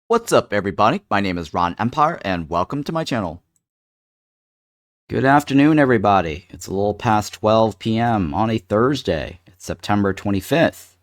What's up, everybody? My name is Ron Empire, and welcome to my channel. Good afternoon, everybody. It's a little past 12 p.m. on a Thursday. It's September 25th.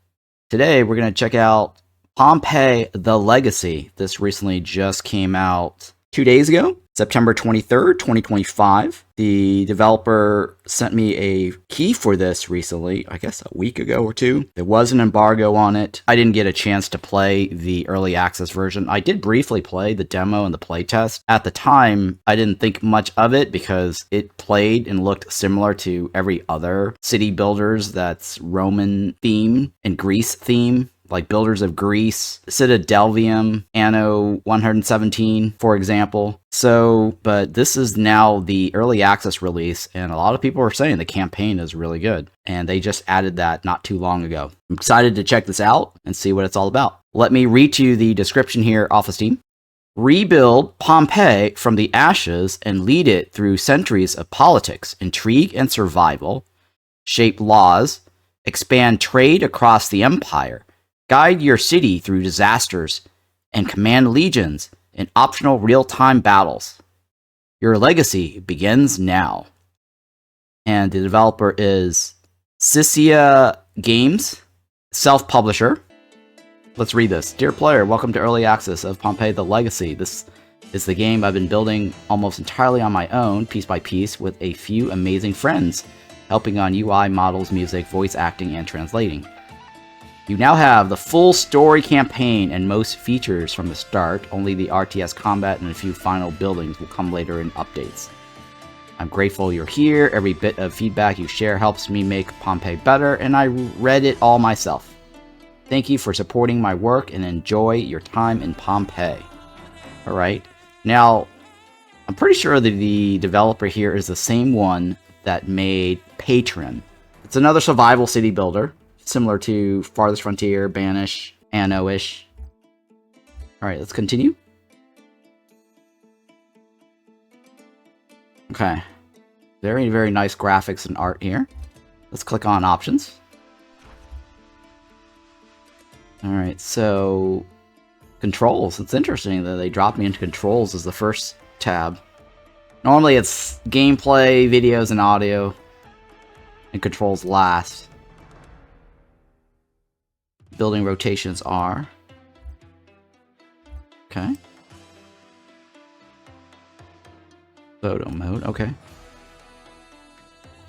Today, we're going to check out Pompeii the Legacy. This recently just came out 2 days ago, September 23rd, 2025. The developer sent me a key for this recently, I guess a week ago or two. There was an embargo on it. I didn't get a chance to play the early access version. I did briefly play the demo and the playtest. At the time, I didn't think much of it because it played and looked similar to every other city builders that's Roman theme and Greece theme, like Builders of Greece, Citadelum, Anno 117, for example. But this is now the early access release, and a lot of people are saying the campaign is really good, and they just added that not too long ago. I'm excited to check this out and see what it's all about. Let me read to you the description here off of Steam. Rebuild Pompeii from the ashes and lead it through centuries of politics, intrigue, and survival. Shape laws, expand trade across the empire, guide your city through disasters, and command legions in optional real-time battles. Your legacy begins now. And the developer is Ciccia Games, self-publisher. Let's read this. Dear player, welcome to early access of Pompeii the Legacy. This is the game I've been building almost entirely on my own, piece by piece, with a few amazing friends, helping on UI, models, music, voice acting, and translating. You now have the full story campaign and most features from the start. Only the RTS combat and a few final buildings will come later in updates. I'm grateful you're here. Every bit of feedback you share helps me make Pompeii better, and I read it all myself. Thank you for supporting my work and enjoy your time in Pompeii. Alright, now, I'm pretty sure that the developer here is the same one that made Patron. It's another survival city builder, similar to Farthest Frontier, Banish, Anno-ish. Alright, let's continue. Okay. Very, very nice graphics and art here. Let's click on options. Alright, so controls. It's interesting that they dropped me into controls as the first tab. Normally it's gameplay, videos, and audio, and controls last. Building rotations are. Okay. Photo mode, okay.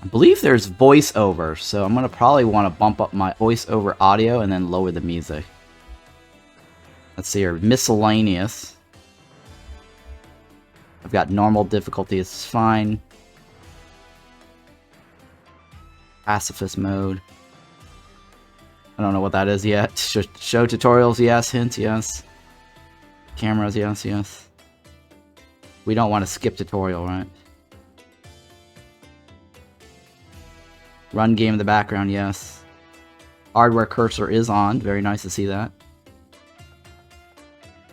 I believe there's voiceover, so I'm gonna probably want to bump up my voiceover audio and then lower the music. Let's see here, miscellaneous. I've got normal difficulty, it's fine. Pacifist mode. I don't know what that is yet. Show tutorials, yes. Hints, yes. Cameras, yes, yes. We don't want to skip tutorial, right? Run game in the background, yes. Hardware cursor is on. Very nice to see that.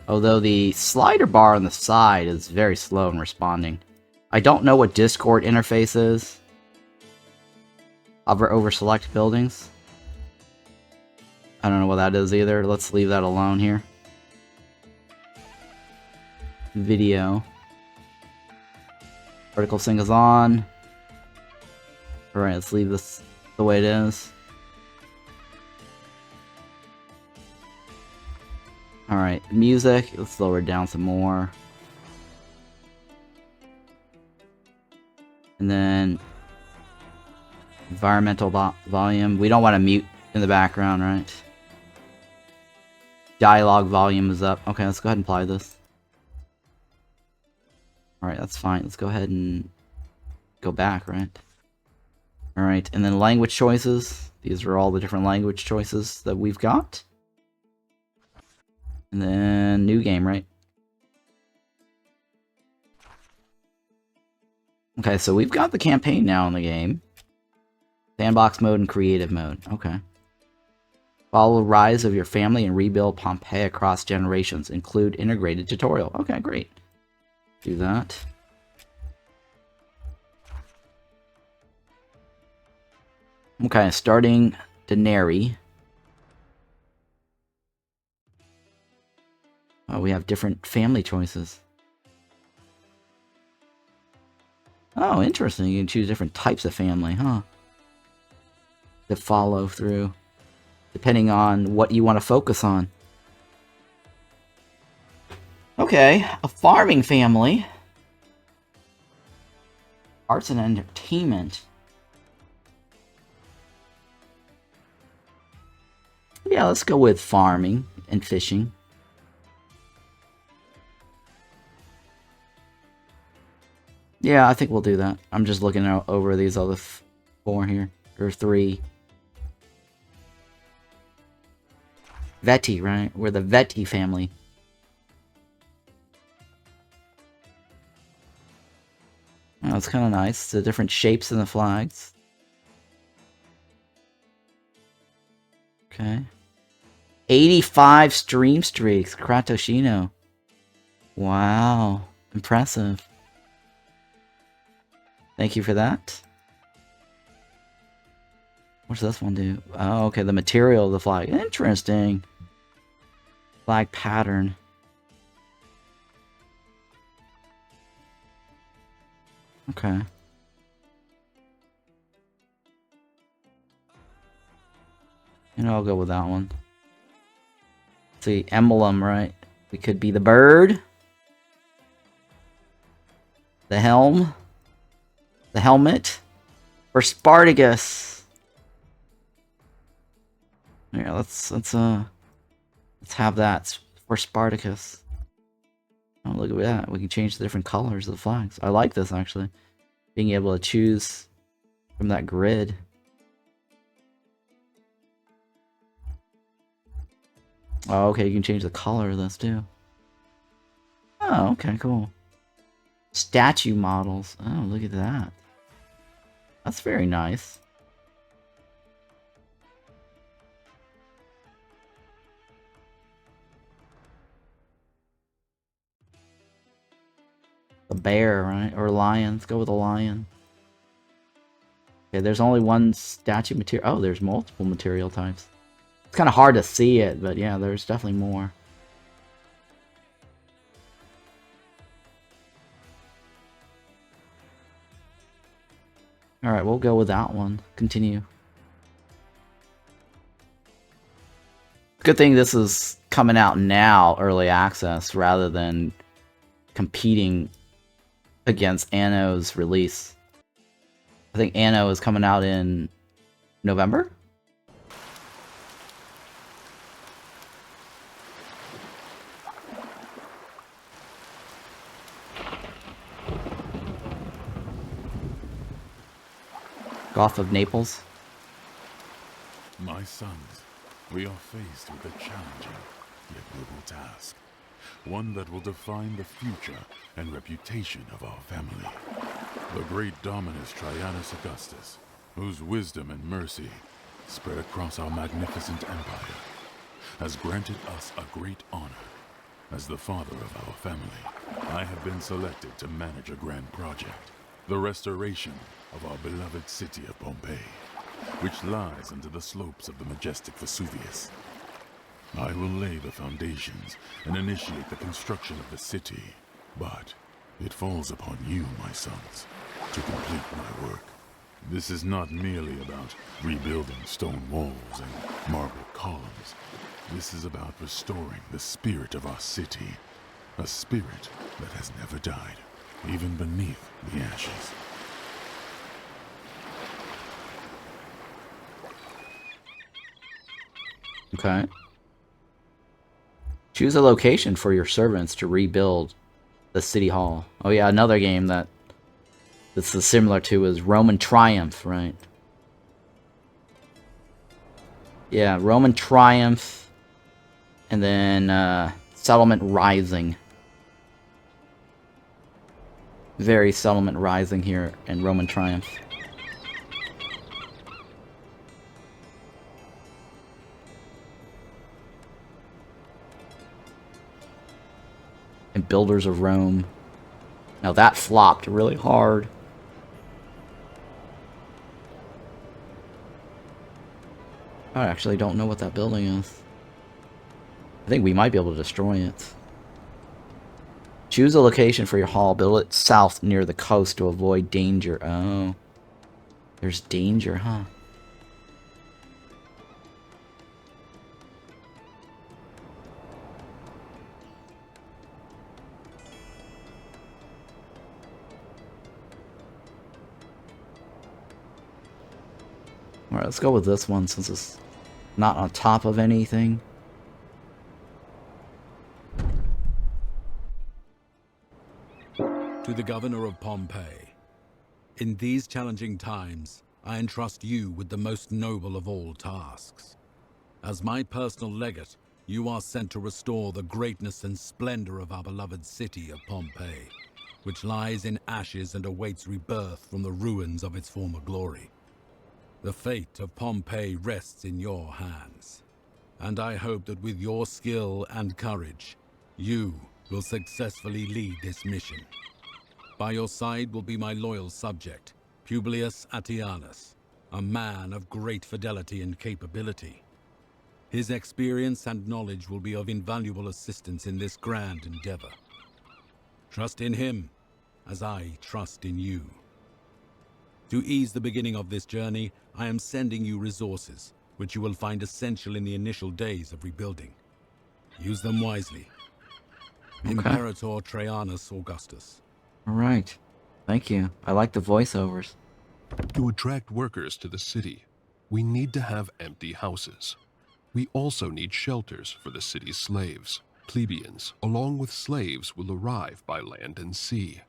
Although the slider bar on the side is very slow in responding. I don't know what Discord interface is. Hover over select buildings. I don't know what that is either. Let's leave that alone here. Video. Vertical sync is on. Alright, let's leave this the way it is. Alright, music. Let's lower it down some more. And then environmental volume. We don't want to mute in the background, right? Dialogue volume is up. Okay, let's go ahead and apply this. Alright, that's fine. Let's go ahead and go back, right? Alright, and then language choices. These are all the different language choices that we've got. And then new game, right? Okay, so we've got the campaign now in the game. Sandbox mode and creative mode. Okay. Follow the rise of your family and rebuild Pompeii across generations. Include integrated tutorial. Okay, great. Do that. Okay, starting Denary. Oh, we have different family choices. Oh, interesting. You can choose different types of family, huh? To follow through, depending on what you want to focus on. Okay, a farming family. Arts and entertainment. Yeah, let's go with farming and fishing. Yeah, I think we'll do that. I'm just looking over these other 4 here. Or 3. Veti, right? We're the Veti family. Oh, it's kind of nice. The different shapes in the flags. Okay. 85 stream streaks. Kratoshino. Wow. Impressive. Thank you for that. What's this one do? Oh, okay. The material of the flag. Interesting. Flag pattern. Okay. And I'll go with that one. Let's see, emblem, right? We could be the bird. The helm. The helmet. Or Spartacus. Yeah, let's have that for Spartacus. Oh, look at that. We can change the different colors of the flags. I like this, actually. Being able to choose from that grid. Oh, okay, you can change the color of this, too. Oh, okay, cool. Statue models. Oh, look at that. That's very nice. The bear, right? Or lion. Let's go with a lion. Okay, there's only one statue material. Oh, there's multiple material types. It's kind of hard to see it, but yeah, there's definitely more. Alright, we'll go with that one. Continue. Good thing this is coming out now, early access, rather than competing against Anno's release. I think Anno is coming out in November? Gulf of Naples. My sons, we are faced with a challenging yet noble task. One that will define the future and reputation of our family. The great Dominus Traianus Augustus, whose wisdom and mercy spread across our magnificent empire, has granted us a great honor. As the father of our family, I have been selected to manage a grand project, the restoration of our beloved city of Pompeii, which lies under the slopes of the majestic Vesuvius. I will lay the foundations and initiate the construction of the city, but it falls upon you, my sons, to complete my work. This is not merely about rebuilding stone walls and marble columns. This is about restoring the spirit of our city, a spirit that has never died, even beneath the ashes. Okay. Choose a location for your servants to rebuild the city hall. Oh yeah, another game that this is similar to is Roman Triumph, right? Yeah, Roman Triumph, and then Settlement Rising. Very Settlement Rising here in Roman Triumph. And Builders of Rome. Now that flopped really hard. I actually don't know what that building is. I think we might be able to destroy it. Choose a location for your hall. Build it south near the coast to avoid danger. Oh. There's danger, huh? Alright, let's go with this one since it's not on top of anything. To the governor of Pompeii, in these challenging times, I entrust you with the most noble of all tasks. As my personal legate, you are sent to restore the greatness and splendor of our beloved city of Pompeii, which lies in ashes and awaits rebirth from the ruins of its former glory. The fate of Pompeii rests in your hands, and I hope that with your skill and courage, you will successfully lead this mission. By your side will be my loyal subject, Publius Attianus, a man of great fidelity and capability. His experience and knowledge will be of invaluable assistance in this grand endeavor. Trust in him, as I trust in you. To ease the beginning of this journey, I am sending you resources, which you will find essential in the initial days of rebuilding. Use them wisely. Okay. Imperator Trajanus Augustus. Alright. Thank you. I like the voiceovers. To attract workers to the city, we need to have empty houses. We also need shelters for the city's slaves. Plebeians, along with slaves, will arrive by land and sea.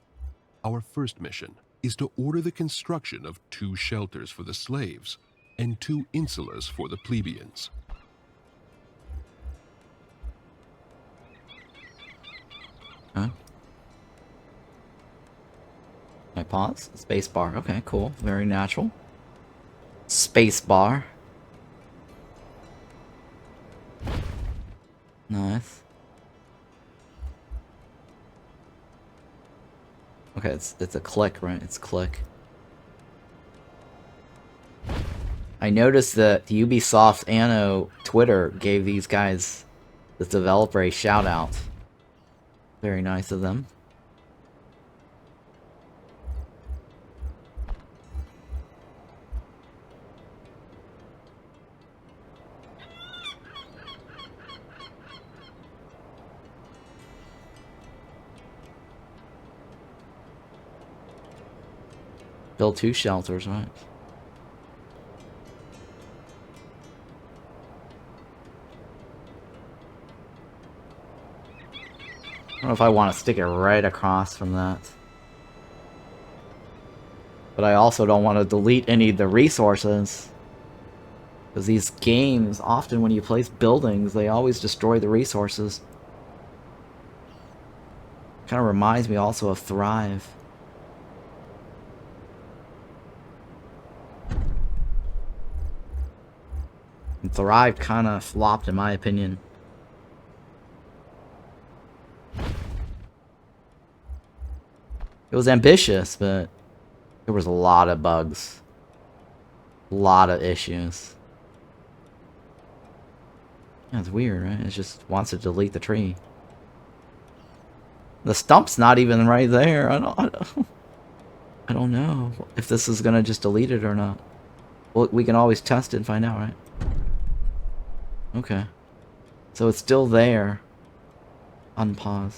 Our first mission is to order the construction of 2 shelters for the slaves and 2 insulas for the plebeians. Huh? Can I pause? Space bar. Okay, cool. Very natural. Space bar. Nice. Okay, it's a click, right? It's click. I noticed that Ubisoft Anno Twitter gave these guys, the developer, a shout out. Very nice of them. Build 2 shelters, right? I don't know if I want to stick it right across from that. But I also don't want to delete any of the resources. Because these games, often when you place buildings, they always destroy the resources. Kind of reminds me also of Thrive. And Thrive kind of flopped in my opinion. It was ambitious, but there was a lot of bugs. A lot of issues. Yeah, it's weird, right? It just wants to delete the tree. The stump's not even right there. I don't know if this is gonna just delete it or not. Well, we can always test it and find out, right? Okay. So it's still there. Unpause.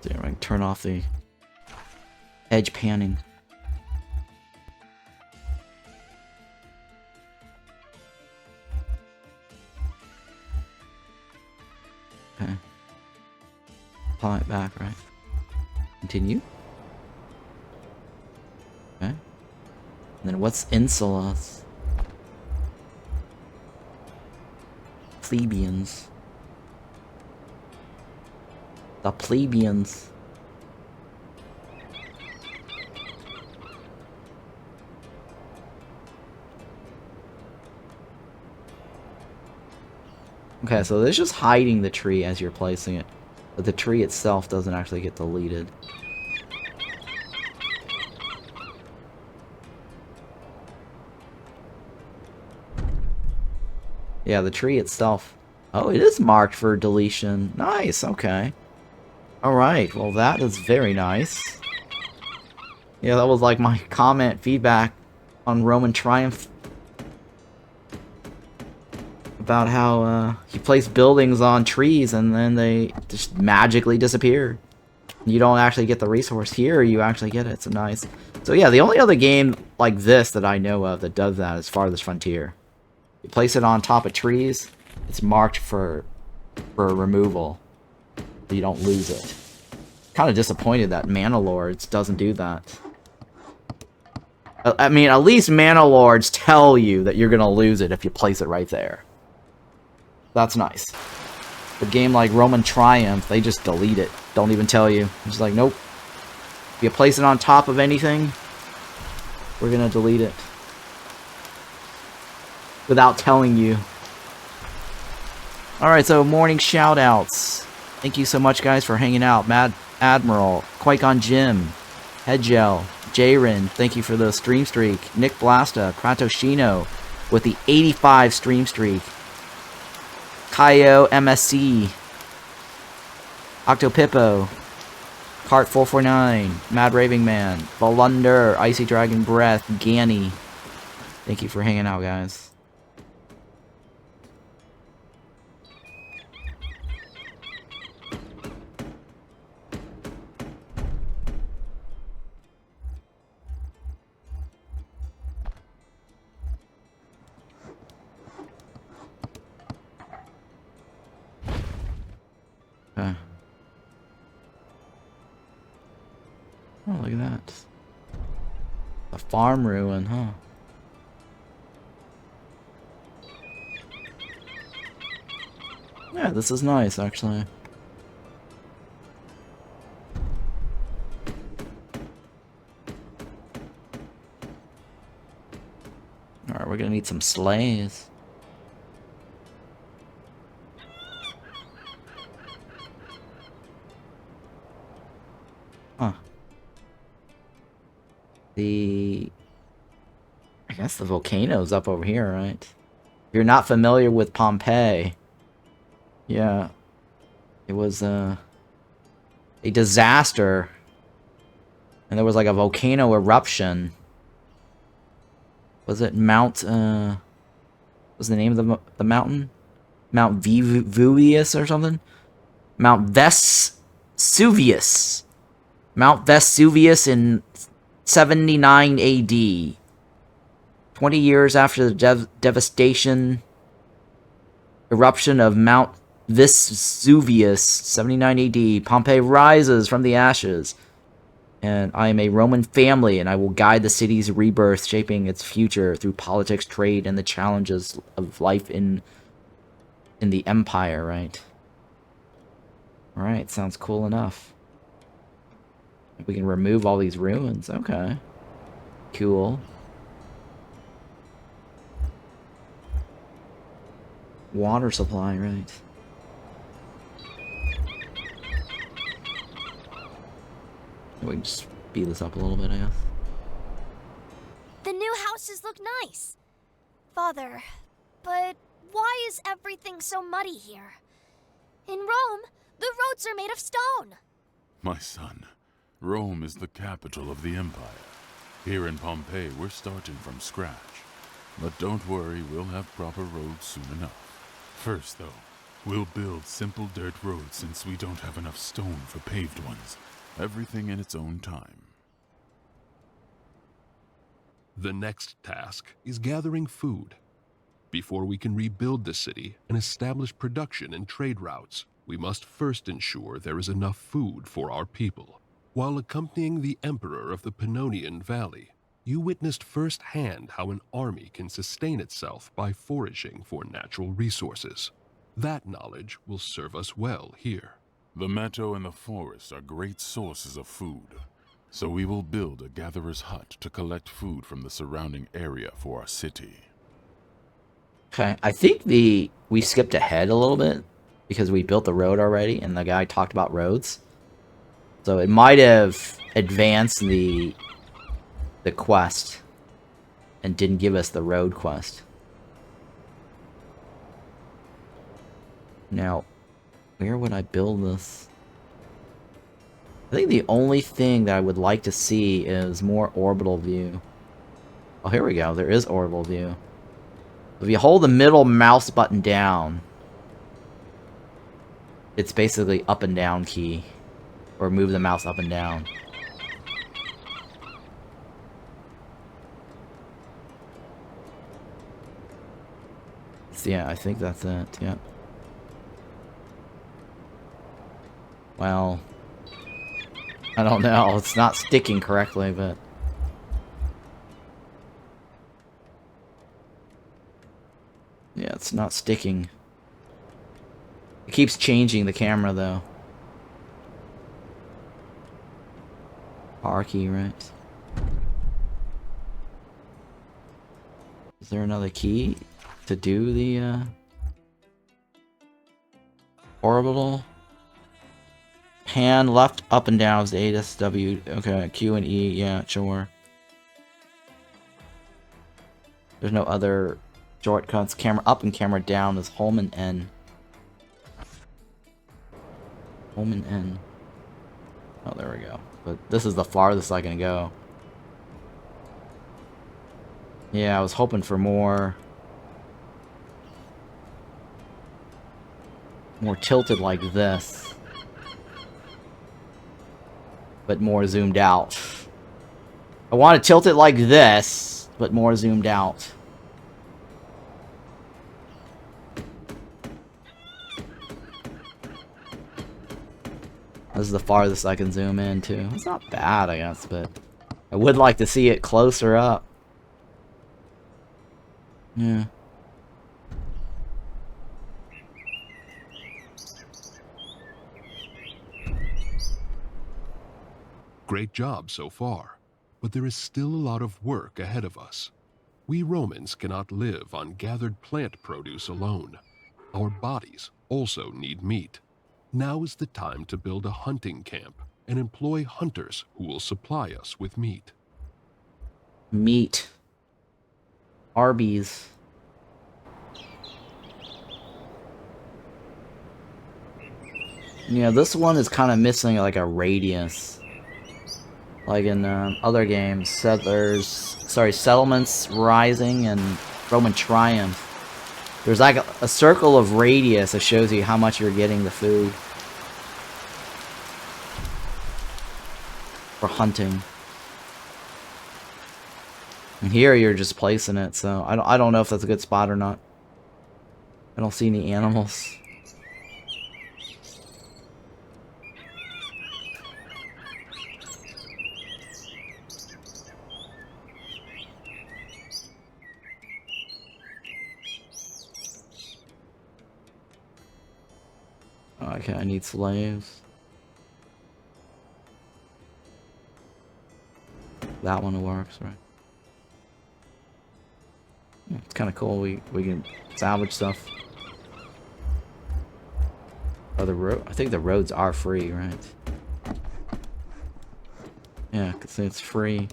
There, I can turn off the edge panning. Okay. Apply it back, right? Continue. Okay. And then what's insulas? Plebeians. The plebeians. Okay, so this is just hiding the tree as you're placing it. But the tree itself doesn't actually get deleted. Yeah, the tree itself. Oh, it is marked for deletion. Nice, okay. Alright, well that is very nice. Yeah, that was like my comment feedback on Roman Triumph. About how he placed buildings on trees and then they just magically disappear. You don't actually get the resource. Here, you actually get it. So nice. So yeah, the only other game like this that I know of that does that is Farthest Frontier. You place it on top of trees, it's marked for removal. So you don't lose it. Kind of disappointed that Mana Lords doesn't do that. I mean, at least Mana Lords tell you that you're gonna lose it if you place it right there. That's nice. A game like Roman Triumph, they just delete it. Don't even tell you. It's like, nope. If you place it on top of anything, we're gonna delete it. Without telling you. Alright, so morning shoutouts. Thank you so much, guys, for hanging out. Mad Admiral, Qui-Gon Jim, Headgel, Jaren, thank you for the stream streak. Nick Blasta, Kratoshino with the 85 stream streak. Kaio MSC, Octopippo, Cart449, Mad Raving Man, Bolunder, Icy Dragon Breath, Ganny. Thank you for hanging out, guys. Okay. Oh, look at that. A farm ruin, huh? Yeah, this is nice, actually. Alright, we're gonna need some sleighs. Huh. I guess the volcano's up over here, right? If you're not familiar with Pompeii, yeah, it was a disaster, and there was like a volcano eruption. Was it Mount, what was the name of the mountain? Mount Vesuvius or something? Mount Vesuvius. Mount Vesuvius in 79 AD. 20 years after the devastation eruption of Mount Vesuvius, 79 AD, Pompeii rises from the ashes. And I am a Roman family, and I will guide the city's rebirth, shaping its future through politics, trade, and the challenges of life in the empire, right? Alright, sounds cool enough. We can remove all these ruins. Okay. Cool. Water supply, right. We can just speed this up a little bit, I guess. The new houses look nice. Father, but why is everything so muddy here? In Rome, the roads are made of stone. My son, Rome is the capital of the empire. Here in Pompeii, we're starting from scratch. But don't worry, we'll have proper roads soon enough. First, though, we'll build simple dirt roads since we don't have enough stone for paved ones. Everything in its own time. The next task is gathering food. Before we can rebuild the city and establish production and trade routes, we must first ensure there is enough food for our people. While accompanying the Emperor of the Pannonian Valley, you witnessed firsthand how an army can sustain itself by foraging for natural resources. That knowledge will serve us well here. The meadow and the forest are great sources of food, so we will build a gatherer's hut to collect food from the surrounding area for our city. Okay, I think we skipped ahead a little bit because we built the road already and the guy talked about roads. So it might have advanced the quest and didn't give us the road quest. Now, where would I build this? I think the only thing that I would like to see is more orbital view. Oh, here we go. There is orbital view. If you hold the middle mouse button down, it's basically up and down key. Or move the mouse up and down. So yeah, I think that's it. Yep. Well, I don't know. It's not sticking correctly, but... yeah, it's not sticking. It keeps changing the camera, though. R key, right? Is there another key to do the, orbital? Pan, left, up and down is the A, S, W. Okay, Q and E, yeah, sure. There's no other shortcuts. Camera up and camera down is home and N. Home and N. Oh, there we go. But this is the farthest I can go. Yeah, I was hoping for more tilted like this. But more zoomed out. I want to tilt it like this, but more zoomed out. This is the farthest I can zoom in to. It's not bad, I guess, but I would like to see it closer up. Yeah. Great job so far, but there is still a lot of work ahead of us. We Romans cannot live on gathered plant produce alone. Our bodies also need meat. Now is the time to build a hunting camp and employ hunters who will supply us with meat. Meat. Arby's. Yeah, this one is kind of missing like a radius. Like in other games, Settlements Rising and Roman Triumph. There's like a circle of radius that shows you how much you're getting the food. For hunting. And here you're just placing it, so I don't know if that's a good spot or not. I don't see any animals. Okay, I need slaves. That one works, right? Yeah, it's kind of cool. We can salvage stuff. Oh, the road. I think the roads are free, right? Yeah, cause it's free.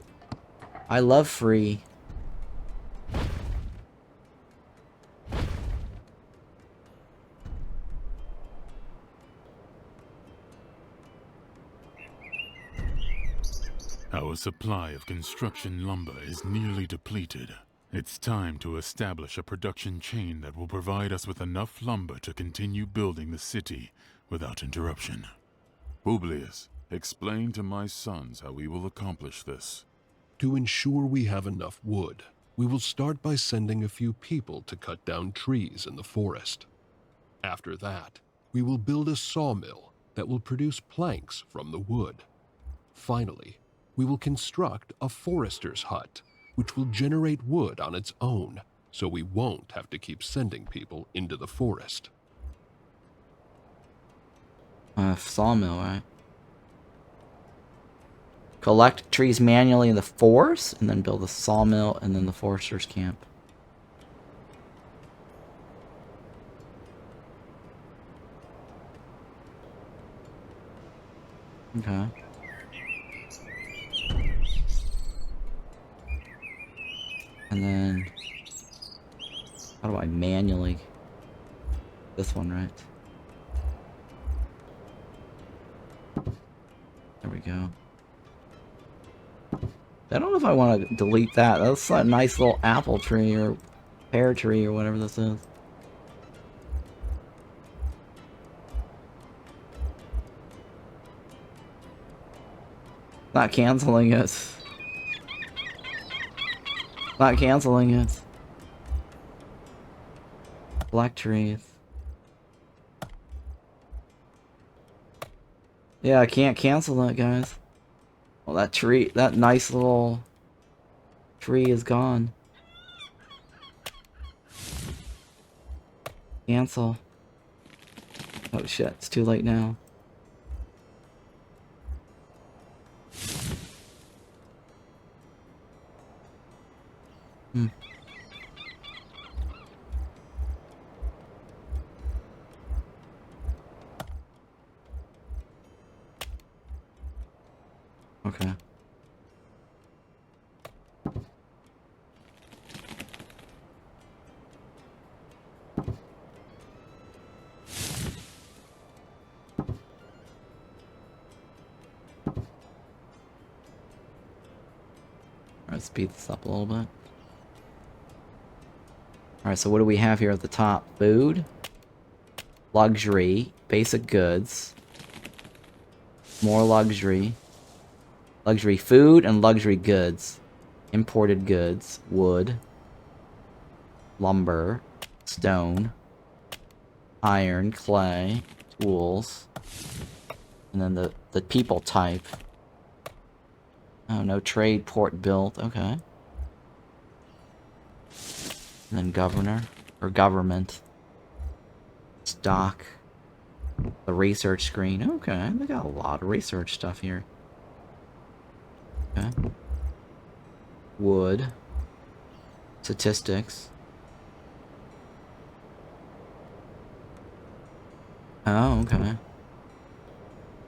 I love free. Our supply of construction lumber is nearly depleted. It's time to establish a production chain that will provide us with enough lumber to continue building the city without interruption. Publius, explain to my sons how we will accomplish this. To ensure we have enough wood, we will start by sending a few people to cut down trees in the forest. After that, we will build a sawmill that will produce planks from the wood. Finally, we will construct a forester's hut, which will generate wood on its own, so we won't have to keep sending people into the forest. Sawmill, right? Collect trees manually in the forest, and then build a sawmill, and then the forester's camp. Okay. And then, how do I manually? This one, right? we go. I don't know if I want to delete that. That's a nice little apple tree or pear tree or whatever this is. Not canceling it. Not canceling it. Black trees. Yeah, I can't cancel that, guys. Well, that tree, that nice little tree is gone. Cancel. Oh shit, it's too late now. Okay. Alright, speed this up a little bit. Alright, so what do we have here at the top? Food, luxury, basic goods, more luxury, luxury food, and luxury goods, imported goods, wood, lumber, stone, iron, clay, tools, and then the people type. Oh, no trade port built. Okay. And then governor, or government. Stock. The research screen. Okay, they got a lot of research stuff here. Okay. Wood. Statistics. Oh, okay.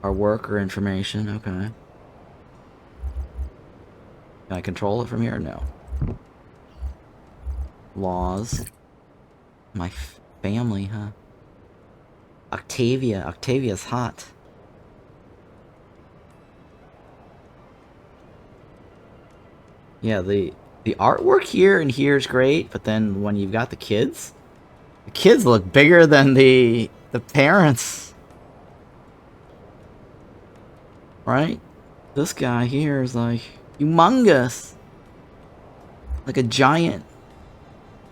Our worker information, okay. Can I control it from here? No. Laws. My family, huh? Octavia. Octavia's hot. Yeah, the artwork here and here is great, but then when you've got the kids look bigger than the parents. Right? This guy here is like humongous. Like a giant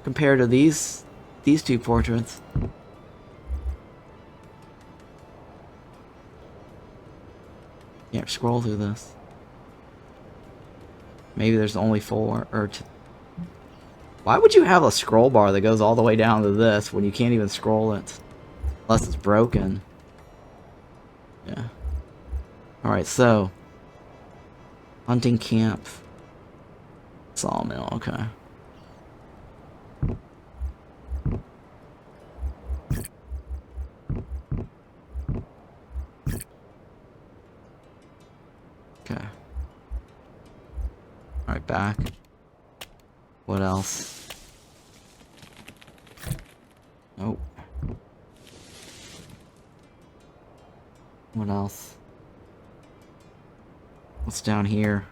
compared to these two portraits. Yeah, scroll through this. Maybe there's only 4 or 2. Why would you have a scroll bar that goes all the way down to this when you can't even scroll it? Unless it's broken. Yeah. Alright, so. Hunting camp. Sawmill, okay. Okay. Alright, back. What else? Oh. What else? What's down here?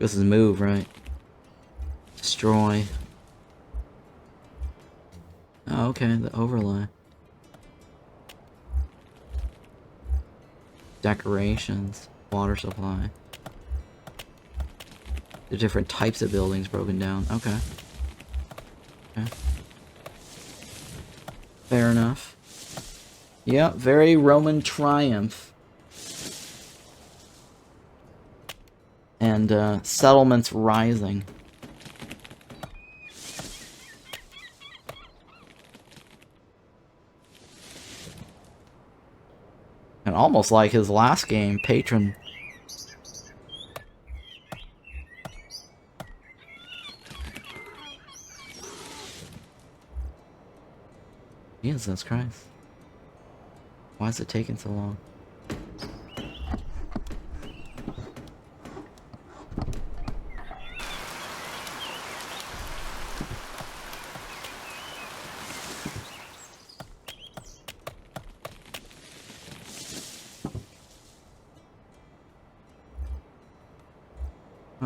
This is move, right? Destroy. Oh, okay, the overlay. Decorations. Water supply. The different types of buildings broken down. Okay. Okay. Fair enough. Yeah, very Roman triumph. And settlements rising. And almost like his last game, Patron. Jesus Christ. Why is it taking so long?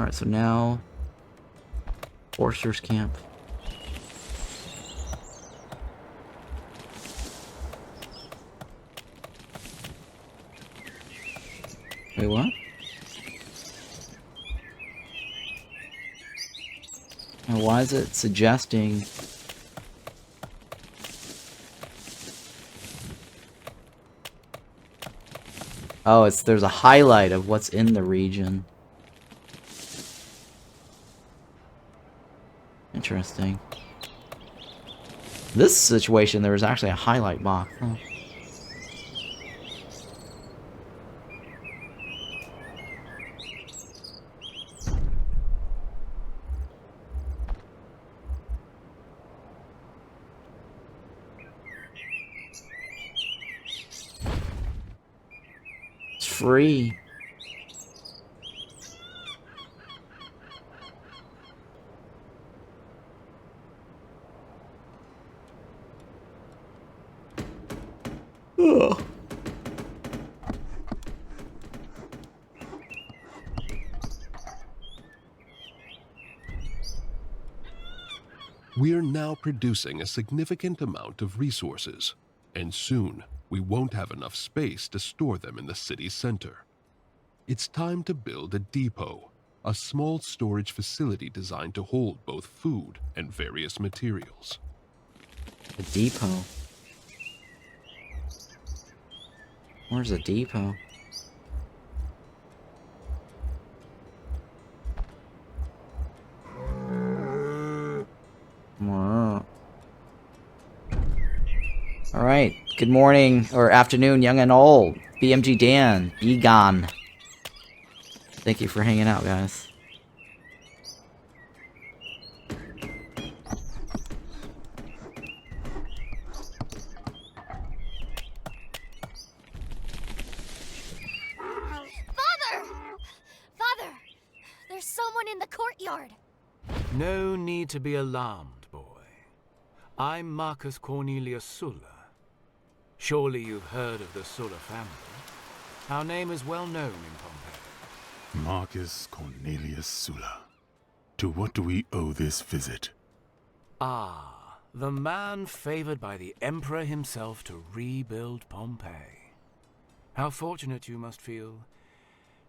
Alright, so now... Forster's camp. Wait, what? Now, why is it suggesting... Oh, there's a highlight of what's in the region. Interesting. This situation, there was actually a highlight box. Huh. It's free. Ugh. We're now producing a significant amount of resources, and soon we won't have enough space to store them in the city center. It's time to build a depot, a small storage facility designed to hold both food and various materials. A depot. Where's a depot? Alright, good morning, or afternoon, young and old. BMG Dan, Egon. Thank you for hanging out, guys. Father! There's someone in the courtyard. No need to be alarmed, boy. I'm Marcus Cornelius Sulla. Surely you've heard of the Sulla family. Our name is well known in Pompeii. Marcus Cornelius Sulla. To what do we owe this visit? Ah, the man favored by the Emperor himself to rebuild Pompeii. How fortunate you must feel,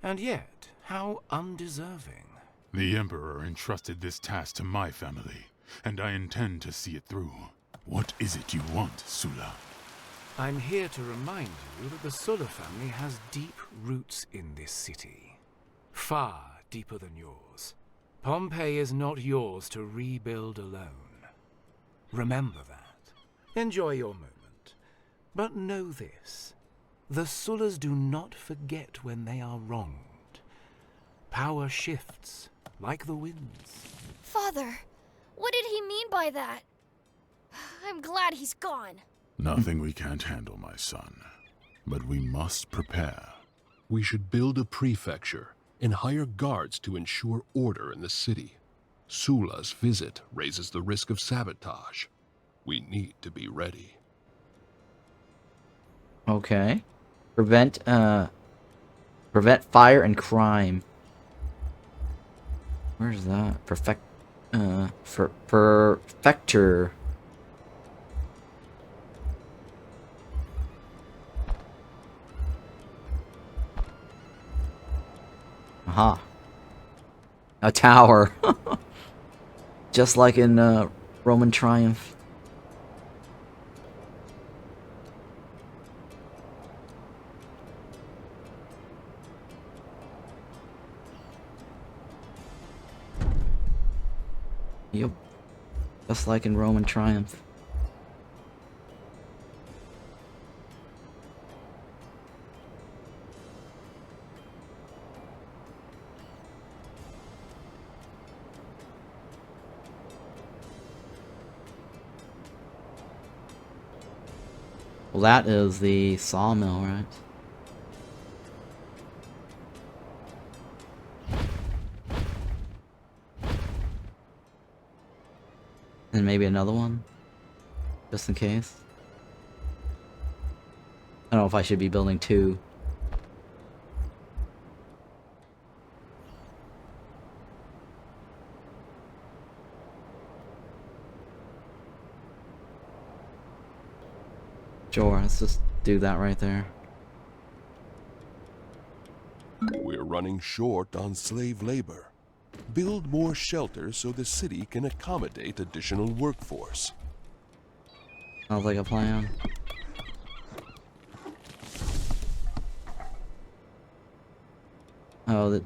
and yet how undeserving. The Emperor entrusted this task to my family, and I intend to see it through. What is it you want, Sulla? I'm here to remind you that the Sulla family has deep roots in this city. Far deeper than yours. Pompeii is not yours to rebuild alone. Remember that. Enjoy your moment. But know this. The Sullas do not forget when they are wronged. Power shifts, like the winds. Father, what did he mean by that? I'm glad he's gone. Nothing we can't handle, my son. But we must prepare. We should build a prefecture and hire guards to ensure order in the city. Sulla's visit raises the risk of sabotage. We need to be ready. Okay. Prevent fire and crime. Where's that? Perfector. Aha. A tower. Just like in Roman Triumph. Yep. Just like in Roman Triumph. Well, that is the sawmill, right? And maybe another one? Just in case? I don't know if I should be building two. Sure, let's just do that right there. We're running short on slave labor. Build more shelters so the city can accommodate additional workforce. Sounds like a plan. Oh, it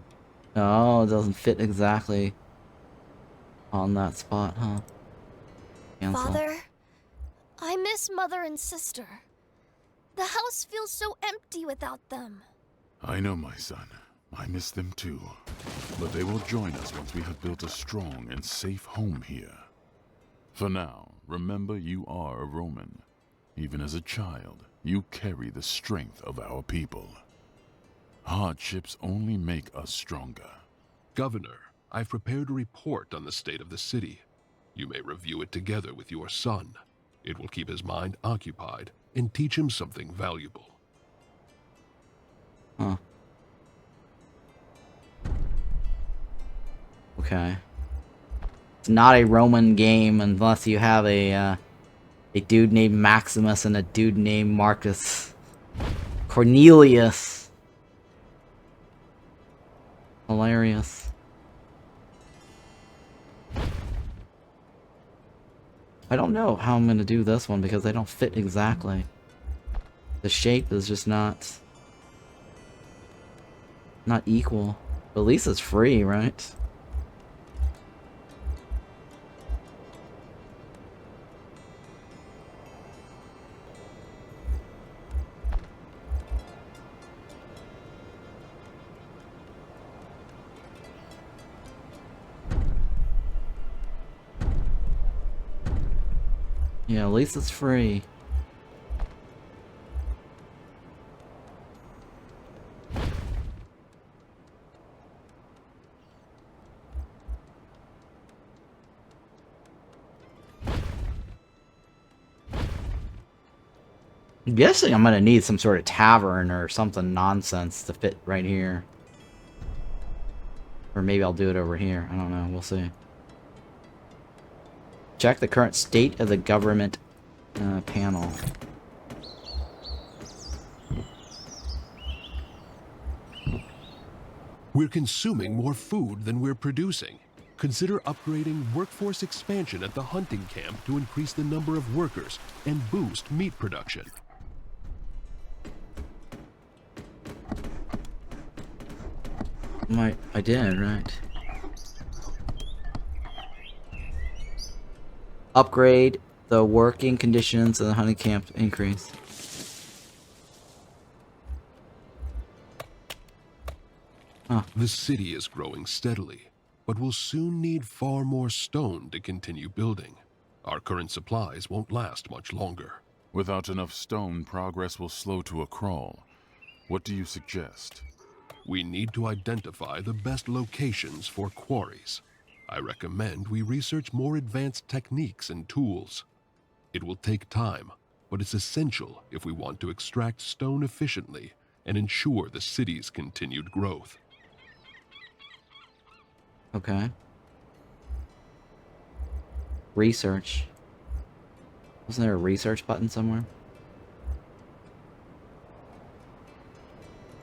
doesn't fit exactly on that spot, huh? Cancel. Father, I miss Mother and Sister. The house feels so empty without them. I know, my son. I miss them too. But they will join us once we have built a strong and safe home here. For now, remember you are a Roman. Even as a child, you carry the strength of our people. Hardships only make us stronger. Governor, I've prepared a report on the state of the city. You may review it together with your son. It will keep his mind occupied and teach him something valuable. Huh. Okay. It's not a Roman game unless you have a dude named Maximus and a dude named Marcus Cornelius. Hilarious. I don't know how I'm gonna do this one because they don't fit exactly. The shape is just not equal. But at least it's free, right? Yeah, at least it's free. I'm guessing I'm gonna need some sort of tavern or something nonsense to fit right here. Or maybe I'll do it over here. I don't know. We'll see. Check the current state of the government panel. We're consuming more food than we're producing. Consider upgrading workforce expansion at the hunting camp to increase the number of workers and boost meat production. I did, right. Upgrade the working conditions of the hunting camp increase. Huh. The city is growing steadily, but we'll soon need far more stone to continue building. Our current supplies won't last much longer. Without enough stone, progress will slow to a crawl. What do you suggest? We need to identify the best locations for quarries. I recommend we research more advanced techniques and tools. It will take time, but it's essential if we want to extract stone efficiently and ensure the city's continued growth. Okay. Research. Wasn't there a research button somewhere?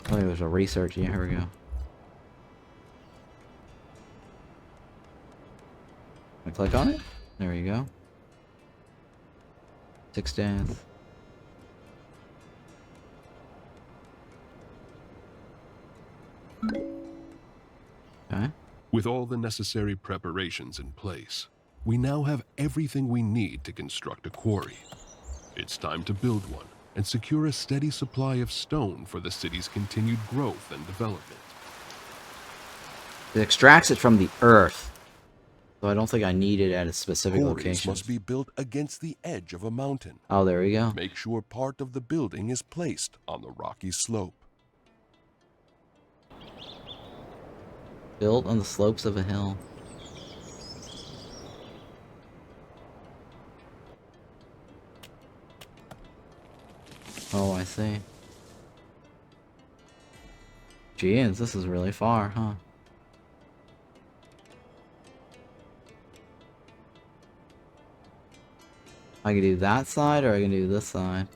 Oh, there was a research. Yeah, here we go. I click on it. There you go. 6 days. Okay. With all the necessary preparations in place, we now have everything we need to construct a quarry. It's time to build one and secure a steady supply of stone for the city's continued growth and development. It extracts it from the earth. So I don't think I need it at a specific Quarries location. must be built against the edge of a mountain. Oh, there we go. Make sure part of the building is placed on the rocky slope. Built on the slopes of a hill. Oh, I see. Jeez, this is really far, huh? I can do that side or I can do this side.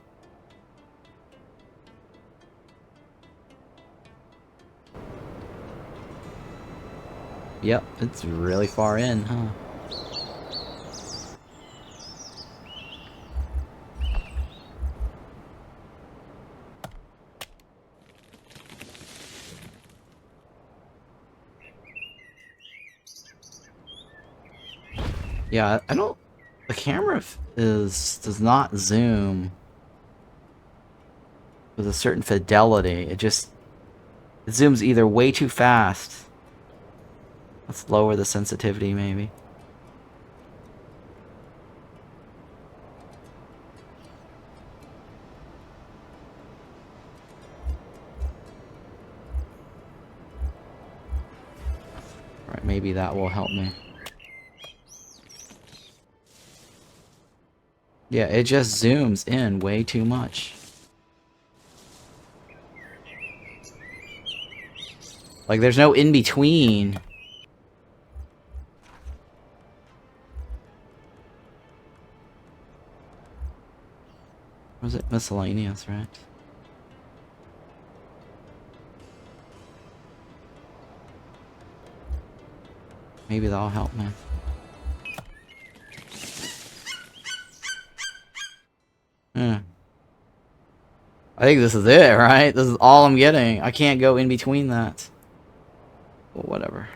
Yep, it's really far in, huh? Yeah, I don't... The camera does not zoom with a certain fidelity. It zooms either way too fast. Let's lower the sensitivity, maybe. Alright, maybe that will help me. Yeah, it just zooms in way too much. Like, there's no in-between. Was it miscellaneous, right? Maybe that'll help me. I think this is it, right? This is all I'm getting. I can't go in between that. Well, whatever.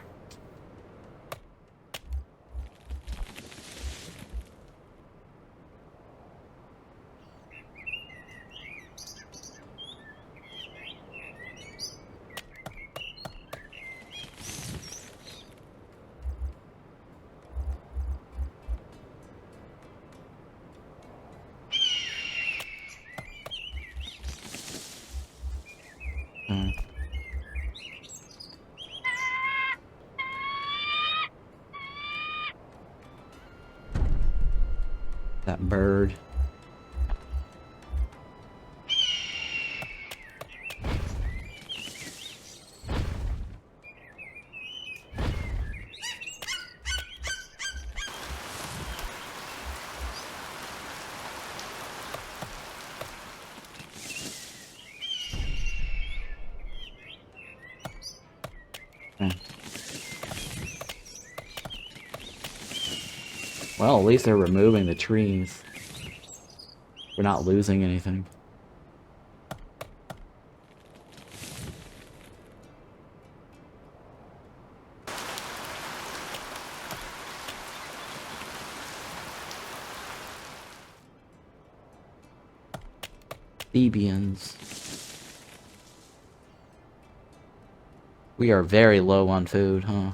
That bird. Well, at least they're removing the trees. We're not losing anything. Thebians. We are very low on food, huh?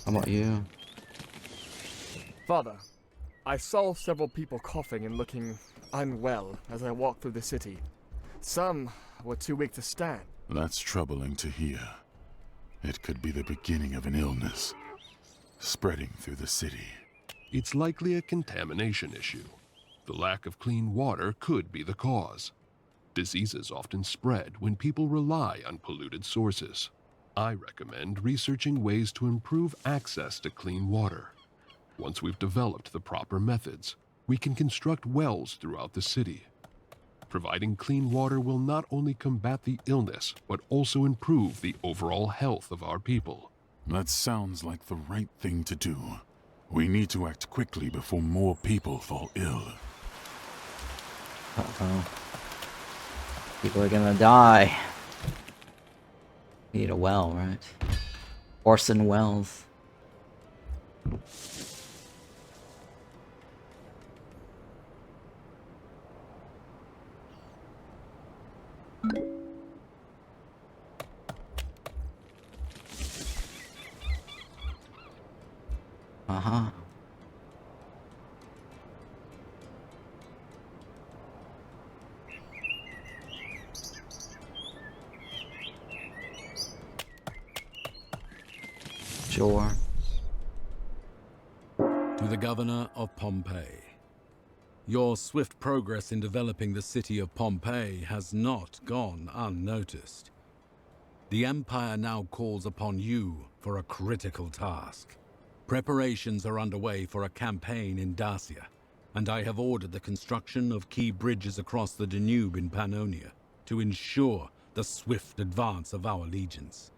How about you? Father, I saw several people coughing and looking unwell as I walked through the city. Some were too weak to stand. That's troubling to hear. It could be the beginning of an illness, spreading through the city. It's likely a contamination issue. The lack of clean water could be the cause. Diseases often spread when people rely on polluted sources. I recommend researching ways to improve access to clean water. Once we've developed the proper methods, we can construct wells throughout the city. Providing clean water will not only combat the illness, but also improve the overall health of our people. That sounds like the right thing to do. We need to act quickly before more people fall ill. Uh-oh. People are gonna die. We need a well, right? Orson Welles. Uh-huh. Sure. To the governor of Pompeii. Your swift progress in developing the city of Pompeii has not gone unnoticed. The Empire now calls upon you for a critical task. Preparations are underway for a campaign in Dacia, and I have ordered the construction of key bridges across the Danube in Pannonia to ensure the swift advance of our legions.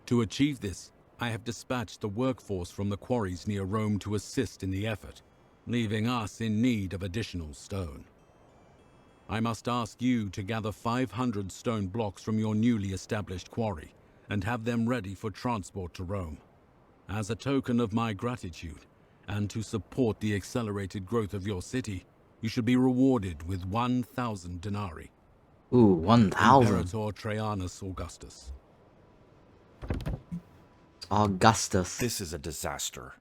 To achieve this, I have dispatched the workforce from the quarries near Rome to assist in the effort, leaving us in need of additional stone. I must ask you to gather 500 stone blocks from your newly established quarry and have them ready for transport to Rome. As a token of my gratitude, and to support the accelerated growth of your city, you should be rewarded with 1,000 denarii. Ooh, 1,000. Imperator Trajanus Augustus. Augustus. This is a disaster.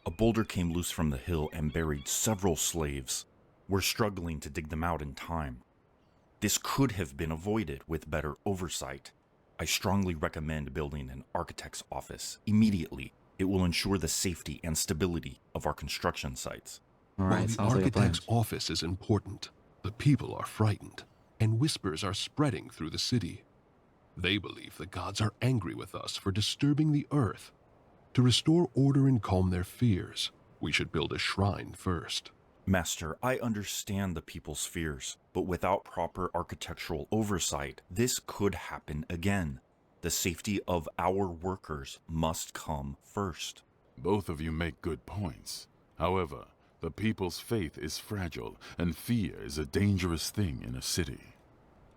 A boulder came loose from the hill and buried several slaves. We're struggling to dig them out in time. This could have been avoided with better oversight. I strongly recommend building an architect's office immediately. It will ensure the safety and stability of our construction sites. All While right, the sounds like a plan. architect's office is important, the people are frightened, and whispers are spreading through the city. They believe the gods are angry with us for disturbing the earth. To restore order and calm their fears, we should build a shrine first. Master, I understand the people's fears, but without proper architectural oversight, this could happen again. The safety of our workers must come first. Both of you make good points. However, the people's faith is fragile, and fear is a dangerous thing in a city.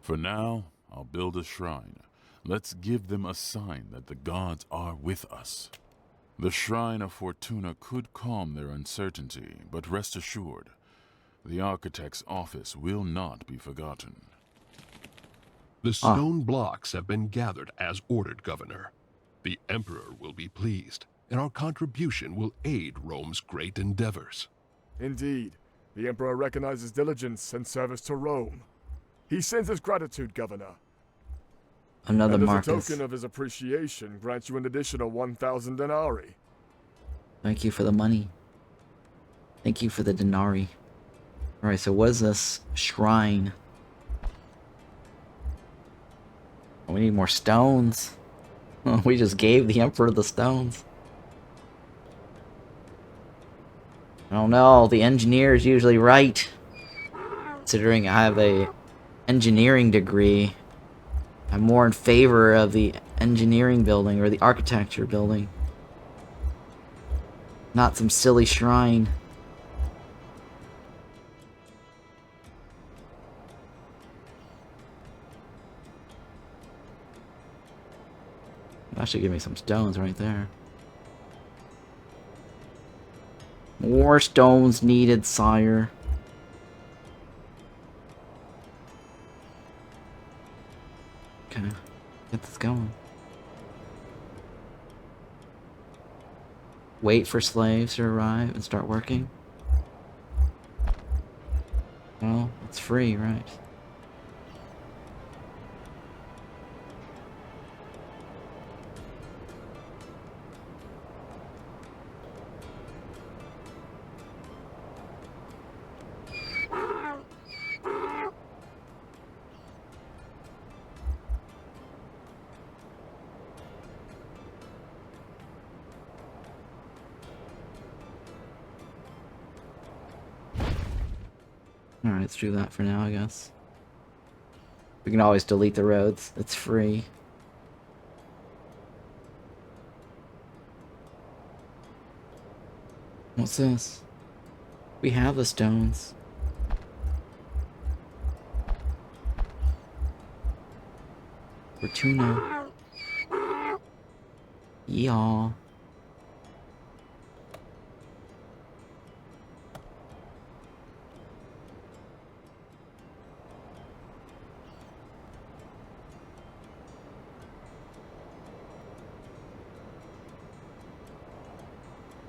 For now, I'll build a shrine. Let's give them a sign that the gods are with us. The Shrine of Fortuna could calm their uncertainty, but rest assured, the architect's office will not be forgotten. The stone blocks have been gathered as ordered, Governor. The Emperor will be pleased, and our contribution will aid Rome's great endeavors. Indeed, the Emperor recognizes diligence and service to Rome. He sends his gratitude, Governor. Another and Marcus. as a token of his appreciation, grants you an additional 1,000 denarii. Thank you for the money. Thank you for the denarii. Alright, so what is this shrine? Oh, we need more stones. We just gave the Emperor the stones. I don't know, the engineer is usually right. Considering I have a engineering degree, I'm more in favor of the engineering building or the architecture building. Not some silly shrine. That should give me some stones right there. More stones needed, sire. Okay, get this going. Wait for slaves to arrive and start working. Well, it's free, right? Alright, let's do that for now, I guess. We can always delete the roads. It's free. What's this? We have the stones. Fortuna. Y'all.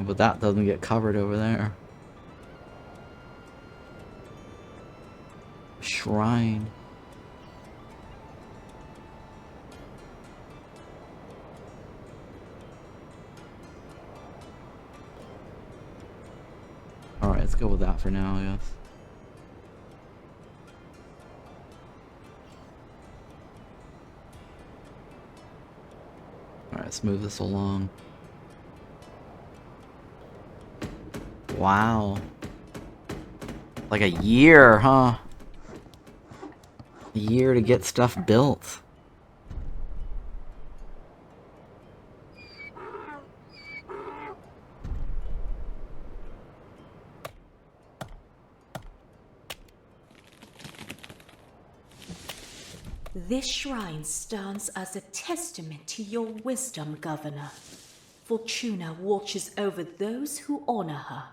But that doesn't get covered over there. Shrine. Alright, let's go with that for now, I guess. Alright, let's move this along. Wow. Like a year, huh? A year to get stuff built. This shrine stands as a testament to your wisdom, Governor. Fortuna watches over those who honor her,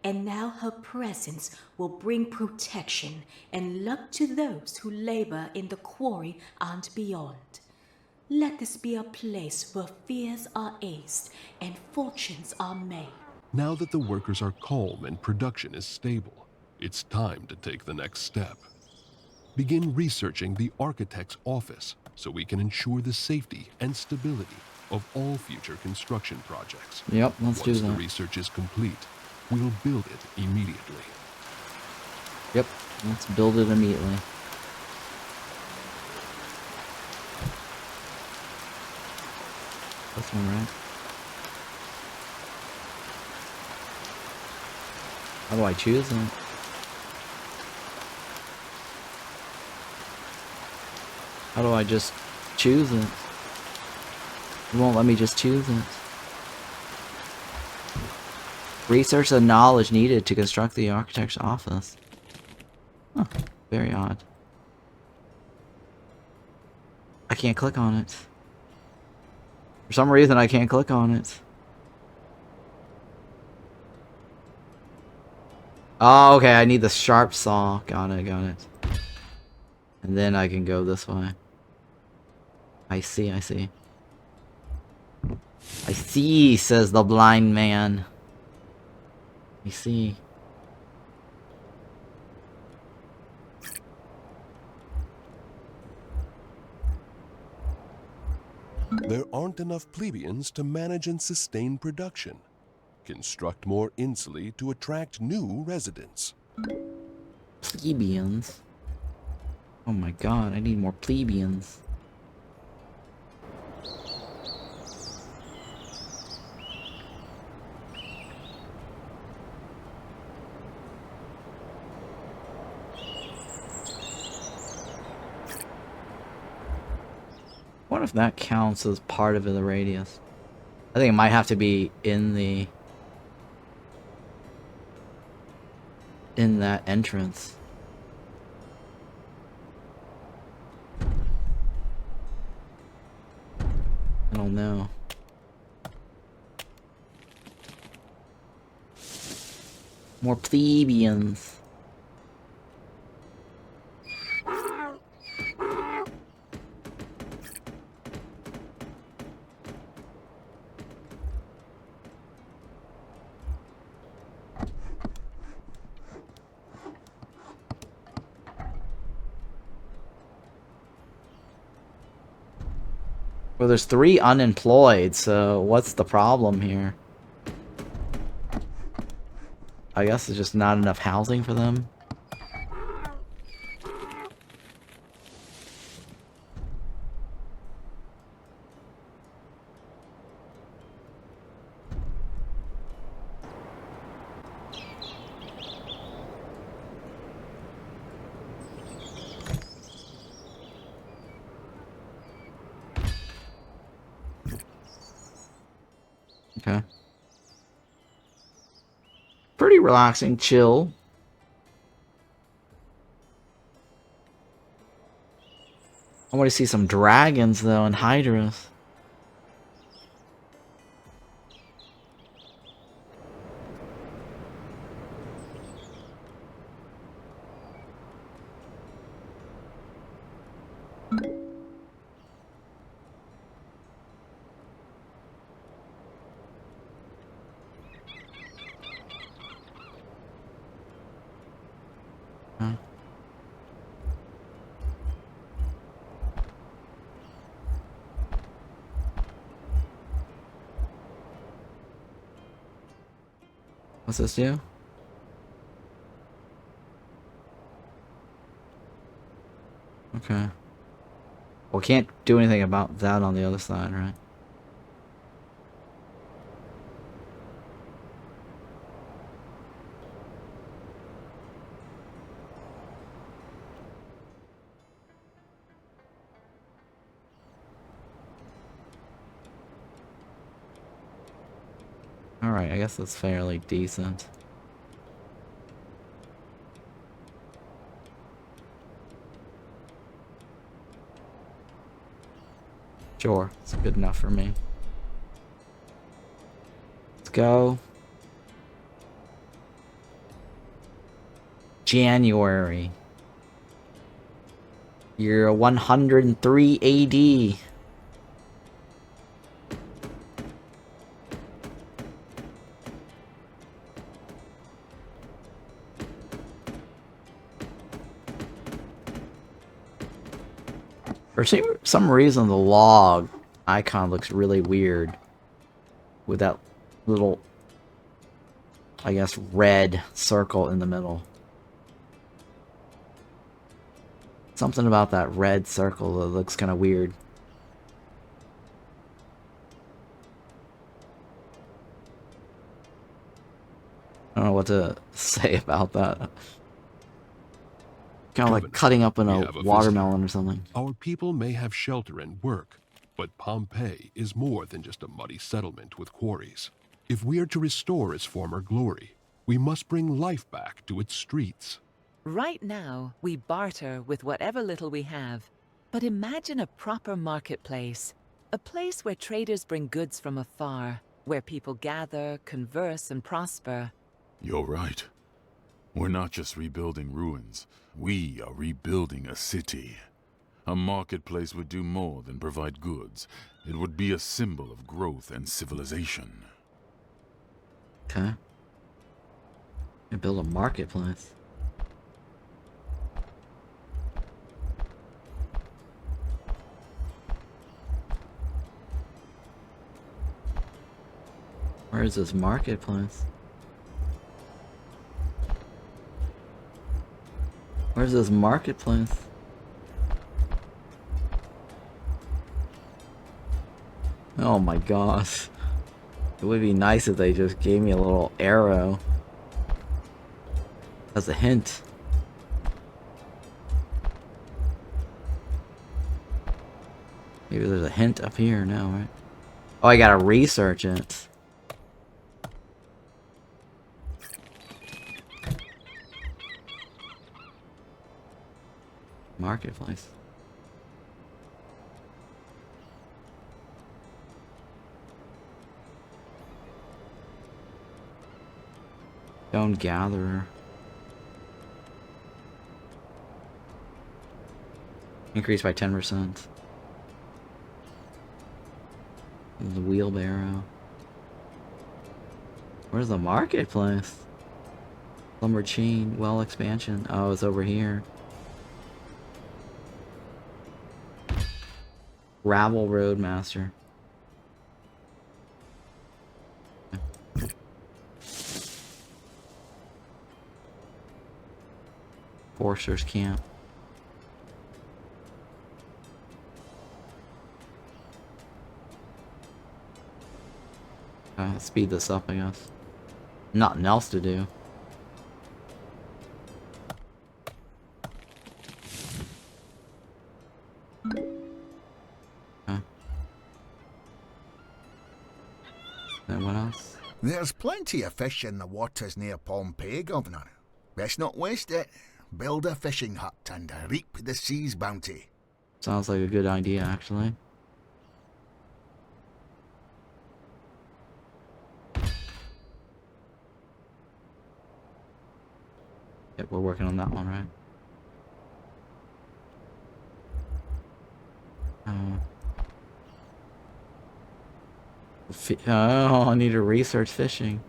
and now her presence will bring protection and luck to those who labor in the quarry and beyond. Let this be a place where fears are aced and fortunes are made. Now that the workers are calm and production is stable, it's time to take the next step. Begin researching the architect's office so we can ensure the safety and stability of all future construction projects. Yep, let's do Once the that. research is complete, we'll build it immediately. Yep, let's build it immediately. This one, right? How do I choose it? How do I just choose it? It won't let me just choose it. Research the knowledge needed to construct the architect's office. Huh, very odd. I can't click on it. For some reason, I can't click on it. Oh, okay, I need the sharp saw. Got it, got it. And then I can go this way. I see, I see. I see, says the blind man. I see. There aren't enough plebeians to manage and sustain production. Construct more insulae to attract new residents. Plebeians? Oh my god, I need more plebeians. What if that counts as part of the radius? I think it might have to be in that entrance. I don't know. More plebeians. Well, there's 3 unemployed, so what's the problem here? I guess it's just not enough housing for them. Okay. Pretty relaxing, chill. I want to see some dragons, though, and hydras. Huh. What's this do? Okay. Well, can't do anything about that on the other side, right? Alright, I guess that's fairly decent. Sure, it's good enough for me. Let's go. January. Year 103 AD. For some reason, the log icon looks really weird with that little, I guess, red circle in the middle. Something about that red circle that looks kind of weird. I don't know what to say about that. Kind of like cutting up in a watermelon or something. Our people may have shelter and work, but Pompeii is more than just a muddy settlement with quarries. If we are to restore its former glory, we must bring life back to its streets. Right now, we barter with whatever little we have. But imagine a proper marketplace. A place where traders bring goods from afar, where people gather, converse, and prosper. You're right. We're not just rebuilding ruins. We are rebuilding a city. A marketplace would do more than provide goods. It would be a symbol of growth and civilization. Okay. You build a marketplace. Where is this marketplace? Where's this marketplace? Oh my gosh. It would be nice if they just gave me a little arrow as a hint. Maybe there's a hint up here now, right? Oh, I gotta research it. Marketplace. Stone gatherer. Increased by 10%. The wheelbarrow. Where's the marketplace? Lumber chain, well expansion. Oh, it's over here. Gravel Roadmaster. Forster's Camp. Let's speed this up, I guess. Nothing else to do. And what else? There's plenty of fish in the waters near Pompeii, Governor. Best not waste it. Build a fishing hut and reap the sea's bounty. Sounds like a good idea, actually. Yep, we're working on that one, right? Oh, I need to research fishing.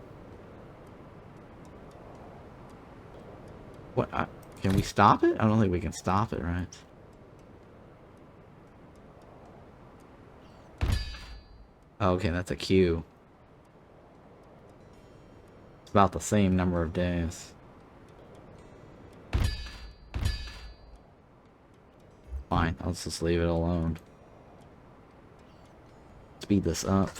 What? Can we stop it? I don't think we can stop it, right? Okay, that's a queue. It's about the same number of days. Fine, I'll just leave it alone. Speed this up.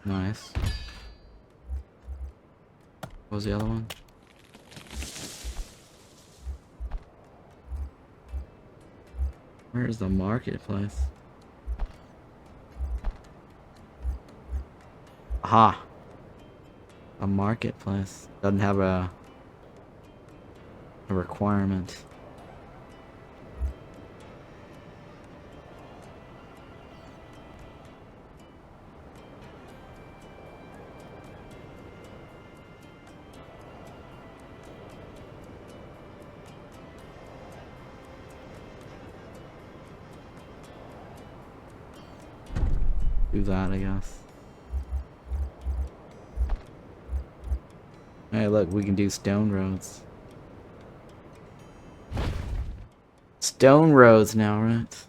Nice. What was the other one? Where's the marketplace? Aha! A marketplace. Doesn't have a requirement. Do that, I guess. Hey, look, we can do stone roads. Stone roads now, right?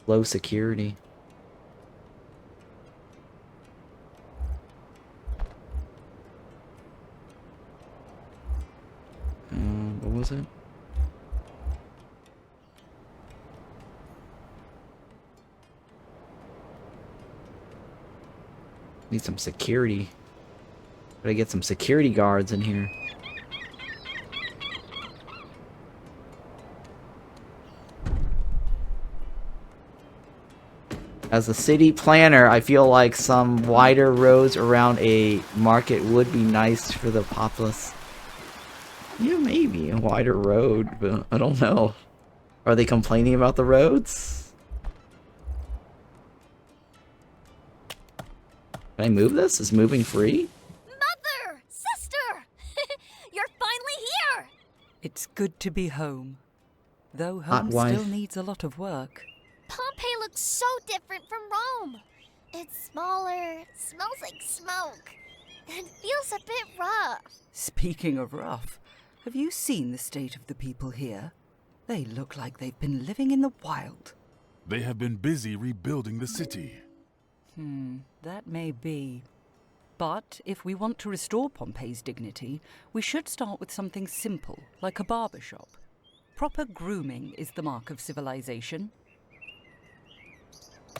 Low security. What was it? Need some security. Gotta get some security guards in here. As a city planner, I feel like some wider roads around a market would be nice for the populace. Yeah, maybe a wider road, but I don't know. Are they complaining about the roads? Can I move this? Is moving free? Mother! Sister! You're finally here! It's good to be home. Though Hot home wife. still needs a lot of work. Pompeii looks so different from Rome. It's smaller, smells like smoke, and feels a bit rough. Speaking of rough, have you seen the state of the people here? They look like they've been living in the wild. They have been busy rebuilding the city. That may be. But if we want to restore Pompeii's dignity, we should start with something simple, like a barber shop. Proper grooming is the mark of civilization.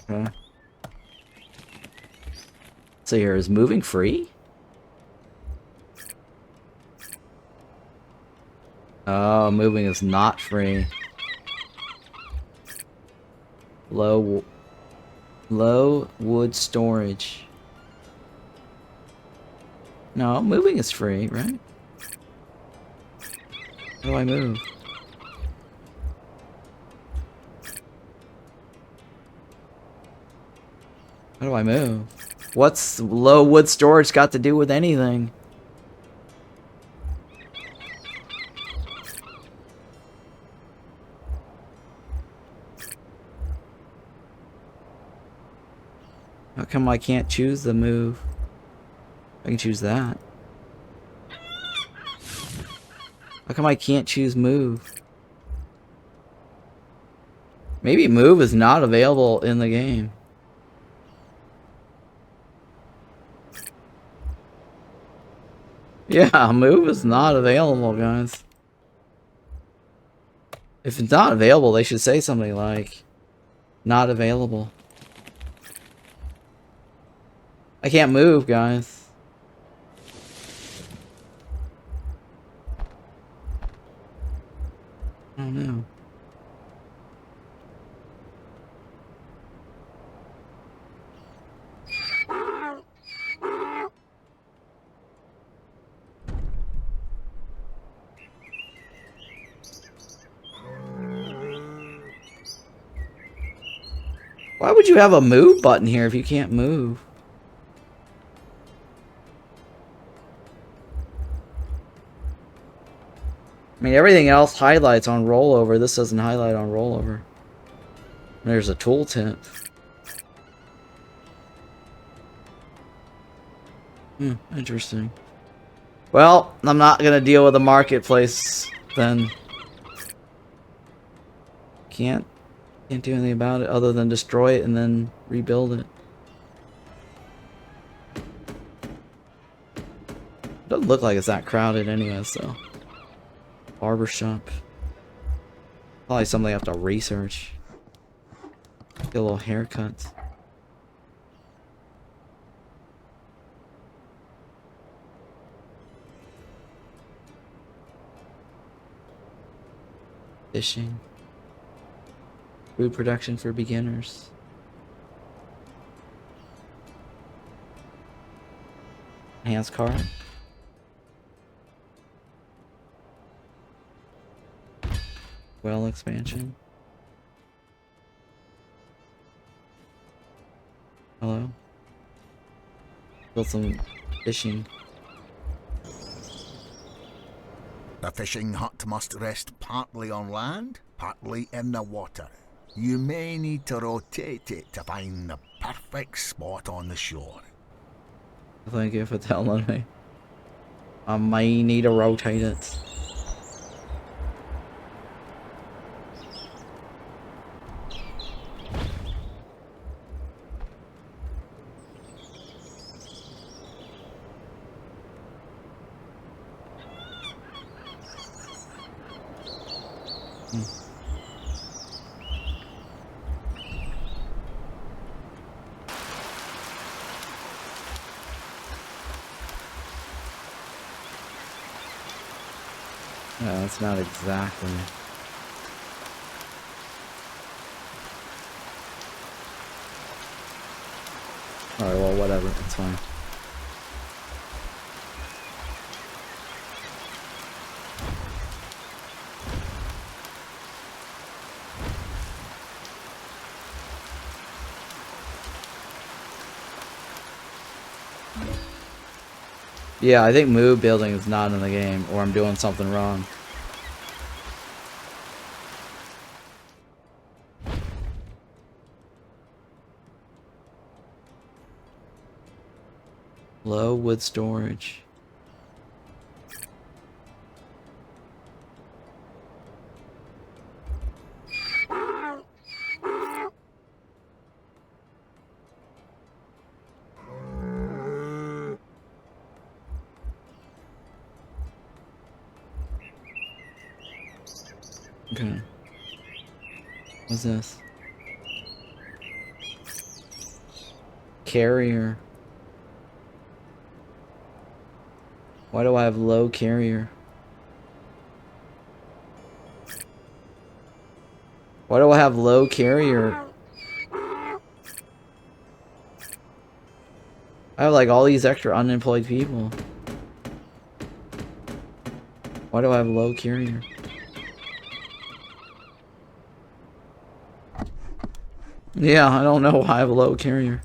Okay. So here, is moving free? Oh, moving is not free. Low wood storage. No, moving is free, right? How do I move? How do I move? What's low wood storage got to do with anything? How come I can't choose the move? I can choose that. How come I can't choose move? Maybe move is not available in the game. Yeah, move is not available, guys. If it's not available, they should say something like, not available. I can't move, guys. I don't know. Why would you have a move button here if you can't move? I mean, everything else highlights on rollover. This doesn't highlight on rollover. There's a tooltip. Interesting. Well, I'm not gonna deal with the marketplace then. Can't do anything about it other than destroy it and then rebuild it. Doesn't look like it's that crowded anyway, so. Barbershop. Probably something I have to research. Get a little haircut. Fishing. Food production for beginners. Enhanced car. Well expansion. Hello. Build some fishing. The fishing hut must rest partly on land, partly in the water. You may need to rotate it to find the perfect spot on the shore. Thank you for telling me. I may need to rotate it. Yeah, that's not exactly. Alright, well, whatever. It's fine. Yeah, I think move building is not in the game, or I'm doing something wrong. Low wood storage. Okay. What's this? Carrier. Why do I have low carrier? Why do I have low carrier? I have like all these extra unemployed people. Why do I have low carrier? Yeah, I don't know why I have low carrier.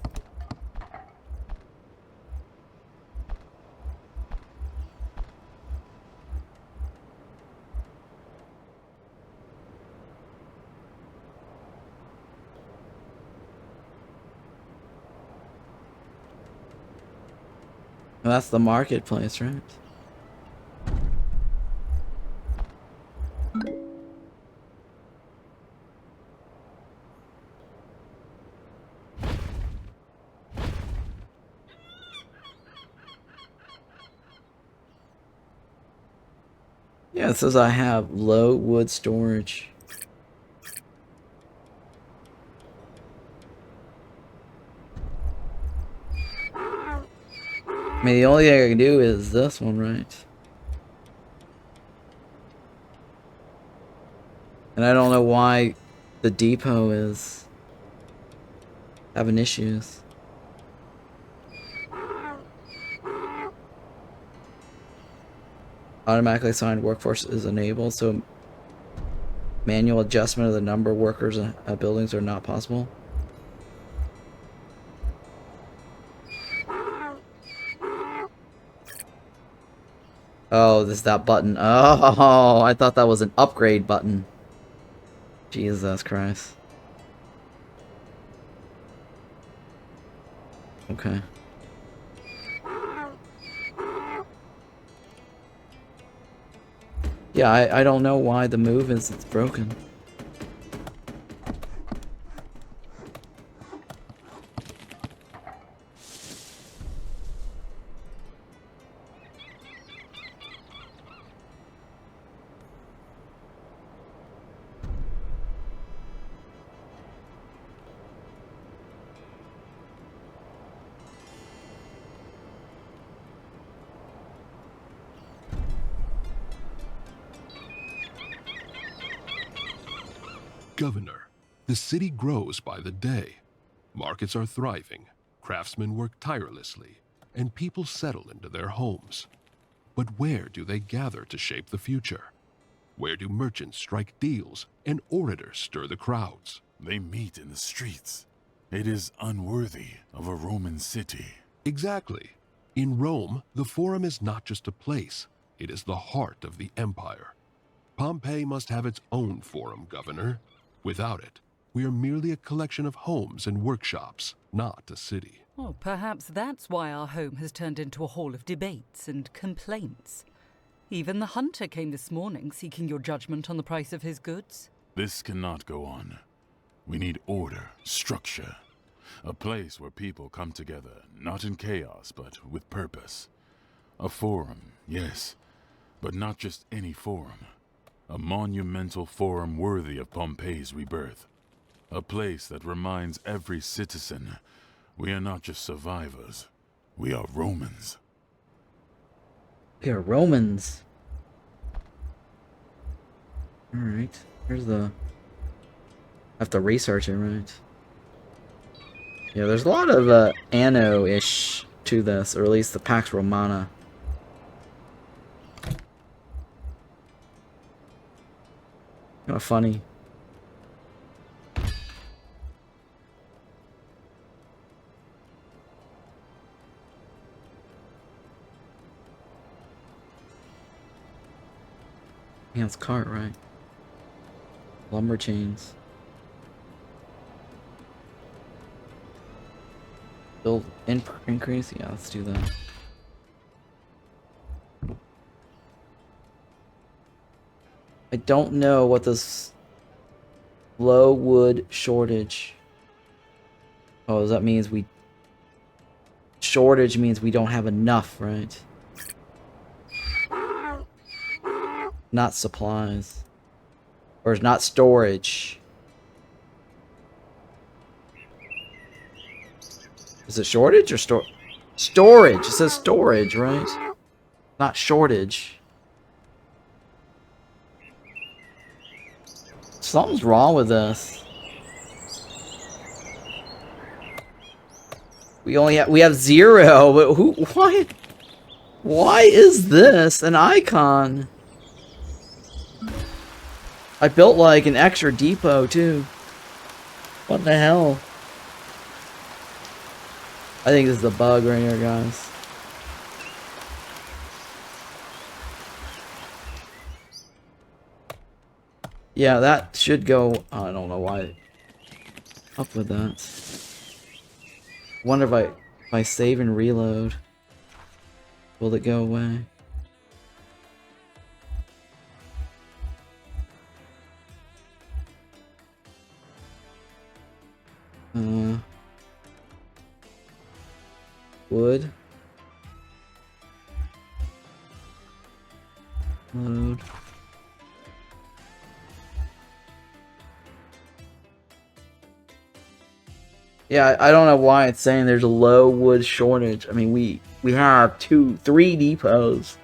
Well, that's the marketplace, right? Yeah, it says I have low wood storage. I mean, the only thing I can do is this one, right? And I don't know why the depot is having issues. Automatically assigned workforce is enabled, so manual adjustment of the number of workers at buildings are not possible. Oh, this is that button. Oh, I thought that was an upgrade button. Jesus Christ. Okay. Yeah, I don't know why the move is it's broken. Governor, the city grows by the day. Markets are thriving, craftsmen work tirelessly, and people settle into their homes. But where do they gather to shape the future? Where do merchants strike deals and orators stir the crowds? They meet in the streets. It is unworthy of a Roman city. Exactly. In Rome, the Forum is not just a place, it is the heart of the empire. Pompeii must have its own Forum, Governor. Without it, we are merely a collection of homes and workshops, not a city. Oh, perhaps that's why our home has turned into a hall of debates and complaints. Even the hunter came this morning seeking your judgment on the price of his goods. This cannot go on. We need order, structure. A place where people come together, not in chaos, but with purpose. A forum, yes, but not just any forum. A monumental forum worthy of Pompeii's rebirth. A place that reminds every citizen we are not just survivors, we are Romans. We are Romans. Alright, here's the... I have to research it, right? Yeah, there's a lot of Anno-ish to this, or at least the Pax Romana. Kind of funny. Yeah, it's cart, right? Lumber chains. Build increase? Yeah, let's do that. I don't know what this low wood shortage. Oh, that means we... Shortage means we don't have enough, right? Not supplies. Or it's not storage. Is it shortage or storage? It says storage, right? Not shortage. Something's wrong with this. We have 0, but why is this an icon? I built like an extra depot too. What the hell? I think this is a bug right here, guys. Yeah, that should go. I don't know why. Up with that. Wonder if I save and reload, will it go away? Wood. Load. Yeah, I don't know why it's saying there's a low wood shortage. I mean, we have 3 depots.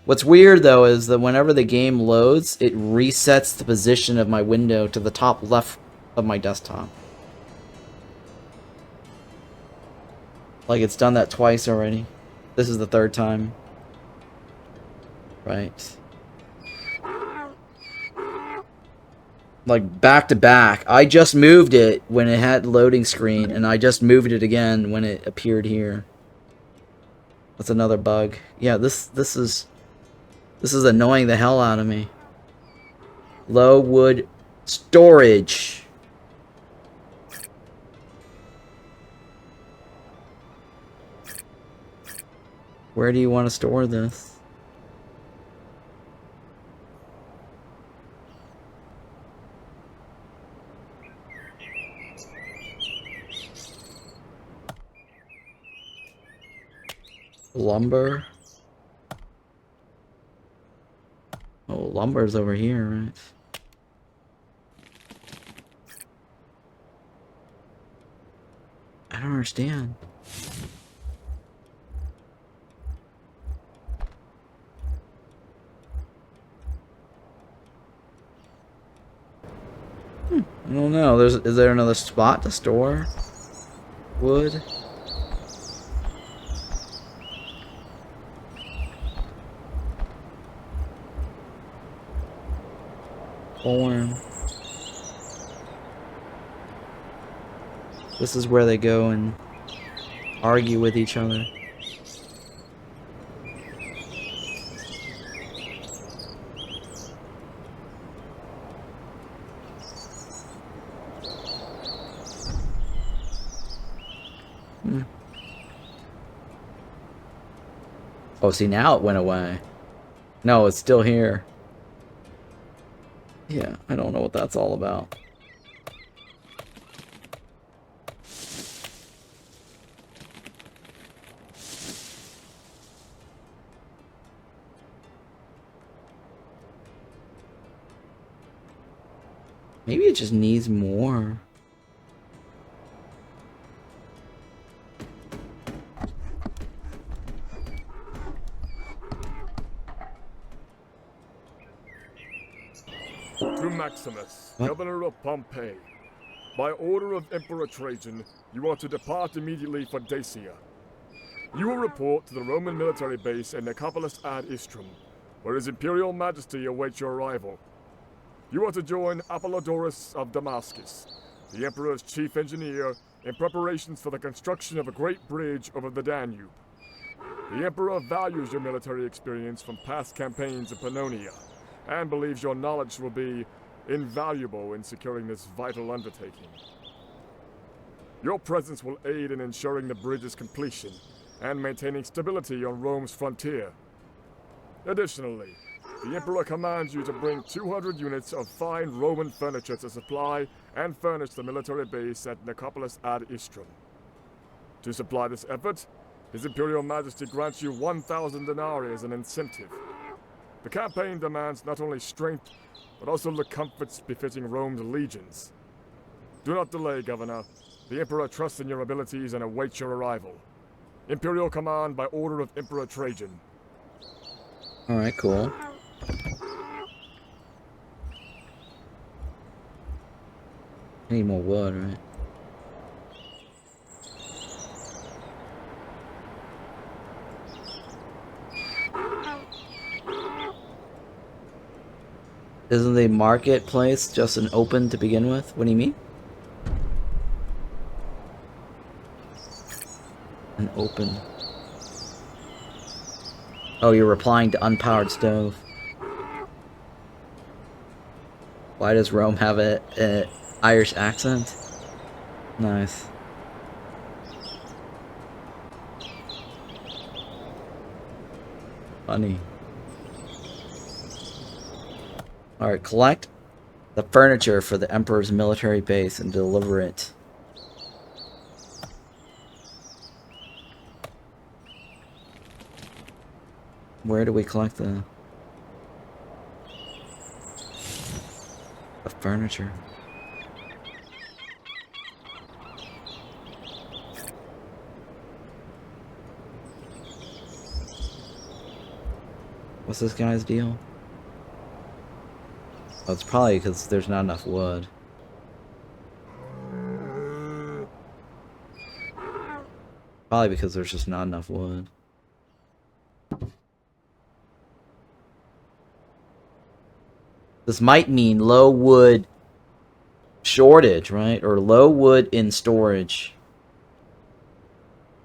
What's weird though is that whenever the game loads, it resets the position of my window to the top left of my desktop. Like it's done that twice already. This is the 3rd time. Right. Like back to back. I just moved it when it had loading screen, and I just moved it again when it appeared here. That's another bug. Yeah, this is annoying the hell out of me. Low wood storage. Where do you want to store this? Lumber. Oh, lumber's over here, right? I don't understand. know. Is there another spot to store wood? Corn. This is where they go and argue with each other. Oh, see, now it went away. No, it's still here. Yeah, I don't know what that's all about. Maybe it just needs more. To Maximus, governor of Pompeii. By order of Emperor Trajan, you are to depart immediately for Dacia. You will report to the Roman military base at Nicopolis ad Istrum, where His Imperial Majesty awaits your arrival. You are to join Apollodorus of Damascus, the Emperor's chief engineer, in preparations for the construction of a great bridge over the Danube. The Emperor values your military experience from past campaigns in Pannonia, and believes your knowledge will be invaluable in securing this vital undertaking. Your presence will aid in ensuring the bridge's completion and maintaining stability on Rome's frontier. Additionally, the Emperor commands you to bring 200 units of fine Roman furniture to supply and furnish the military base at Nicopolis ad Istrum. To supply this effort, His Imperial Majesty grants you 1,000 denarii as an incentive. The campaign demands not only strength, but also the comforts befitting Rome's legions. Do not delay, Governor. The Emperor trusts in your abilities and awaits your arrival. Imperial command by order of Emperor Trajan. Alright, cool. I need more wood, right? Isn't the marketplace just an open to begin with? What do you mean? An open. Oh, you're replying to unpowered stove. Why does Rome have a Irish accent? Nice. Funny. Alright, collect the furniture for the Emperor's military base and deliver it. Where do we collect the furniture? What's this guy's deal? Oh, it's probably because there's not enough wood. Probably because there's just not enough wood. This might mean low wood shortage, right? Or low wood in storage.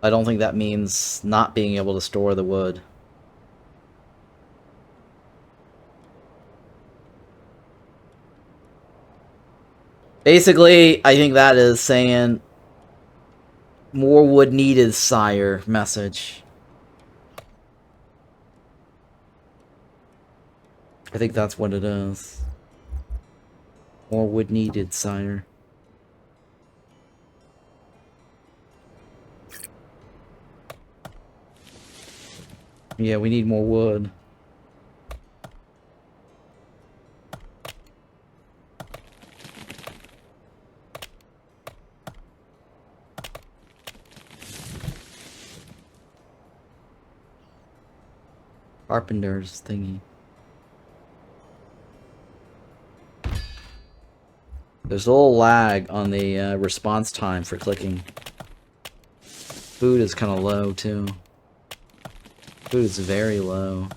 I don't think that means not being able to store the wood. Basically, I think that is saying more wood needed, sire message. I think that's what it is. More wood needed, sire. Yeah, we need more wood. Carpenter's thingy. There's a little lag on the response time for clicking. Food is kind of low, too. Food is very low.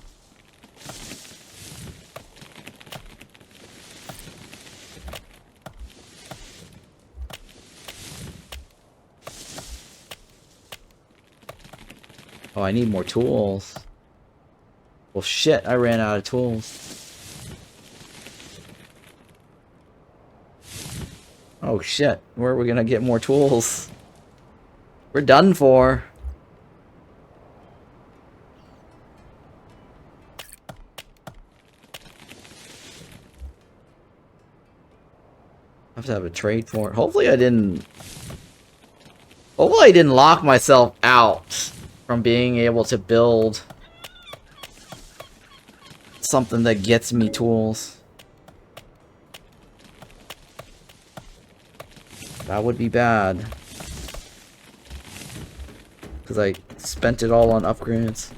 Oh, I need more tools. Well, shit, I ran out of tools. Oh, shit. Where are we gonna get more tools? We're done for. I have to have a trade for it. Hopefully I didn't lock myself out from being able to build something that gets me tools. That would be bad. Because I spent it all on upgrades.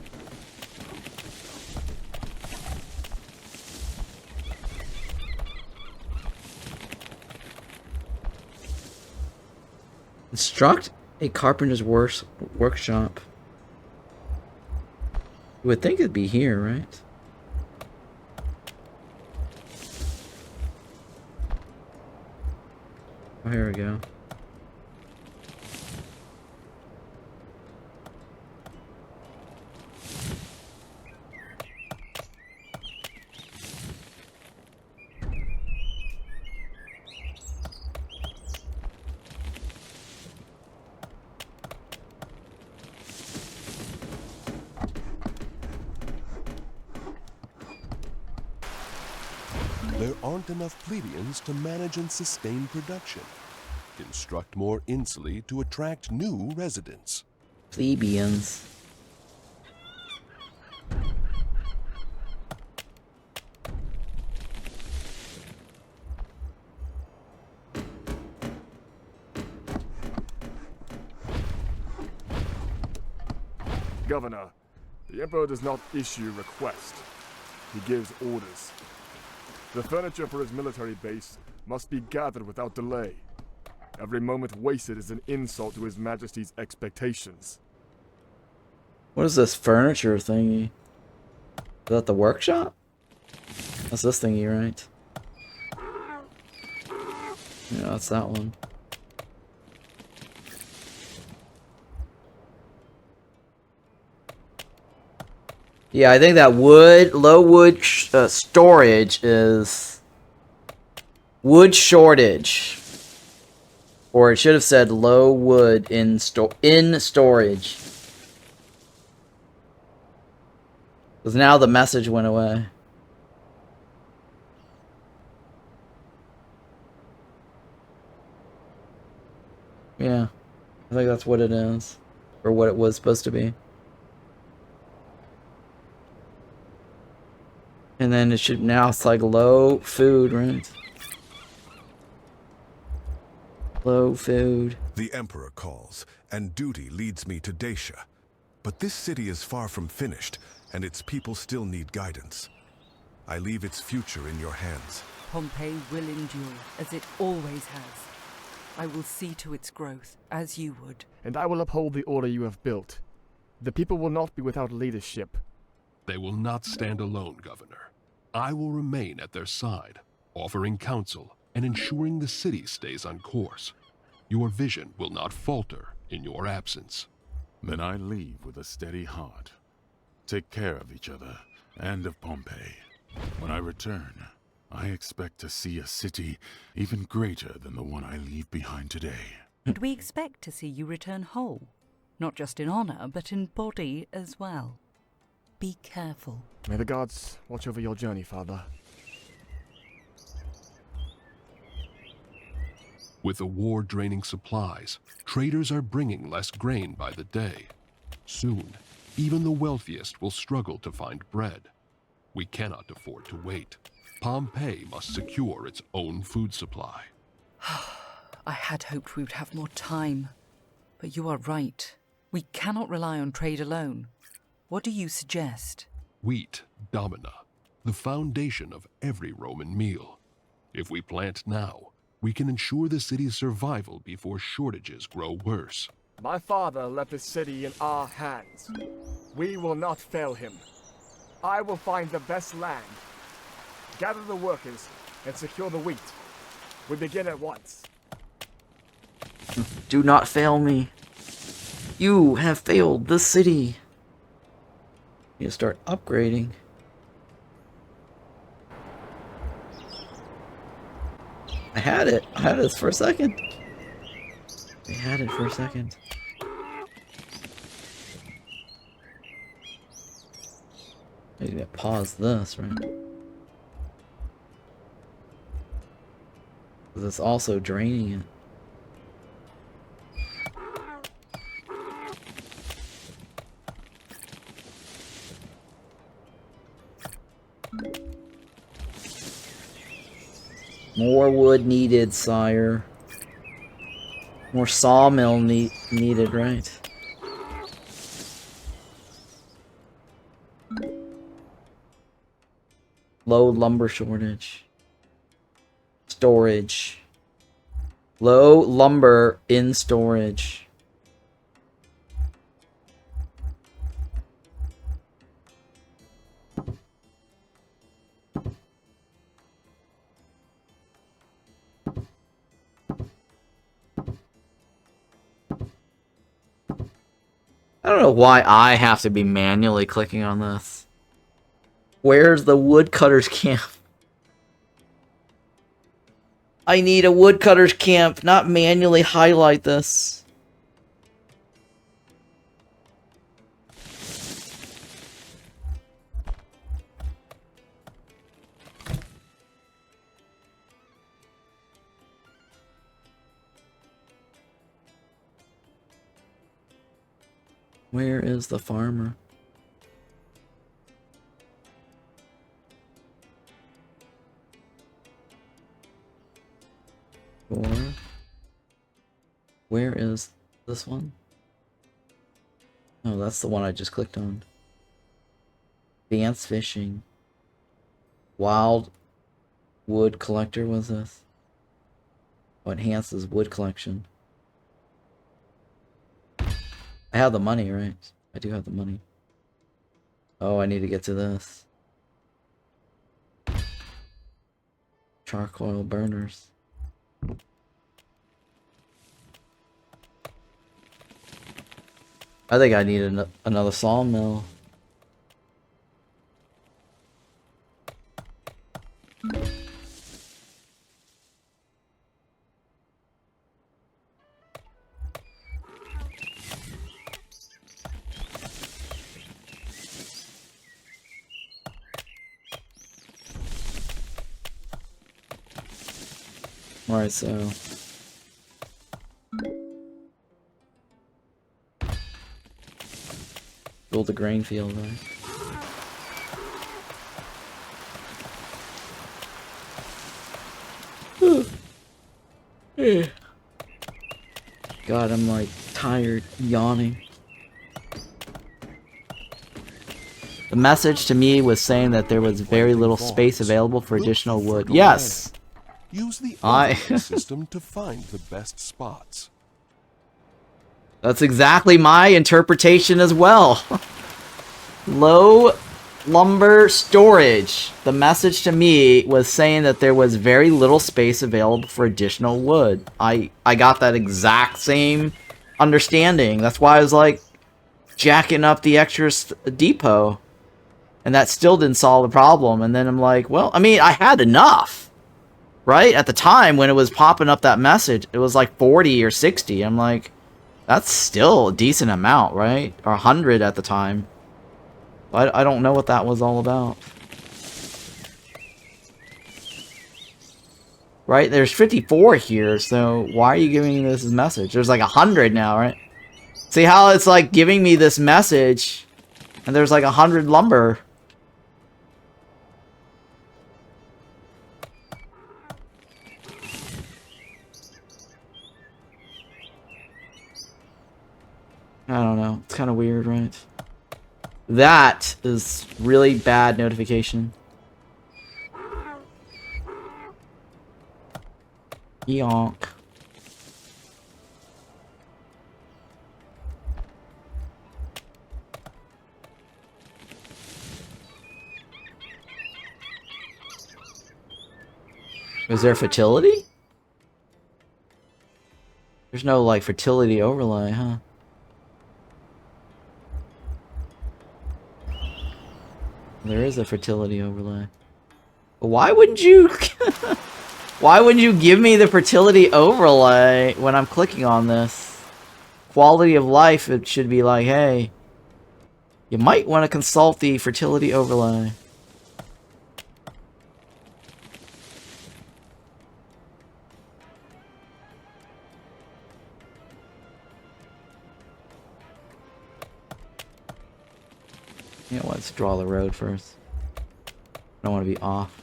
Instruct a carpenter's workshop. You would think it'd be here, right? Oh, here we go. There aren't enough plebeians to manage and sustain production. Construct more insulae to attract new residents. Plebeians. Governor, the Emperor does not issue requests. He gives orders. The furniture for his military base must be gathered without delay. Every moment wasted is an insult to His Majesty's expectations. What is this furniture thingy? Is that the workshop? That's this thingy, right? Yeah, that's that one. Yeah, I think that low wood storage is wood shortage. Or it should have said low wood in storage. Because now the message went away. Yeah, I think that's what it is. Or what it was supposed to be. And then it should, now it's like low food, right? Low food. The Emperor calls, and duty leads me to Dacia. But this city is far from finished, and its people still need guidance. I leave its future in your hands. Pompeii will endure, as it always has. I will see to its growth, as you would. And I will uphold the order you have built. The people will not be without leadership. They will not stand alone, Governor. I will remain at their side, offering counsel and ensuring the city stays on course. Your vision will not falter in your absence. Then I leave with a steady heart. Take care of each other and of Pompeii. When I return, I expect to see a city even greater than the one I leave behind today. And we expect to see you return whole, not just in honor, but in body as well. Be careful. May the gods watch over your journey, Father. With the war draining supplies, traders are bringing less grain by the day. Soon, even the wealthiest will struggle to find bread. We cannot afford to wait. Pompeii must secure its own food supply. I had hoped we would have more time. But you are right. We cannot rely on trade alone. What do you suggest? Wheat, domina, the foundation of every Roman meal. If we plant now, We can ensure the city's survival before shortages grow worse. My father left the city in our hands. We will not fail him. I will find the best land, gather the workers, and secure the wheat. We begin at once. Do not fail me. You have failed the city. You start upgrading. I had it. I had it for a second. I had it for a second. I need to pause this, right? Because it's also draining it. More wood needed, sire. More sawmill needed, right? Low lumber shortage. Storage. Low lumber in storage. I don't know why I have to be manually clicking on this. Where's the woodcutter's camp? I need a woodcutter's camp, not manually highlight this. Where is the farmer? Or where is this one? Oh, that's the one I just clicked on. Dance fishing. Wild wood collector was this? Oh, enhances wood collection. I have the money, right? I do have the money. Oh, I need to get to this. Charcoal burners. I think I need another sawmill. Alright, so build a grain field, right? God, I'm like tired, yawning. The message to me was saying that there was very little space available for additional wood. Yes! Use the overlay system to find the best spots. That's exactly my interpretation as well. Low lumber storage. The message to me was saying that there was very little space available for additional wood. I got that exact same understanding. That's why I was like jacking up the extra depot. And that still didn't solve the problem. And then I'm like, well, I mean, I had enough. Right? At the time when it was popping up that message, it was like 40 or 60. I'm like, that's still a decent amount, right? Or 100 at the time. I don't know what that was all about. Right? There's 54 here, so why are you giving me this message? There's like 100 now, right? See how it's like giving me this message, and there's like 100 lumber. I don't know. It's kind of weird, right? That is really bad notification. Yonk. Is there fertility? There's no, like, fertility overlay, huh? There is a fertility overlay. But why wouldn't you... Why wouldn't you give me the fertility overlay when I'm clicking on this? Quality of life, it should be like, hey, you might want to consult the fertility overlay. Yeah, let's draw the road first. I don't want to be off.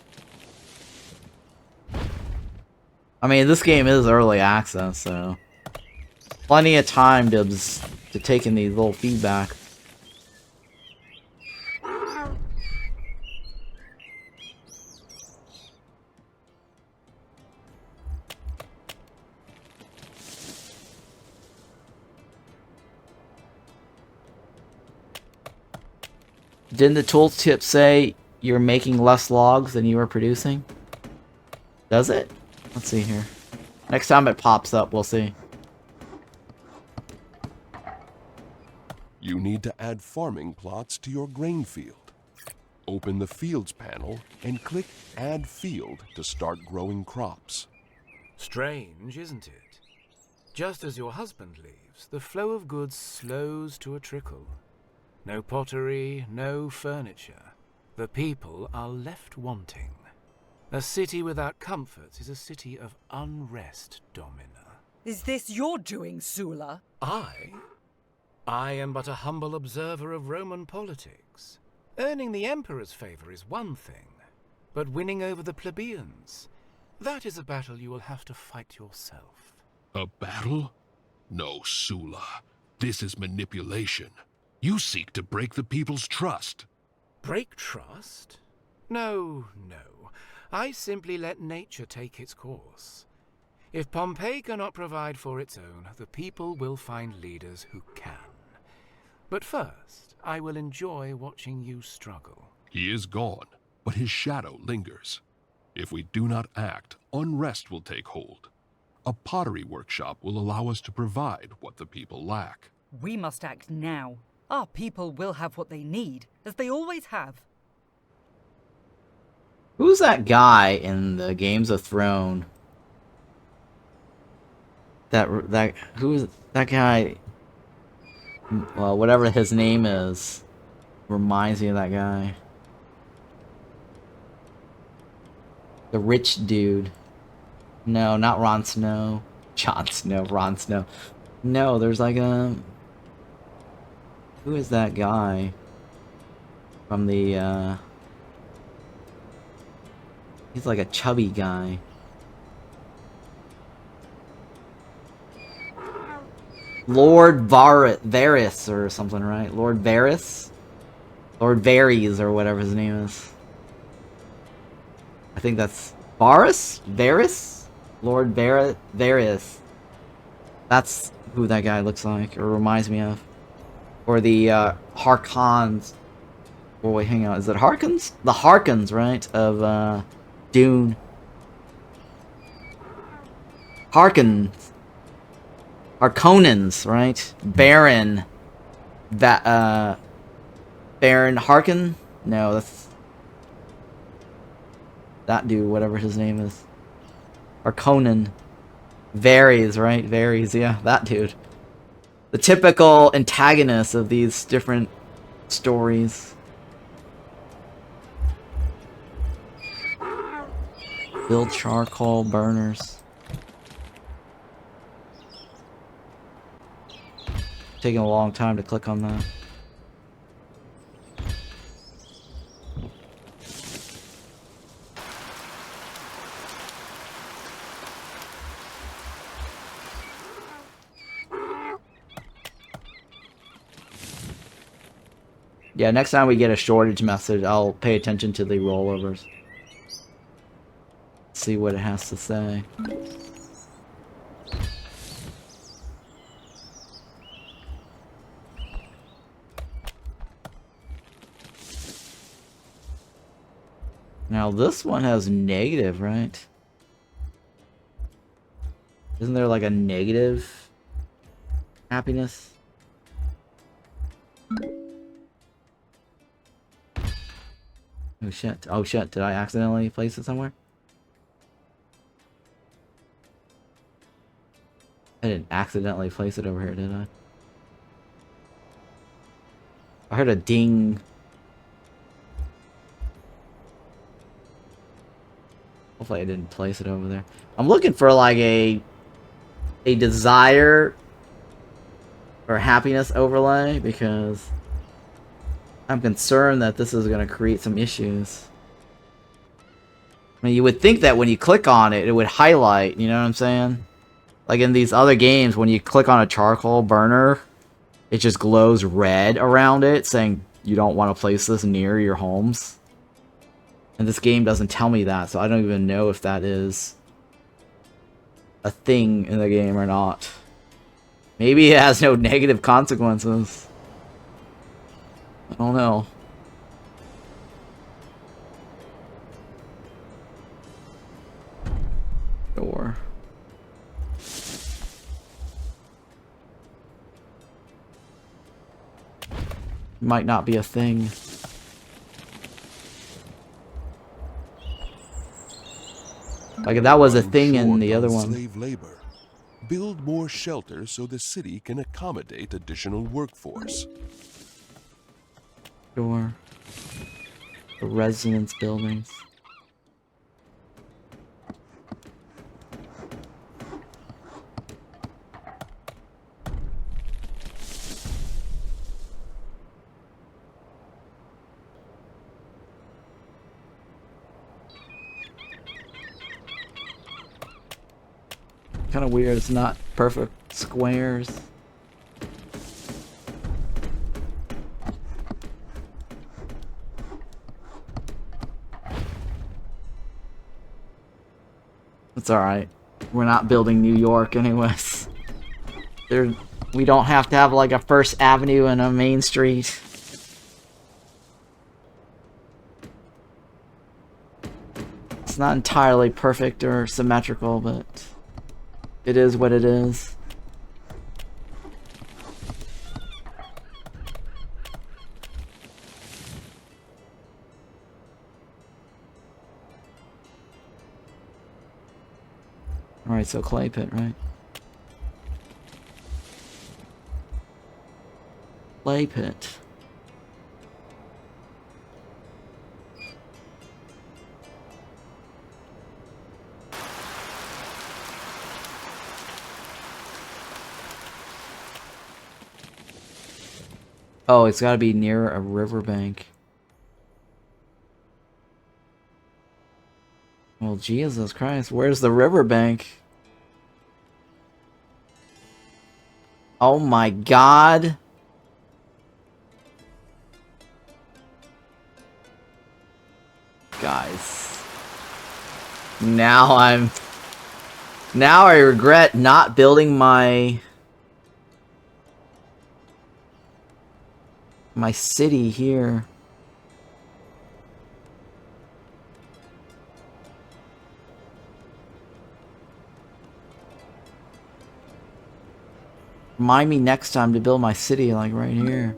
I mean, this game is early access, so plenty of time to take in these little feedback. Didn't the tooltip say you're making less logs than you were producing? Does it? Let's see here. Next time it pops up, we'll see. You need to add farming plots to your grain field. Open the Fields panel and click Add Field to start growing crops. Strange, isn't it? Just as your husband leaves, the flow of goods slows to a trickle. No pottery, no furniture. The people are left wanting. A city without comforts is a city of unrest, Domina. Is this your doing, Sula? I am but a humble observer of Roman politics. Earning the Emperor's favor is one thing, but winning over the plebeians, that is a battle you will have to fight yourself. A battle? No, Sula. This is manipulation. You seek to break the people's trust. Break trust? No, no. I simply let nature take its course. If Pompeii cannot provide for its own, the people will find leaders who can. But first, I will enjoy watching you struggle. He is gone, but his shadow lingers. If we do not act, unrest will take hold. A pottery workshop will allow us to provide what the people lack. We must act now. Our people will have what they need, as they always have. Who's that guy in the Games of Thrones? Who's that guy? Well, whatever his name is, reminds me of that guy. The rich dude. No, not Ron Snow. Jon Snow, Ron Snow. No, there's like a... Who is that guy? From the, he's like a chubby guy. Lord Varys or something, right? Lord Varys? Lord Varys or whatever his name is. I think that's... Varys? Varys? Lord Varys. That's who that guy looks like, or reminds me of. Or the, Harkons. Oh wait, hang on. Is it Harkons? The Harkons, right? Of, Dune. Harkons. Harkonnens, right? Baron. That, Baron Harkon? No, that's... that dude, whatever his name is. Harkonnen. Varys, right? Varys, yeah, that dude. The typical antagonist of these different stories. Build charcoal burners. Taking a long time to click on that. Yeah, next time we get a shortage message, I'll pay attention to the rollovers. See what it has to say. Now this one has negative, right? Isn't there like a negative happiness? Oh shit. Oh shit, did I accidentally place it somewhere? I didn't accidentally place it over here, did I? I heard a ding. Hopefully I didn't place it over there. I'm looking for like a desire or happiness overlay because I'm concerned that this is going to create some issues. I mean, you would think that when you click on it, it would highlight, you know what I'm saying? Like in these other games, when you click on a charcoal burner, it just glows red around it, saying you don't want to place this near your homes. And this game doesn't tell me that, so I don't even know if that is a thing in the game or not. Maybe it has no negative consequences. I don't know. Sure. Might not be a thing. Like if that was a thing in the other one. Slave labor. Build more shelters so the city can accommodate additional workforce. Sure. The residence buildings. Kind of weird, it's not perfect squares. It's alright. We're not building New York anyways. We don't have to have like a First Avenue and a Main Street. It's not entirely perfect or symmetrical, but it is what it is. Alright, so clay pit, right? Clay pit. Oh, it's gotta be near a riverbank. Well, Jesus Christ, where's the riverbank? Oh my God. Guys. Now I regret not building my city here. Remind me next time to build my city like right here.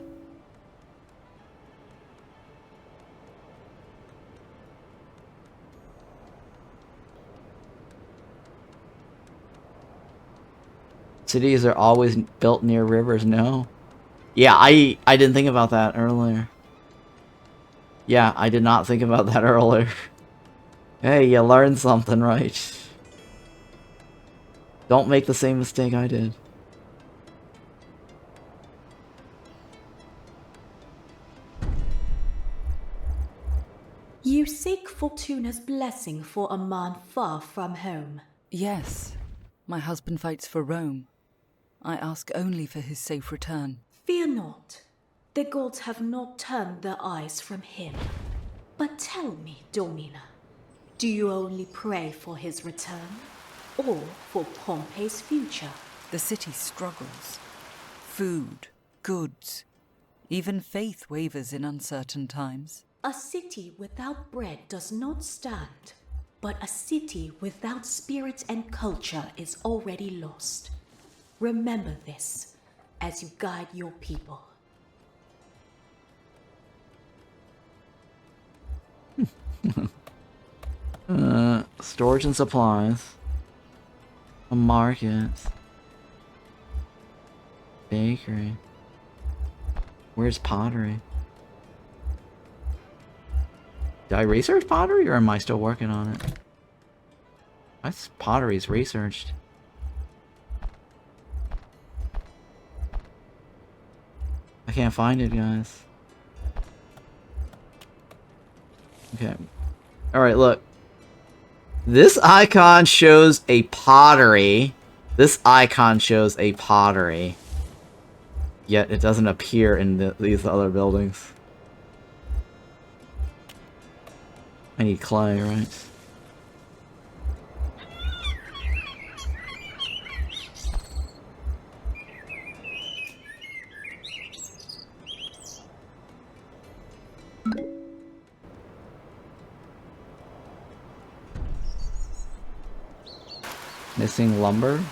Cities are always built near rivers, no? Yeah, I didn't think about that earlier. Yeah, I did not think about that earlier. Hey, you learned something, right? Don't make the same mistake I did. You seek Fortuna's blessing for a man far from home. Yes, my husband fights for Rome. I ask only for his safe return. Fear not. The gods have not turned their eyes from him. But tell me, Domina, do you only pray for his return? Or for Pompeii's future? The city struggles. Food, goods, even faith wavers in uncertain times. A city without bread does not stand, but a city without spirit and culture is already lost. Remember this as you guide your people. Storage and supplies. A market. Bakery. Where's pottery? Did I research pottery, or am I still working on it? That's pottery's researched. I can't find it, guys. Okay. Alright, look. This icon shows a pottery. This icon shows a pottery. Yet it doesn't appear in these other buildings. I need clay, right? Missing lumber.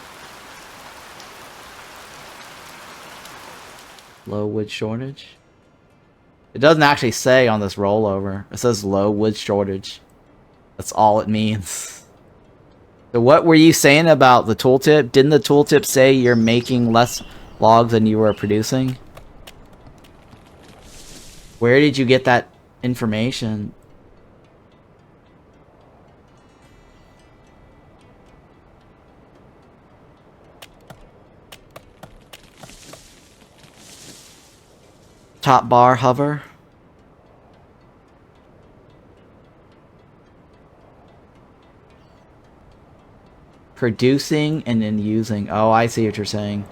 Low wood shortage. It doesn't actually say on this rollover. It says low wood shortage. That's all it means. So what were you saying about the tooltip? Didn't the tooltip say you're making less logs than you were producing? Where did you get that information? Top bar hover. Producing and then using. Oh, I see what you're saying.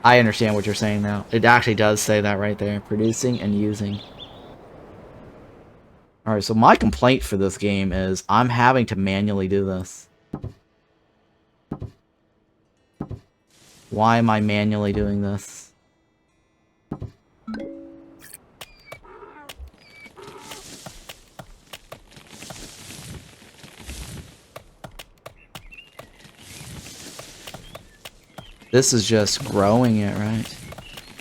I understand what you're saying now. It actually does say that right there. Producing and using. Alright, so my complaint for this game is I'm having to manually do this. Why am I manually doing this? This is just growing it, right?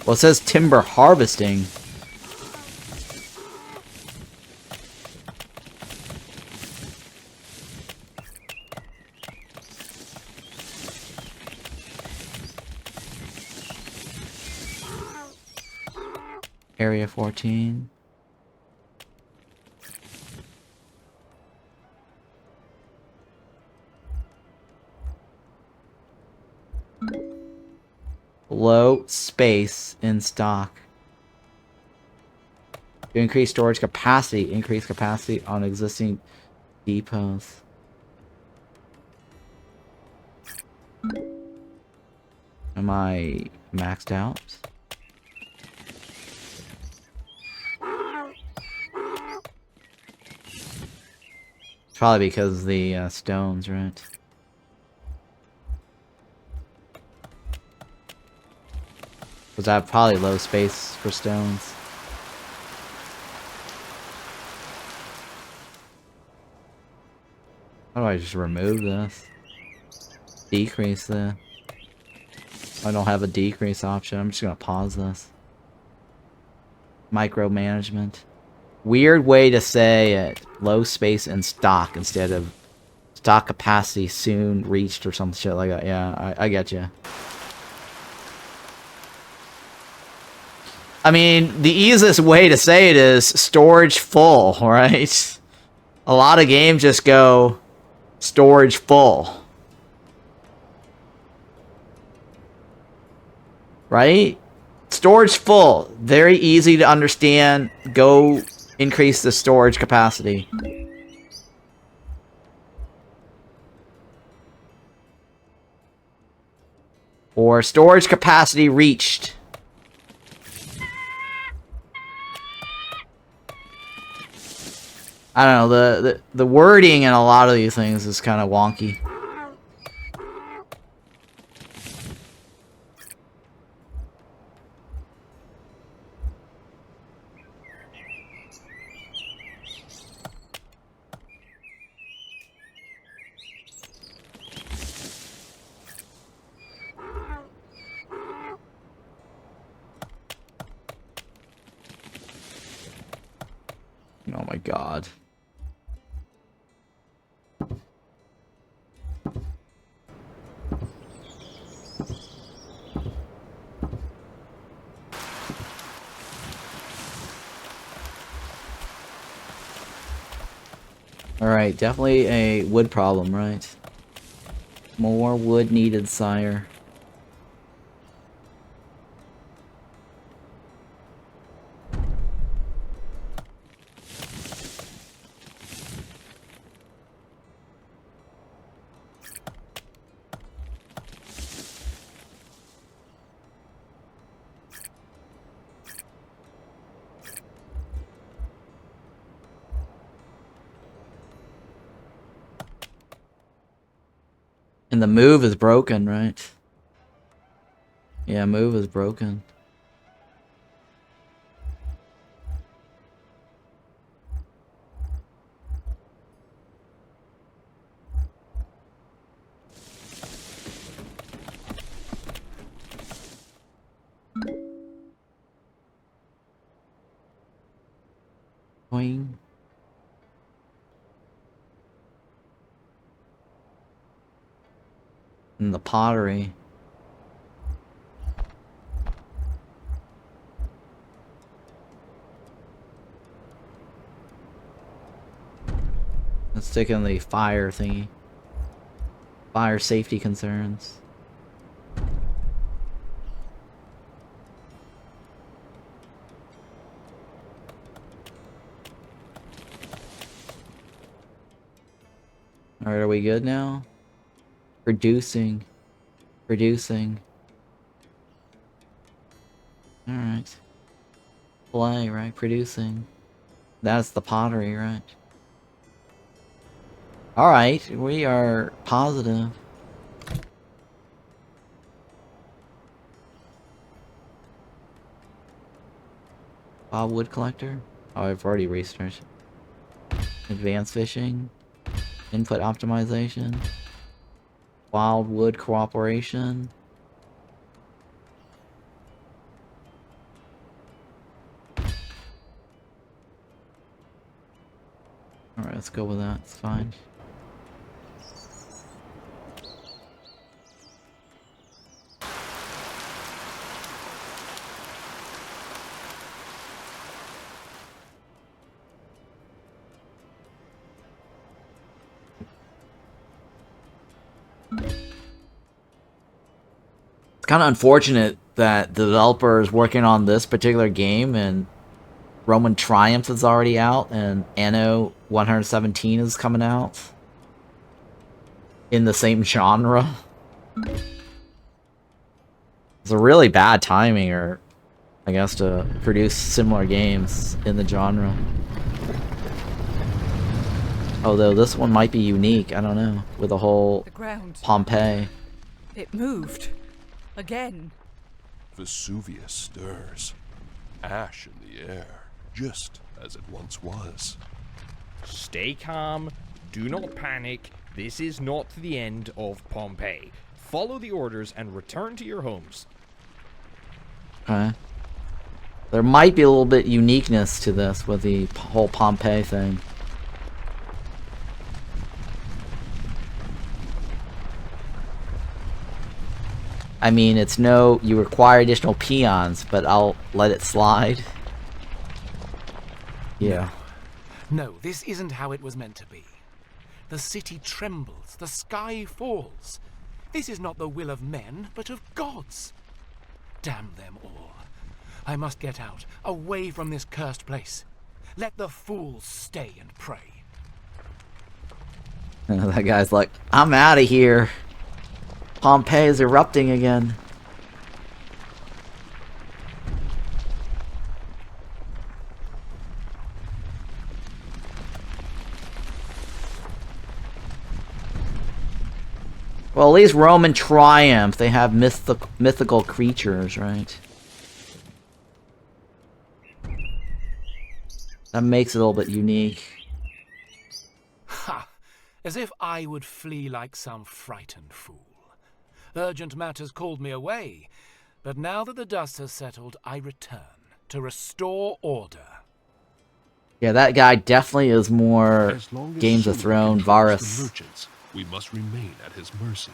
Well, it says timber harvesting. Area 14. Low space in stock. To increase storage capacity, increase capacity on existing depots. Am I maxed out? It's probably because of the stones, right? Because I have probably low space for stones. How do I just remove this? Decrease the... I don't have a decrease option. I'm just gonna pause this. Micromanagement. Weird way to say it. Low space in stock instead of stock capacity soon reached or some shit like that. Yeah, I get you. I mean, the easiest way to say it is storage full, right? A lot of games just go storage full. Right? Storage full. Very easy to understand. Go increase the storage capacity. Or storage capacity reached. I don't know, the wording in a lot of these things is kind of wonky. my god. Alright, definitely a wood problem, right? More wood needed, sire. And the move is broken, right? Yeah, move is broken. Boing. And the pottery. Let's stick in the fire thingy. Fire safety concerns. Alright, are we good now? Producing. Producing. Alright. Play, right? Producing. That's the pottery, right? Alright, we are positive. Bob Wood Collector? Oh, I've already researched. Advanced fishing. Input optimization. Wildwood cooperation. Alright, let's go with that. It's fine. It's kind of unfortunate that the developer is working on this particular game and Roman Triumph is already out and Anno 117 is coming out in the same genre. It's a really bad timing, or I guess, to produce similar games in the genre. Although this one might be unique, I don't know, with the whole Pompeii. It moved. Again. Vesuvius stirs. Ash in the air, just as it once was. Stay calm. Do not panic. This is not the end of Pompeii. Follow the orders and return to your homes. Okay. There might be a little bit uniqueness to this with the whole Pompeii thing. I mean, it's no, you require additional peons, but I'll let it slide. Yeah. No, this isn't how it was meant to be. The city trembles, the sky falls. This is not the will of men, but of gods. Damn them all. I must get out, away from this cursed place. Let the fools stay and pray. That guy's like, I'm out of here. Pompeii is erupting again. Well, at least Roman Triumph, they have mythical creatures, right? That makes it a little bit unique. Ha! As if I would flee like some frightened fool. Urgent matters called me away, but now that the dust has settled, I return to restore order. Yeah, that guy definitely is more As long as Games of Sulla Thrones, controls Varys. the merchants, we must remain at his mercy.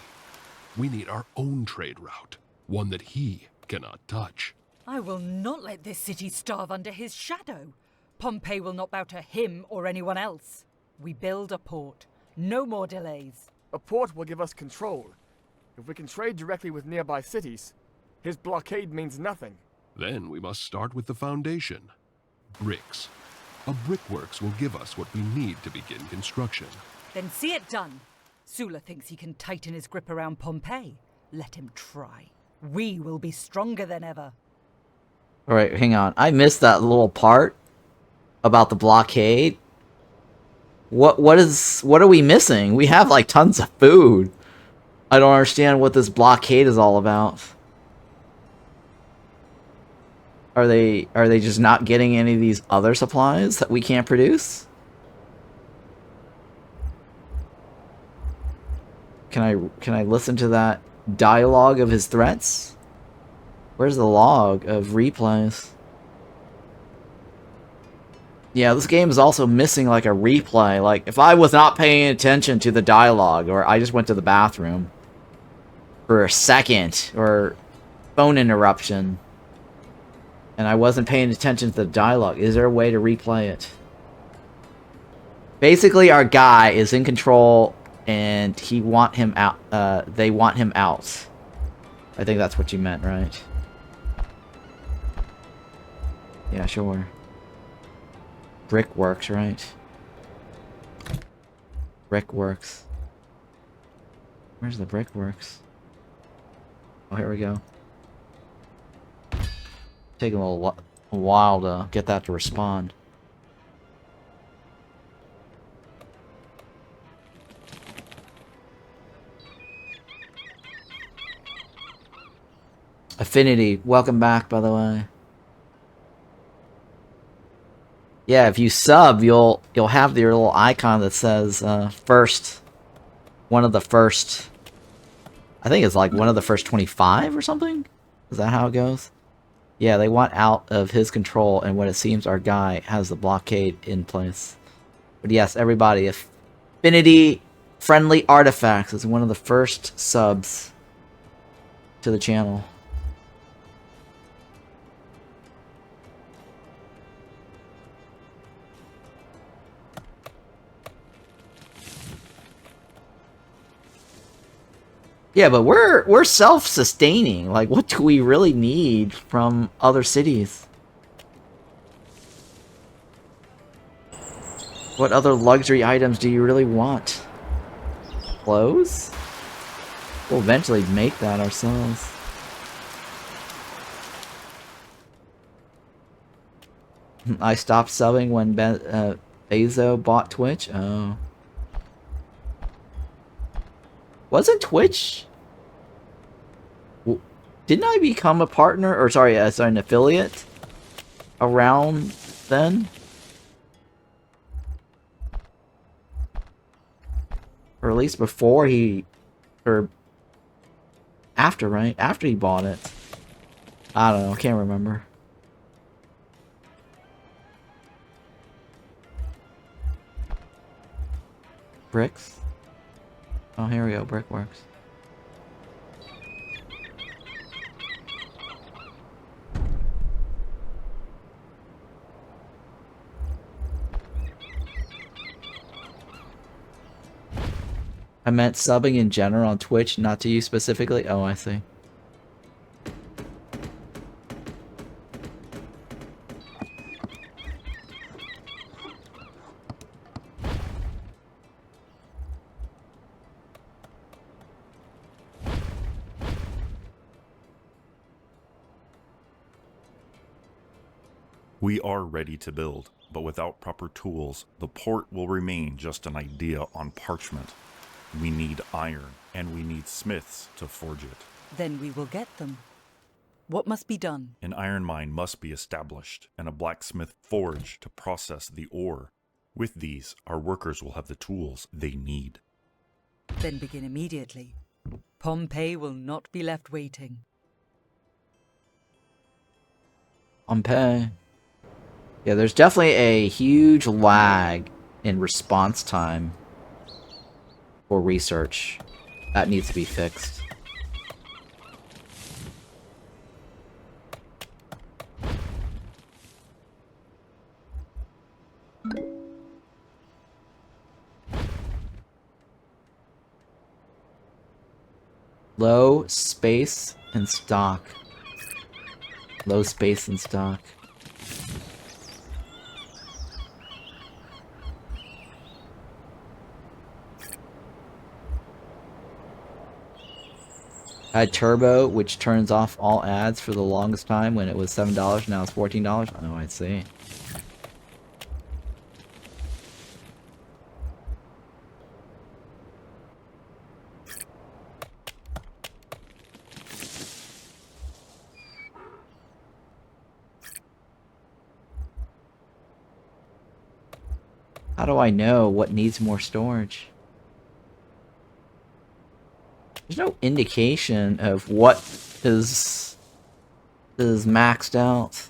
We need our own trade route, one that he cannot touch. I will not let this city starve under his shadow. Pompeii will not bow to him or anyone else. We build a port. No more delays. A port will give us control. If we can trade directly with nearby cities, his blockade means nothing. Then we must start with the foundation. Bricks. A brickworks will give us what we need to begin construction. Then see it done. Sulla thinks he can tighten his grip around Pompeii. Let him try. We will be stronger than ever. All right, hang on. I missed that little part about the blockade. What are we missing? We have like tons of food. I don't understand what this blockade is all about. Are they just not getting any of these other supplies that we can't produce? Can I listen to that dialogue of his threats? Where's the log of replays? Yeah, this game is also missing like a replay. Like, if I was not paying attention to the dialogue, or I just went to the bathroom for a second, or phone interruption, and I wasn't paying attention to the dialogue, is there a way to replay it? Basically, our guy is in control, and they want him out. I think that's what you meant, right? Yeah, sure. Brickworks, right? Brickworks. Where's the brickworks? Oh, here we go. Taking a while to get that to respond. Affinity, welcome back, by the way. Yeah, if you sub, you'll have your little icon that says first, one of the first. I think it's like one of the first 25 or something. Is that how it goes? Yeah, they want out of his control, and what it seems our guy has the blockade in place. But yes, everybody, Affinity Friendly Artifacts is one of the first subs to the channel. Yeah, but we're self-sustaining. Like, what do we really need from other cities? What other luxury items do you really want? Clothes? We'll eventually make that ourselves. I stopped subbing when Bezo bought Twitch. Oh. Wasn't Twitch? Didn't I become a partner, or sorry, an affiliate around then? Or at least before he, or after, right? After he bought it. I don't know, I can't remember. Bricks? Oh, here we go, brickworks. I meant subbing in general on Twitch, not to you specifically. Oh, I see. We are ready to build, but without proper tools, the port will remain just an idea on parchment. We need iron, and we need smiths to forge it. Then we will get them. What must be done? An iron mine must be established, and a blacksmith forge to process the ore. With these, our workers will have the tools they need. Then begin immediately. Pompeii will not be left waiting. Pompeii. Yeah, there's definitely a huge lag in response time for research. That needs to be fixed. Low space and stock. Low space and stock. I had Turbo, which turns off all ads for the longest time when it was $7, now it's $14. Oh, I see. How do I know what needs more storage? There's no indication of what is maxed out.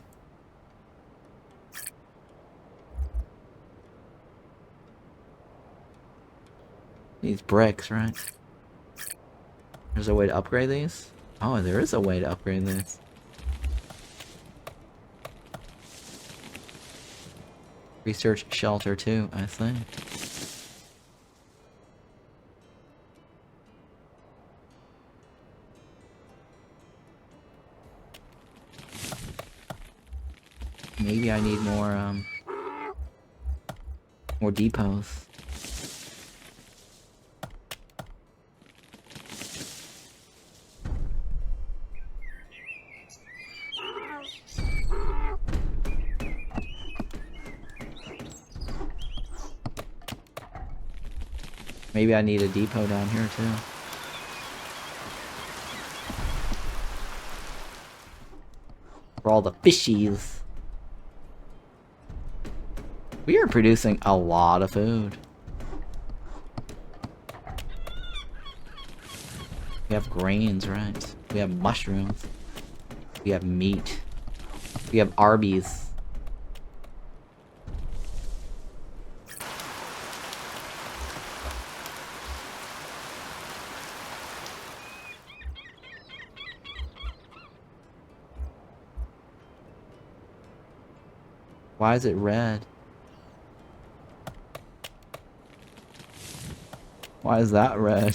These bricks, right? There's a way to upgrade these? Oh, there is a way to upgrade these. Research shelter too, I think. Maybe I need more depots. Maybe I need a depot down here too. For all the fishies. We are producing a lot of food. We have grains, right? We have mushrooms. We have meat. We have Arby's. Why is it red? Why is that red?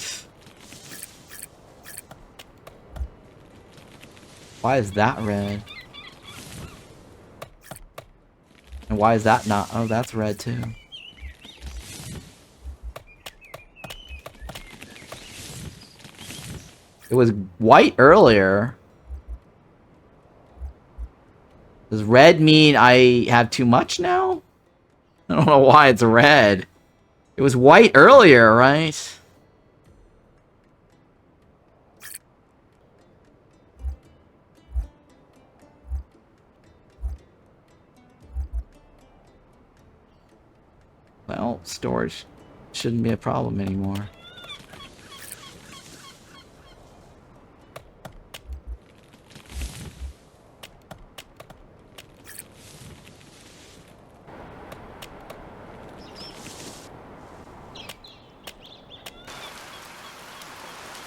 Why is that red? And why is that not? Oh, that's red too. It was white earlier. Does red mean I have too much now? I don't know why it's red. It was white earlier, right? Well, storage shouldn't be a problem anymore.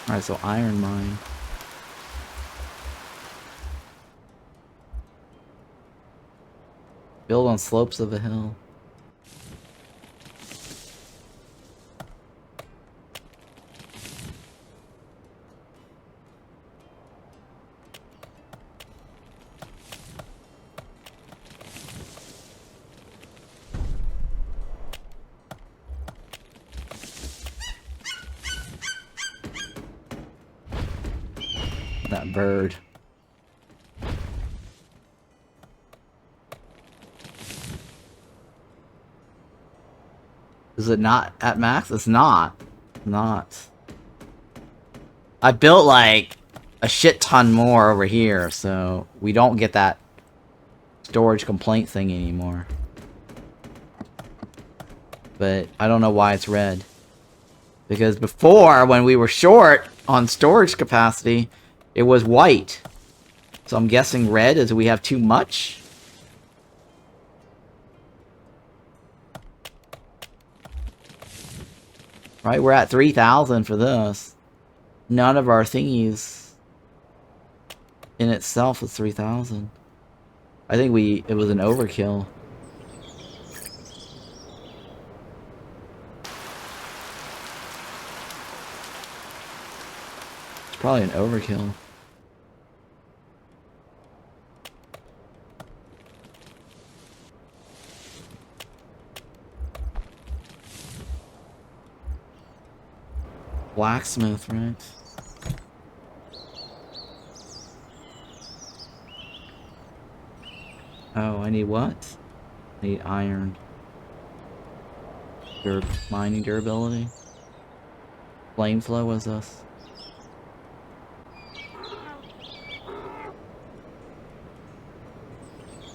Alright, so iron mine. Build on slopes of a hill. That bird. Is it not at max? It's not. Not. I built like a shit ton more over here, so we don't get that storage complaint thing anymore. But I don't know why it's red. Because before, when we were short on storage capacity, it was white. So I'm guessing red is we have too much. Right, we're at 3,000 for this. None of our thingies in itself is 3,000. I think it was an overkill. It's probably an overkill. Blacksmith, right? Oh, I need what? I need iron. Mining durability. Flame flow was this?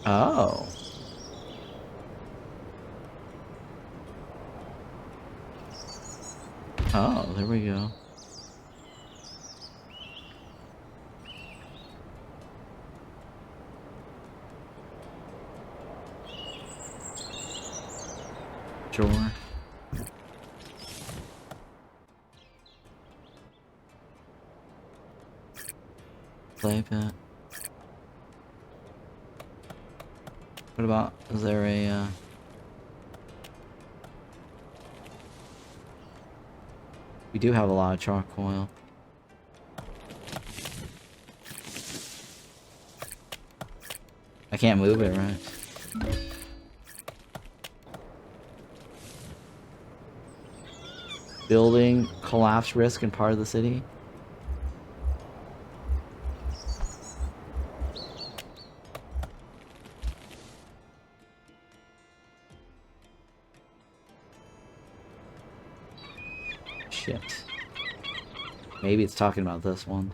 Oh. Oh, there we go. Sure. Play pit. What about, is there a, we do have a lot of charcoal. I can't move it, right? Building collapse risk in part of the city. Shit. Maybe it's talking about this one.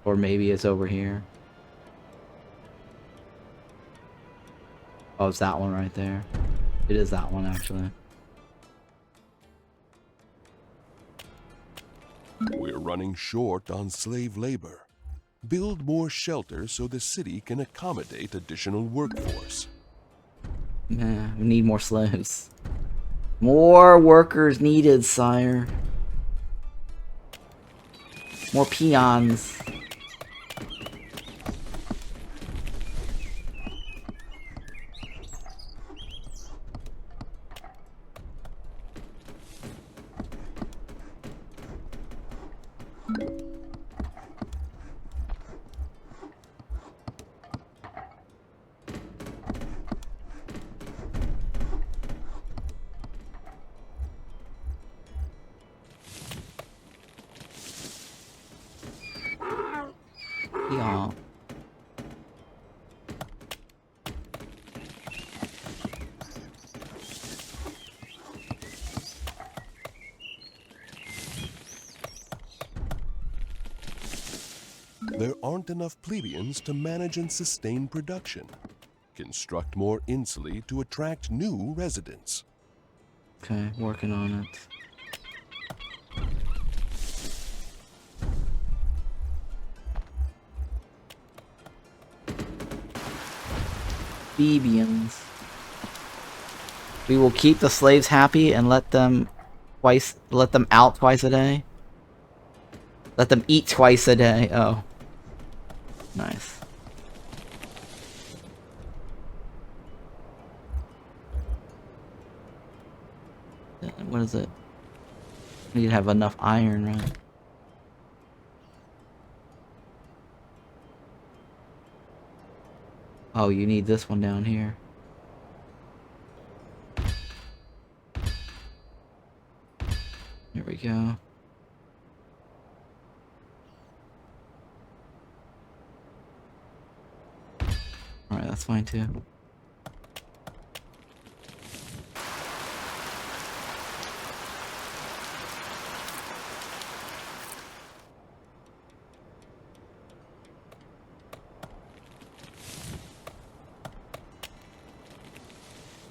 Or maybe it's over here. Oh, it's that one right there. It is that one, actually. We're running short on slave labor. Build more shelters so the city can accommodate additional workforce. Nah, we need more slaves. More workers needed, sire. More peons. Yeah. There aren't enough plebeians to manage and sustain production. Construct more insulae to attract new residents. Okay, working on it. Plebeians. We will keep the slaves happy and let them out twice a day. Let them eat twice a day. Oh. Nice. What is it? We need to have enough iron, right? Oh, you need this one down here. Here we go. Alright, that's fine too.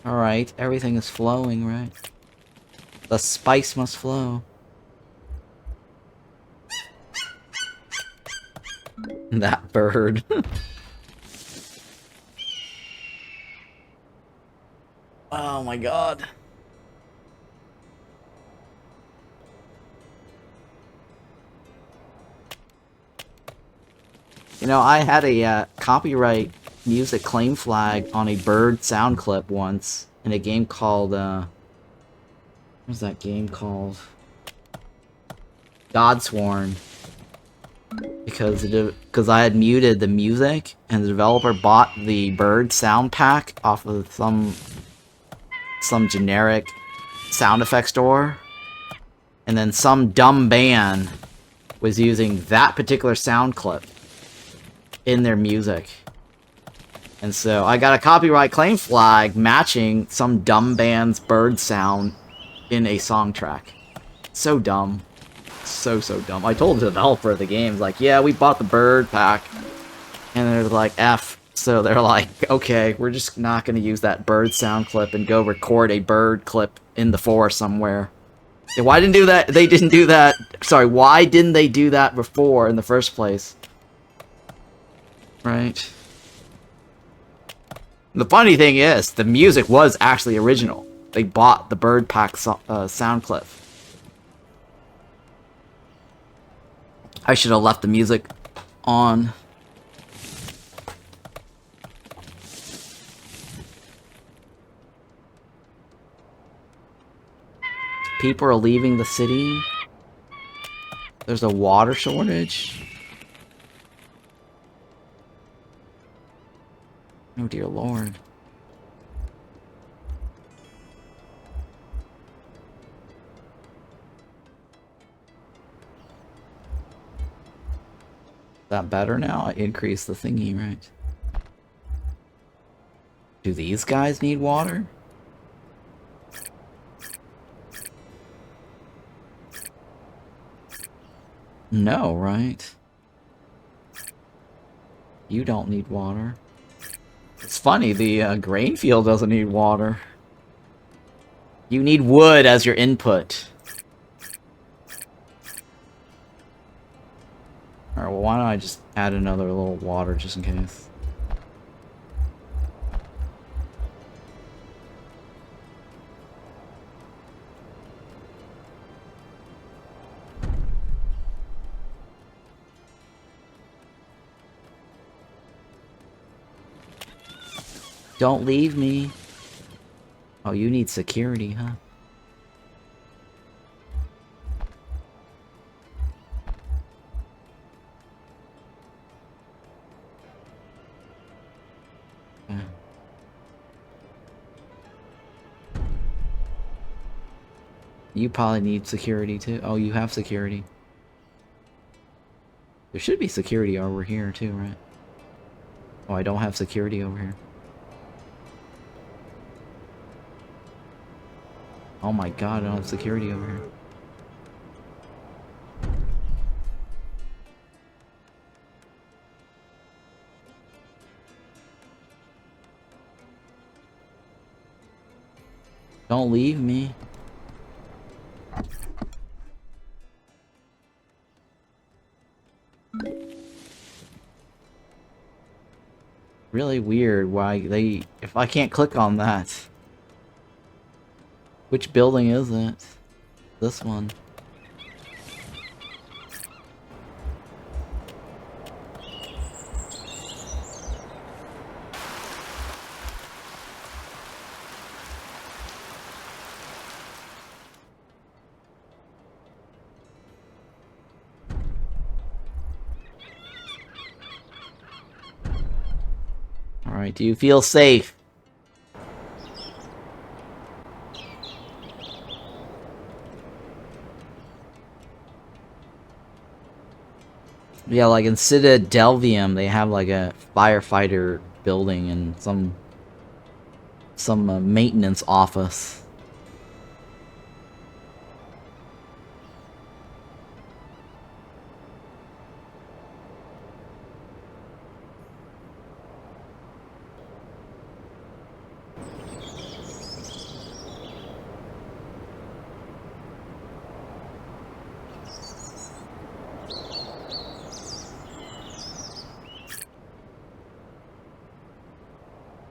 Alright, everything is flowing, right? The spice must flow. That bird. Oh my god. You know, I had a copyright music claim flag on a bird sound clip once in a game called, what was that game called? Godsworn. Because I had muted the music, and the developer bought the bird sound pack off of some generic sound effects store, and then some dumb band was using that particular sound clip in their music. And so I got a copyright claim flag matching some dumb band's bird sound in a song track. So dumb. So dumb. I told the developer of the game, like, yeah, we bought the bird pack. And they're like, F. So they're like, okay, we're just not going to use that bird sound clip and go record a bird clip in the forest somewhere. And why didn't do that? They didn't do that. Sorry, why didn't they do that before in the first place? Right. The funny thing is, the music was actually original. They bought the bird pack sound clip. I should have left the music on. People are leaving the city. There's a water shortage. Oh dear lord. That better now? I increased the thingy, right? Do these guys need water? No, right? You don't need water. It's funny, the grain field doesn't need water. You need wood as your input. Alright, well, why don't I just add another little water just in case? Don't leave me. Oh, you need security, huh? Yeah. You probably need security too. Oh, you have security. There should be security over here too, right? Oh, I don't have security over here. Oh my god, I don't have security over here. Don't leave me. Really weird why they... If I can't click on that... Which building is it? This one. Alright, do you feel safe? Yeah, like in Citadelum, they have like a firefighter building and some maintenance office.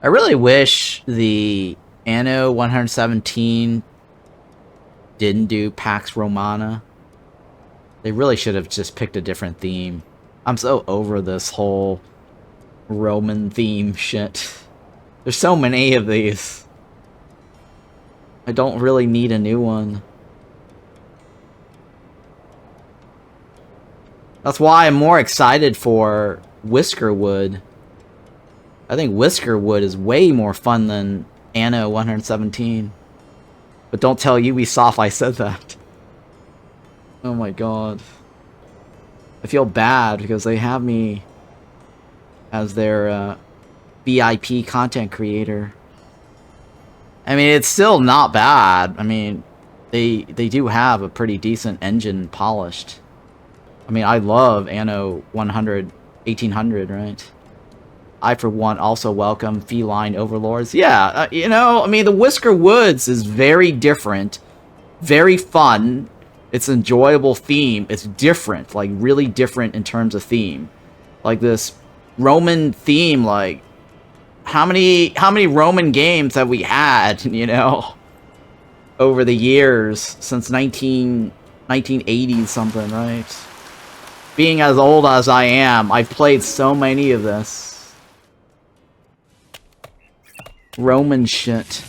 I really wish the Anno 117 didn't do Pax Romana. They really should have just picked a different theme. I'm so over this whole Roman theme shit. There's so many of these. I don't really need a new one. That's why I'm more excited for Whiskerwood. I think Whiskerwood is way more fun than Anno 117. But don't tell Ubisoft I said that. Oh my god. I feel bad because they have me as their VIP content creator. I mean, it's still not bad. I mean, they do have a pretty decent engine polished. I mean, I love Anno 1800, right? I, for one, also welcome Feline Overlords. Yeah, you know, I mean, the Whisker Woods is very different, very fun. It's an enjoyable theme. It's different, like, really different in terms of theme. Like, this Roman theme, like, how many Roman games have we had, you know, over the years since 1980 something, right? Being as old as I am, I've played so many of this Roman shit.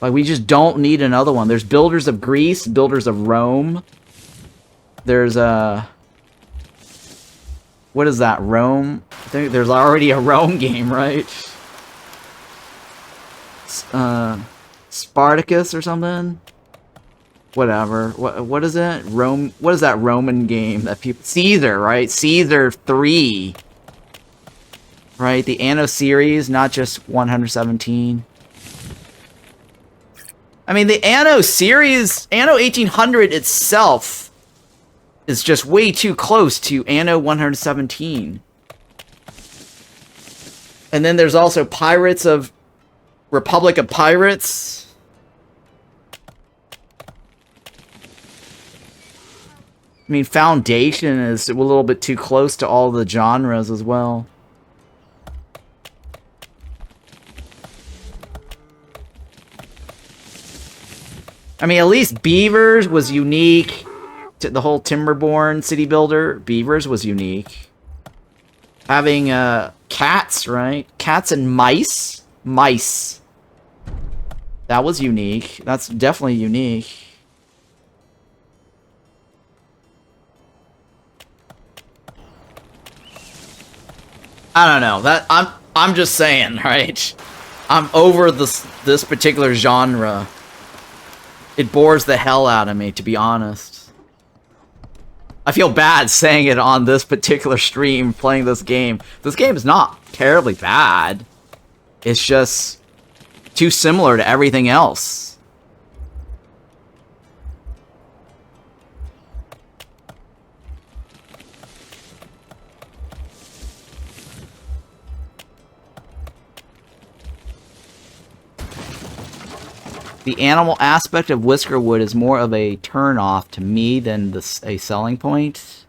Like, we just don't need another one. There's Builders of Greece, Builders of Rome. There's what is that, Rome? I think there's already a Rome game, right? Spartacus or something? Whatever. What is it? Rome. What is that Roman game that people... Caesar, right? Caesar 3. Right? The Anno series, not just 117. I mean, the Anno series, Anno 1800 itself is just way too close to Anno 117. And then there's also Pirates of... Republic of Pirates. I mean, Foundation is a little bit too close to all the genres as well. I mean, at least Beavers was unique. The whole Timberborn city builder, Beavers was unique. Having cats, right? Cats and mice. Mice. That was unique. That's definitely unique. I don't know. That I'm just saying, right? I'm over this particular genre. It bores the hell out of me, to be honest. I feel bad saying it on this particular stream, playing this game. This game is not terribly bad. It's just too similar to everything else. The animal aspect of Whiskerwood is more of a turn-off to me than a selling point.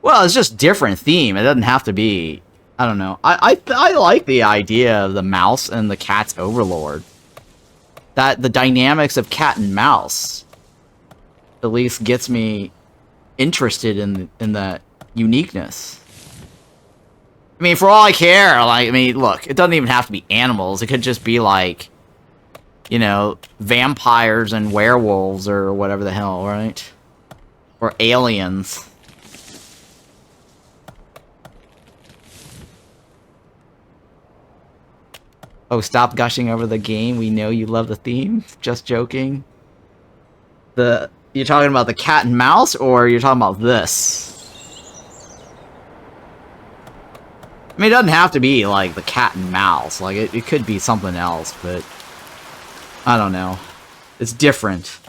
Well, it's just different theme. It doesn't have to be... I don't know. I like the idea of the mouse and the cat's overlord. That the dynamics of cat and mouse at least gets me interested in that uniqueness. I mean, for all I care, like, I mean, look, it doesn't even have to be animals. It could just be like, you know, vampires and werewolves or whatever the hell, right? Or aliens. Oh, stop gushing over the game. We know you love the theme. Just joking. You're talking about the cat and mouse, or you're talking about this? I mean, it doesn't have to be, like, the cat and mouse. Like, it could be something else, but... I don't know. It's different.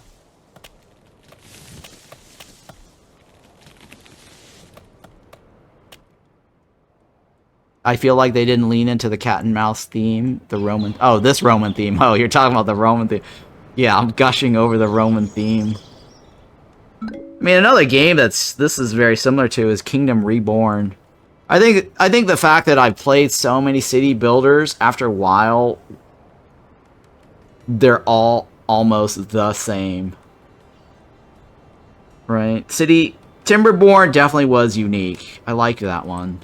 I feel like they didn't lean into the cat and mouse theme. The Roman... Oh, this Roman theme. Oh, you're talking about the Roman theme. Yeah, I'm gushing over the Roman theme. I mean, another game this is very similar to is Kingdom Reborn. I think the fact that I've played so many city builders, after a while, they're all almost the same. Right? Timberborn definitely was unique. I like that one.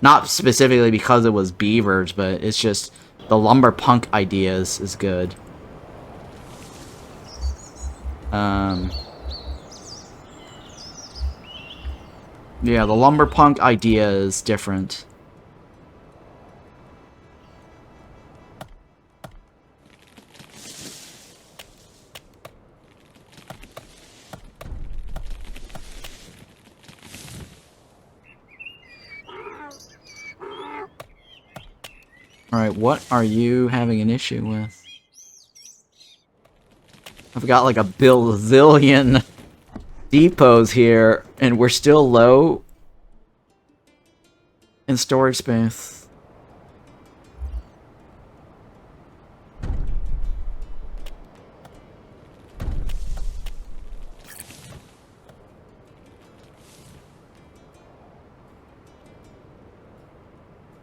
Not specifically because it was beavers, but it's just the lumber punk ideas is good. Yeah, the lumber punk idea is different. Alright, what are you having an issue with? I've got like a bazillion depots here, and we're still low in storage space.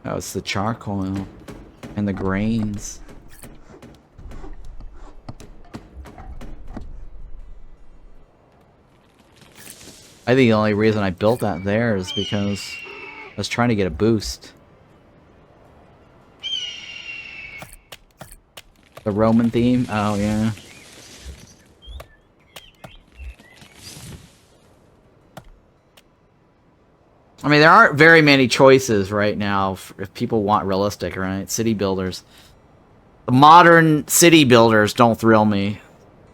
Oh, it's the charcoal and the grains. I think the only reason I built that there is because I was trying to get a boost. The Roman theme? Oh, yeah. I mean, there aren't very many choices right now if people want realistic, right? City builders. The modern city builders don't thrill me.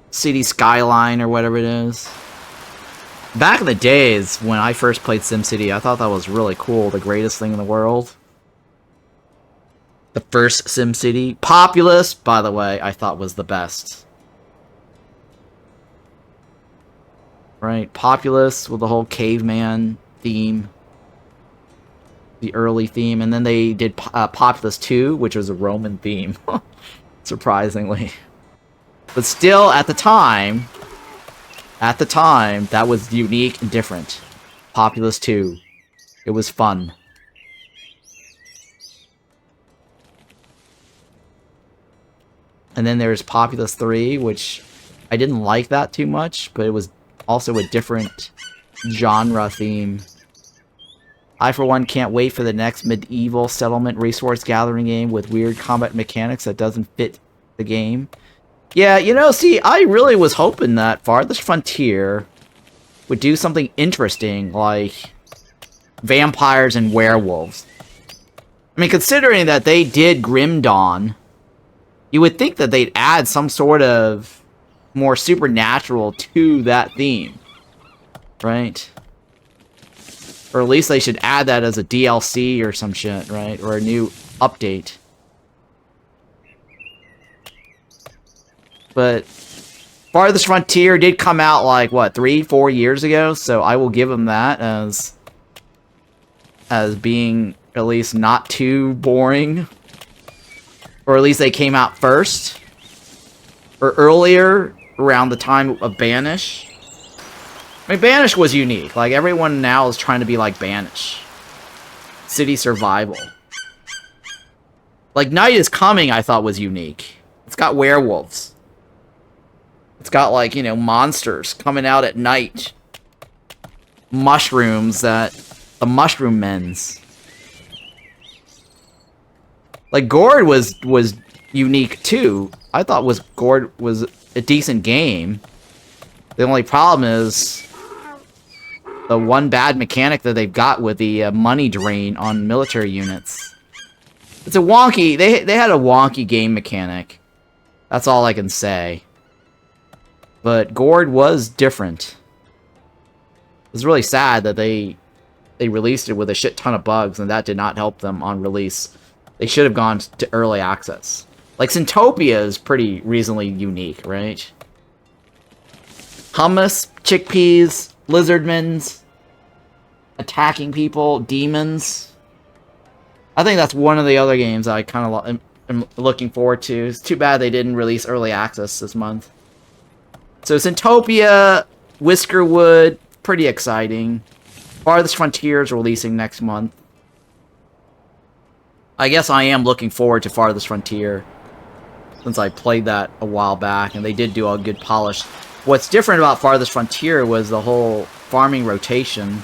City Skyline or whatever it is. Back in the days when I first played SimCity, I thought that was really cool. The greatest thing in the world. The first SimCity. Populous, by the way, I thought was the best. Right? Populous with the whole caveman theme. The early theme. And then they did Populous 2, which was a Roman theme. Surprisingly. But still, at the time, that was unique and different. Populous 2. It was fun. And then there's Populous 3, which I didn't like that too much, but it was also a different genre theme. I, for one, can't wait for the next medieval settlement resource gathering game with weird combat mechanics that doesn't fit the game. Yeah, you know, see, I really was hoping that Farthest Frontier would do something interesting, like vampires and werewolves. I mean, considering that they did Grim Dawn, you would think that they'd add some sort of more supernatural to that theme, right? Or at least they should add that as a DLC or some shit, right? Or a new update. But Farthest Frontier did come out like, what, 3-4 years ago? So I will give them that as being at least not too boring. Or at least they came out first. Or earlier, around the time of Banish. I mean, Banish was unique. Like, everyone now is trying to be like Banish. City survival. Like, Night is Coming, I thought was unique. It's got werewolves. It's got, like, you know, monsters coming out at night. Mushrooms that... The mushroom men's. Like, Gord was unique, too. I thought Gord was a decent game. The only problem is... the one bad mechanic that they've got with the money drain on military units. It's a wonky... They had a wonky game mechanic. That's all I can say. But Gord was different. It was really sad that they released it with a shit ton of bugs, and that did not help them on release. They should have gone to early access. Like, Syntopia is pretty reasonably unique, right? Hummus, chickpeas, lizardmens, attacking people, demons. I think that's one of the other games I kind of am looking forward to. It's too bad they didn't release early access this month. So Syntopia Whiskerwood, pretty exciting. Farthest Frontier is releasing next month. I guess I am looking forward to Farthest Frontier, since I played that a while back, and they did do a good polish. What's different about Farthest Frontier was the whole farming rotation.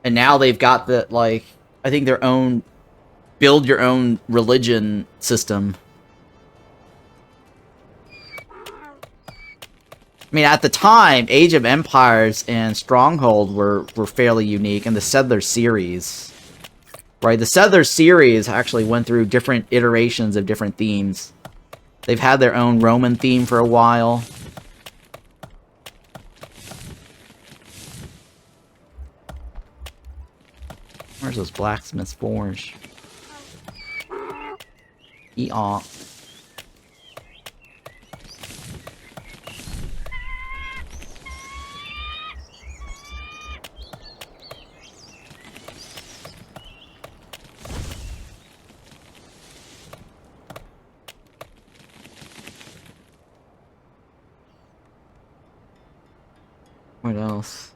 And now they've got the, like, I think their own build your own religion system. I mean, at the time, Age of Empires and Stronghold were fairly unique, and the Settler series, right? The Settler series actually went through different iterations of different themes. They've had their own Roman theme for a while. Where's those blacksmith's forge? Eat-aw. What else?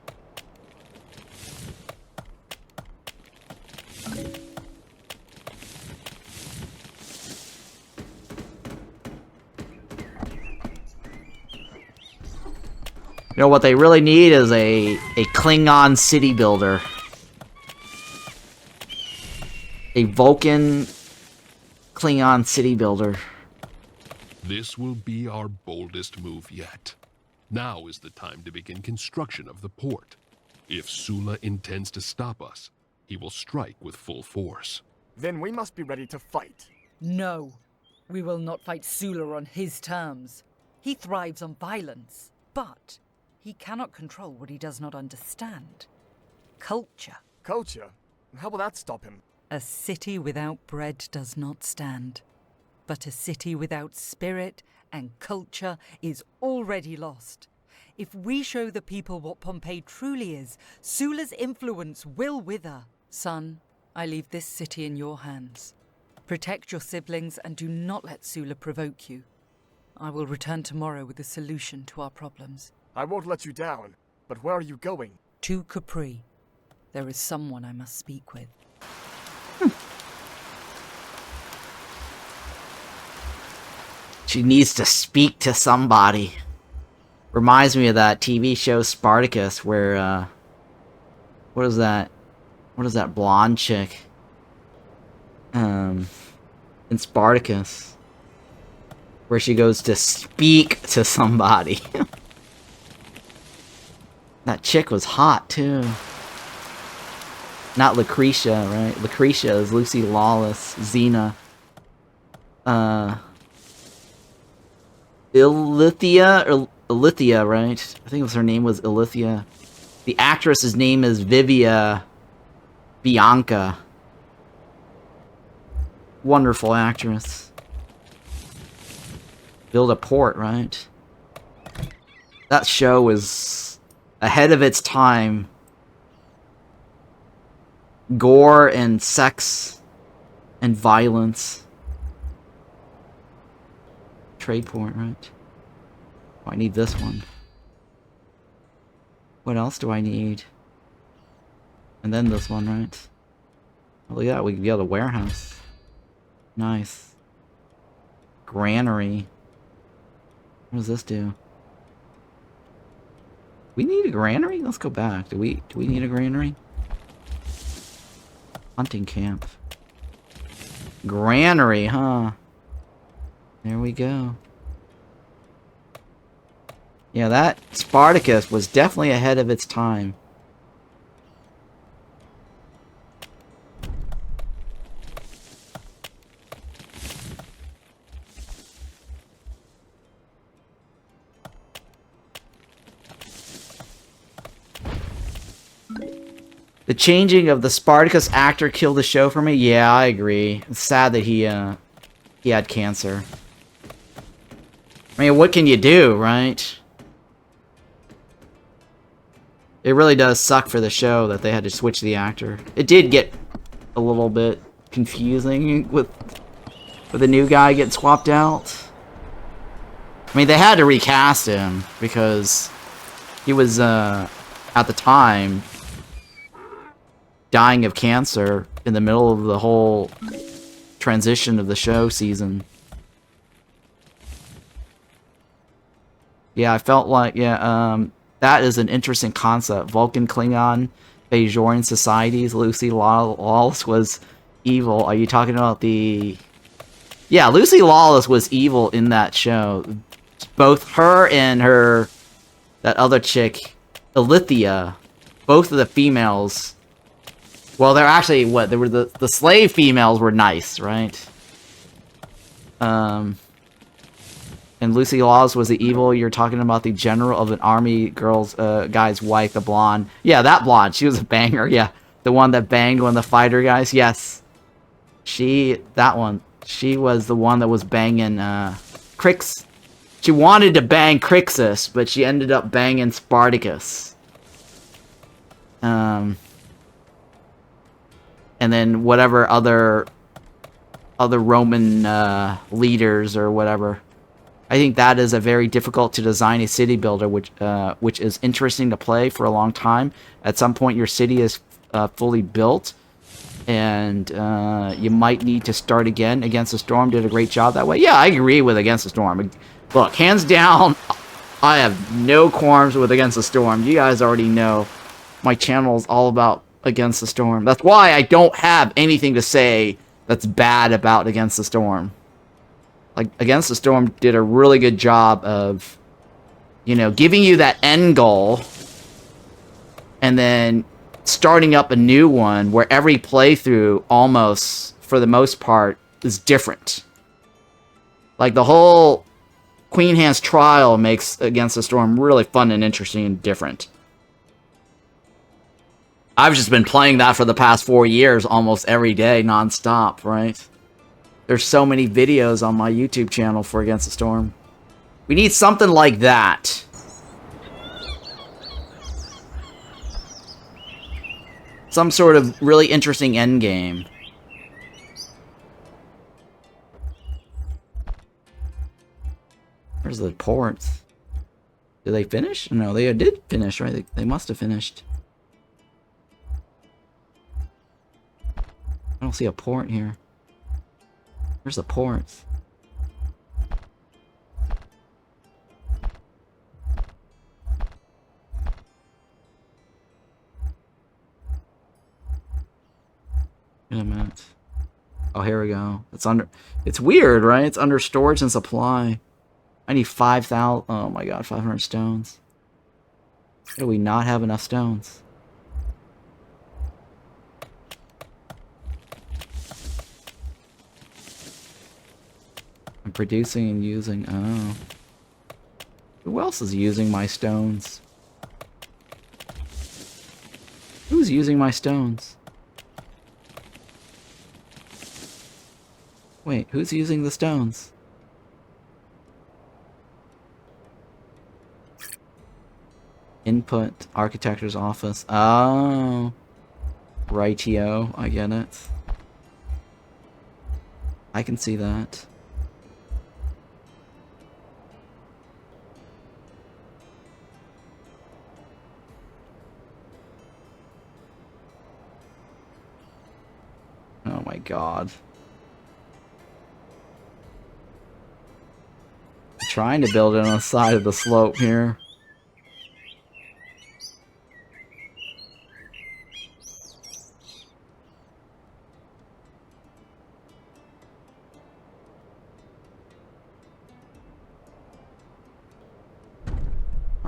You know what they really need is a Klingon city builder. A Vulcan Klingon city builder. This will be our boldest move yet. Now is the time to begin construction of the port. If Sula intends to stop us, he will strike with full force. Then we must be ready to fight. No, we will not fight Sula on his terms. He thrives on violence, but he cannot control what he does not understand. Culture. Culture? How will that stop him? A city without bread does not stand. But a city without spirit and culture is already lost. If we show the people what Pompeii truly is, Sula's influence will wither. Son, I leave this city in your hands. Protect your siblings and do not let Sula provoke you. I will return tomorrow with a solution to our problems. I won't let you down, but where are you going? To Capri. There is someone I must speak with. She needs to speak to somebody. Reminds me of that TV show Spartacus, where, what is that? What is that blonde chick? In Spartacus. Where she goes to speak to somebody. That chick was hot, too. Not Lucretia, right? Lucretia is Lucy Lawless. Xena. Ilithia, right? I think her name was Ilithia. The actress's name is Vivia Bianca. Wonderful actress. Build a port, right? That show was ahead of its time. Gore and sex and violence. Trade port, right? Oh, I need this one. What else do I need? And then this one, right? Oh, look at that, we can build a warehouse. Nice. Granary. What does this do? We need a granary? Let's go back. Do we need a granary? Hunting camp. Granary, huh? There we go. Yeah, that Spartacus was definitely ahead of its time. The changing of the Spartacus actor killed the show for me? Yeah, I agree. It's sad that he had cancer. I mean, what can you do, right? It really does suck for the show that they had to switch the actor. It did get a little bit confusing with the new guy getting swapped out. I mean, they had to recast him because he was, at the time, dying of cancer in the middle of the whole transition of the show season. Yeah, I felt like, that is an interesting concept. Vulcan, Klingon, Bajoran societies. Lucy Lawless was evil. Are you talking about the... Yeah, Lucy Lawless was evil in that show. Both her and that other chick, Alithia, both of the females... Well, they're actually, they were the slave females were nice, right? And Lucy Lawless was the evil. You're talking about the general of an army guy's wife, the blonde. Yeah, that blonde. She was a banger, yeah. The one that banged one of the fighter guys, yes. That one. She was the one that was banging, Crix. She wanted to bang Crixus, but she ended up banging Spartacus. And then whatever other Roman leaders or whatever. I think that is a very difficult to design a city builder, which is interesting to play for a long time. At some point, your city is fully built, and you might need to start again. Against the Storm did a great job that way. Yeah, I agree with Against the Storm. Look, hands down, I have no qualms with Against the Storm. You guys already know my channel is all about Against the Storm. That's why I don't have anything to say that's bad about Against the Storm. Like, Against the Storm did a really good job of, giving you that end goal and then starting up a new one where every playthrough almost, for the most part, is different. Like, the whole Queen Hand's trial makes Against the Storm really fun and interesting and different. I've just been playing that for the past 4 years almost every day, non-stop, right? There's so many videos on my YouTube channel for Against the Storm. We need something like that. Some sort of really interesting endgame. Where's the ports? Did they finish? No, they did finish, right? They must have finished. I don't see a port here. Where's the ports? Wait a minute. Oh, here we go. It's weird, right? It's under storage and supply. I need 5,000. Oh my god, 500 stones. How do we not have enough stones? I'm producing and using. Oh. Who else is using my stones? Who's using my stones? Wait, who's using the stones? Input, architecture's office. Oh. Rightio, I get it. I can see that. Oh my god. I'm trying to build it on the side of the slope here.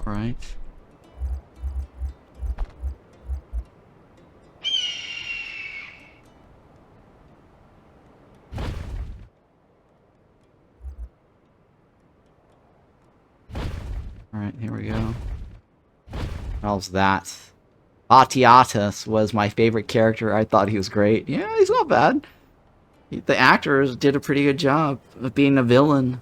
Alright. Alright, here we go. How's that? Batiatus was my favorite character. I thought he was great. Yeah, he's not bad. The actors did a pretty good job of being a villain.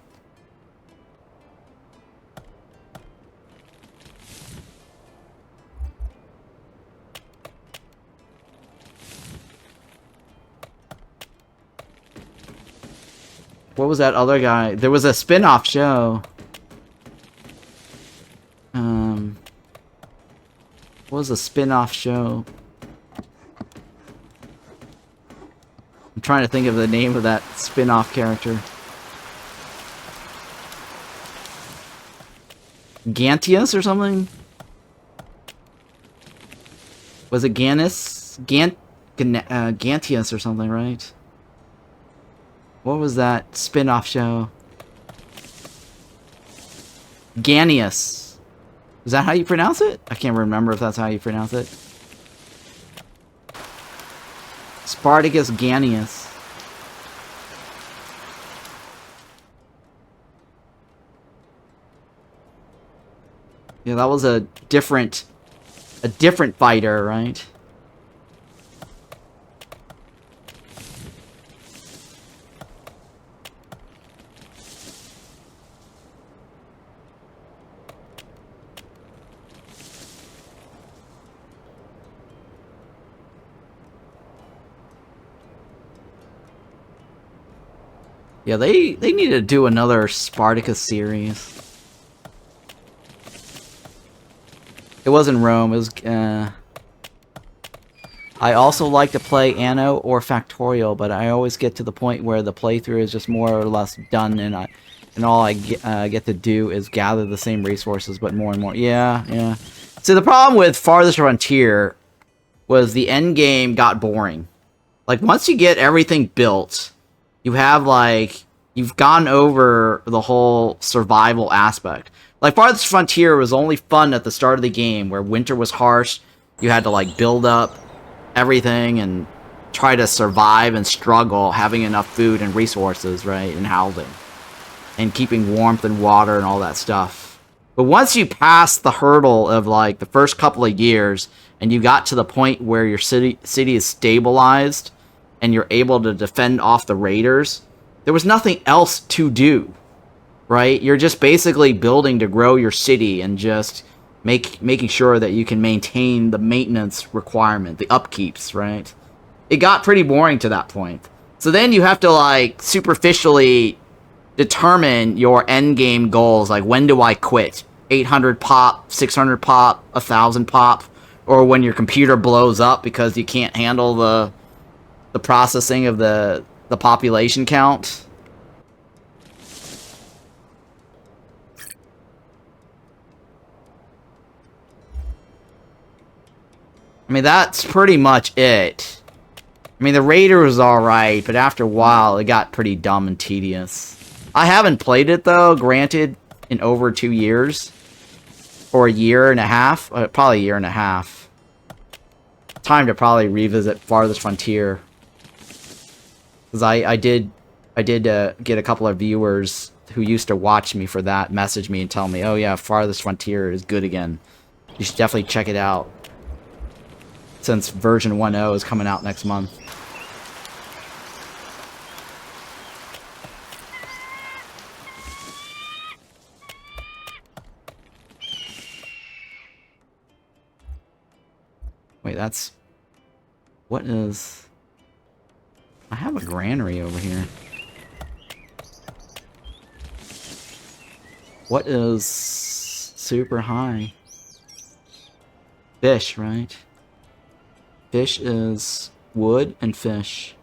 What was that other guy? There was a spin-off show. What was a spin-off show? I'm trying to think of the name of that spin-off character. Gantius or something? Was it Gantius or something, right? What was that spin-off show? Ganius. Is that how you pronounce it? I can't remember if that's how you pronounce it. Spartacus Ganius. Yeah, that was a different fighter, right? Yeah, they need to do another Spartacus series. It wasn't Rome, it was, I also like to play Anno or Factorial, but I always get to the point where the playthrough is just more or less done, and all I get to do is gather the same resources, but more and more. Yeah. So the problem with Farthest Frontier was the end game got boring. Like, once you get everything built, you have, like, you've gone over the whole survival aspect. Like, Farthest Frontier was only fun at the start of the game, where winter was harsh, you had to, like, build up everything and try to survive and struggle having enough food and resources, right, and housing. And keeping warmth and water and all that stuff. But once you pass the hurdle of, like, the first couple of years, and you got to the point where your city is stabilized, and you're able to defend off the raiders, there was nothing else to do, right? You're just basically building to grow your city and just making sure that you can maintain the maintenance requirement, the upkeeps, right? It got pretty boring to that point. So then you have to, like, superficially determine your end game goals, like, when do I quit? 800 pop, 600 pop, 1,000 pop, or when your computer blows up because you can't handle the processing of the population count. I mean, that's pretty much it. I mean, the Raider was alright, but after a while, it got pretty dumb and tedious. I haven't played it, though, granted, in over 2 years. Or a year and a half. Probably a year and a half. Time to probably revisit Farthest Frontier. Because I did get a couple of viewers who used to watch me for that message me and tell me, oh yeah, Farthest Frontier is good again. You should definitely check it out. Since version 1.0 is coming out next month. Wait, that's... What is... I have a granary over here. What is super high? Fish, right? Fish is wood and fish.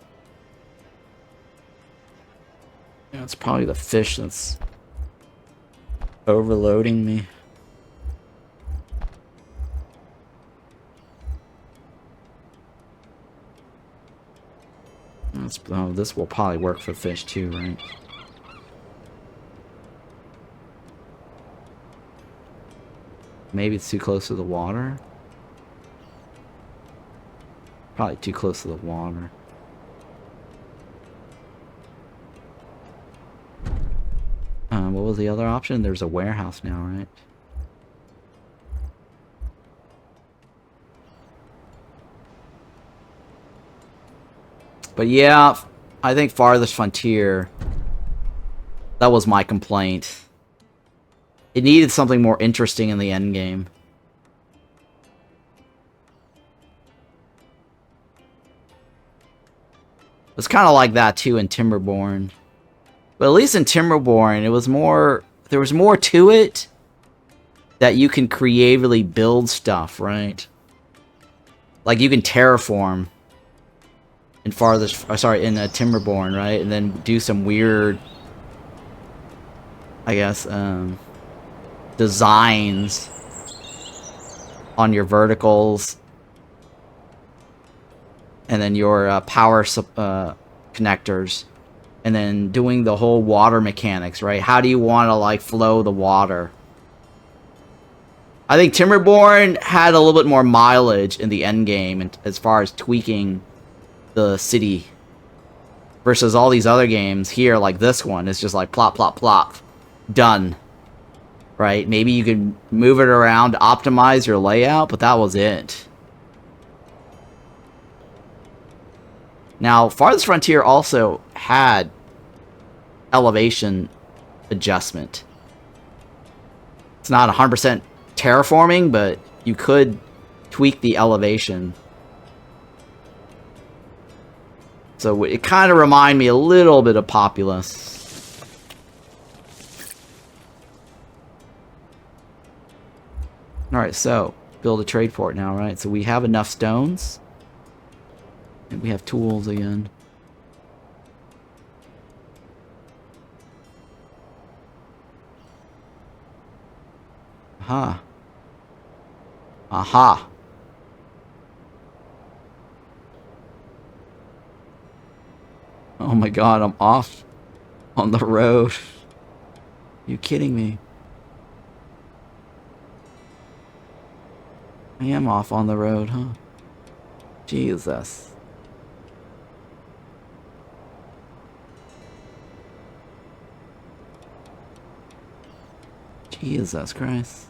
Yeah, it's probably the fish that's overloading me. Oh, this will probably work for fish too, right? Maybe it's too close to the water. Probably too close to the water. What was the other option? There's a warehouse now, right? But yeah, I think Farthest Frontier, that was my complaint. It needed something more interesting in the endgame. It was kind of like that too in Timberborn. But at least in Timberborn, it was more... There was more to it that you can creatively build stuff, right? Like, you can terraform in Timberborn, right? And then do some weird, I guess, designs on your verticals. And then your power connectors. And then doing the whole water mechanics, right? How do you want to, like, flow the water? I think Timberborn had a little bit more mileage in the end game and as far as tweaking the city versus all these other games here, like this one. It's just like plop, plop, plop. Done. Right? Maybe you could move it around to optimize your layout, but that was it. Now, Farthest Frontier also had elevation adjustment. It's not 100% terraforming, but you could tweak the elevation. So it kind of reminded me a little bit of Populous. Alright, so build a trade port now, right? So we have enough stones. And we have tools again. Aha. Aha. Oh my god, I'm off on the road. You kidding me? I am off on the road, huh? Jesus. Jesus Christ.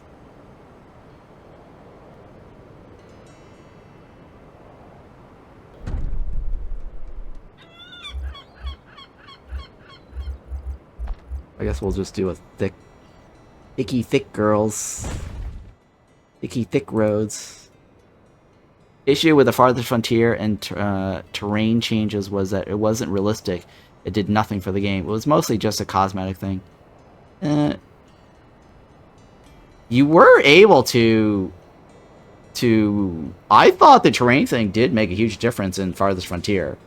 I guess we'll just do a thick girls. Thick roads. Issue with the Farthest Frontier and terrain changes was that it wasn't realistic. It did nothing for the game. It was mostly just a cosmetic thing. You were able to... I thought the terrain thing did make a huge difference in Farthest Frontier.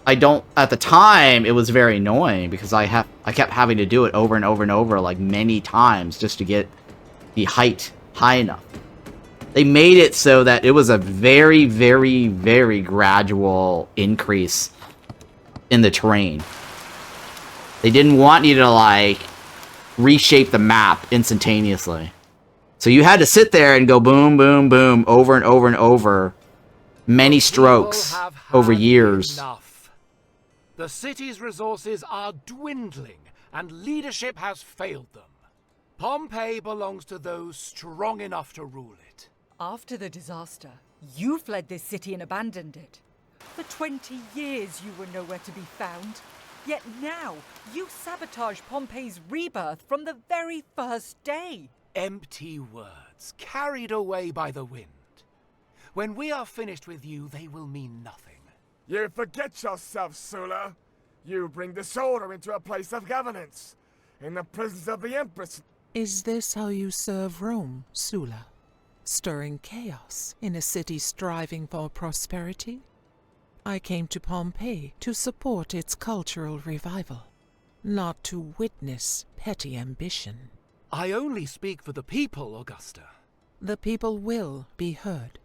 At the time, it was very annoying because I kept having to do it over and over and over, like many times, just to get the height high enough. They made it so that it was a very, very, very gradual increase in the terrain. They didn't want you to, like, reshape the map instantaneously. So you had to sit there and go boom, boom, boom, over and over and over, many strokes over years. Enough. The city's resources are dwindling, and leadership has failed them. Pompeii belongs to those strong enough to rule it. After the disaster, you fled this city and abandoned it. For 20 years you were nowhere to be found. Yet now, you sabotage Pompeii's rebirth from the very first day. Empty words, carried away by the wind. When we are finished with you, they will mean nothing. You forget yourself, Sulla. You bring disorder into a place of governance, in the presence of the Empress. Is this how you serve Rome, Sulla? Stirring chaos in a city striving for prosperity? I came to Pompeii to support its cultural revival, not to witness petty ambition. I only speak for the people, Augusta. The people will be heard,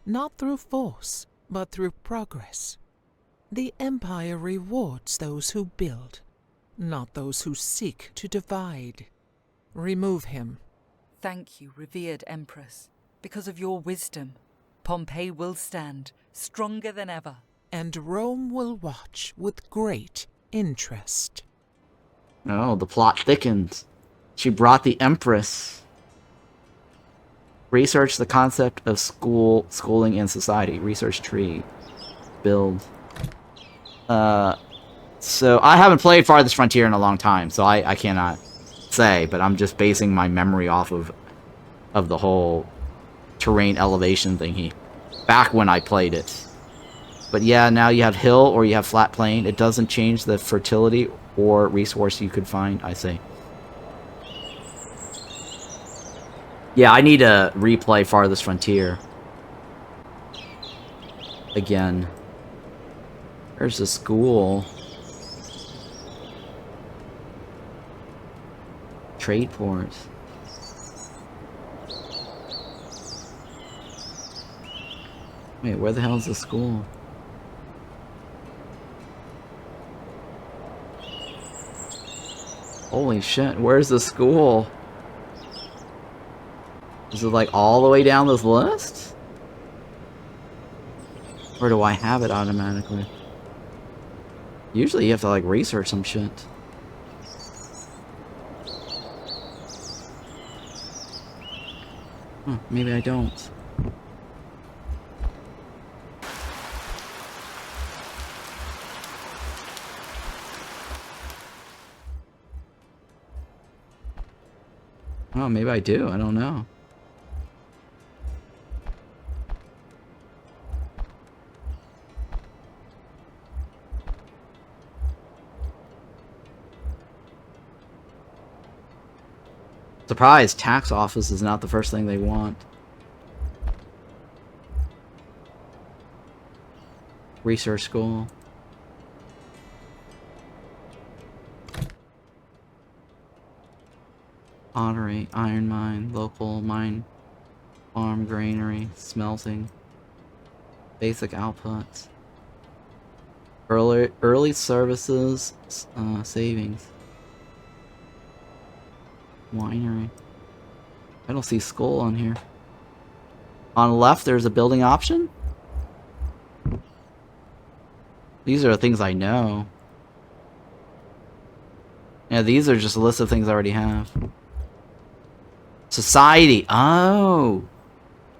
not through force, but through progress. The Empire rewards those who build, not those who seek to divide. Remove him. Thank you, revered Empress. Because of your wisdom, Pompeii will stand stronger than ever. And Rome will watch with great interest. Oh, the plot thickens. She brought the Empress. Research the concept of schooling in society. Research tree. Build. So I haven't played Farthest Frontier in a long time, so I cannot say, but I'm just basing my memory off of the whole terrain elevation thingy back when I played it. But yeah, now you have hill or you have flat plain. It doesn't change the fertility or resource you could find, I say. Yeah, I need to replay Farthest Frontier. Again. There's the school. Trade port. Wait, where the hell is the school? Holy shit, where's the school? Is it like all the way down this list? Or do I have it automatically? Usually you have to like research some shit. Huh, maybe I don't. Oh, maybe I do. I don't know. Surprise, tax office is not the first thing they want. Research school. Pottery, iron mine, local mine, farm, granary, smelting. Basic outputs. Early services, savings. Winery. I don't see skull on here. On the left, there's a building option. These are the things I know. Yeah, these are just a list of things I already have. Society. Oh.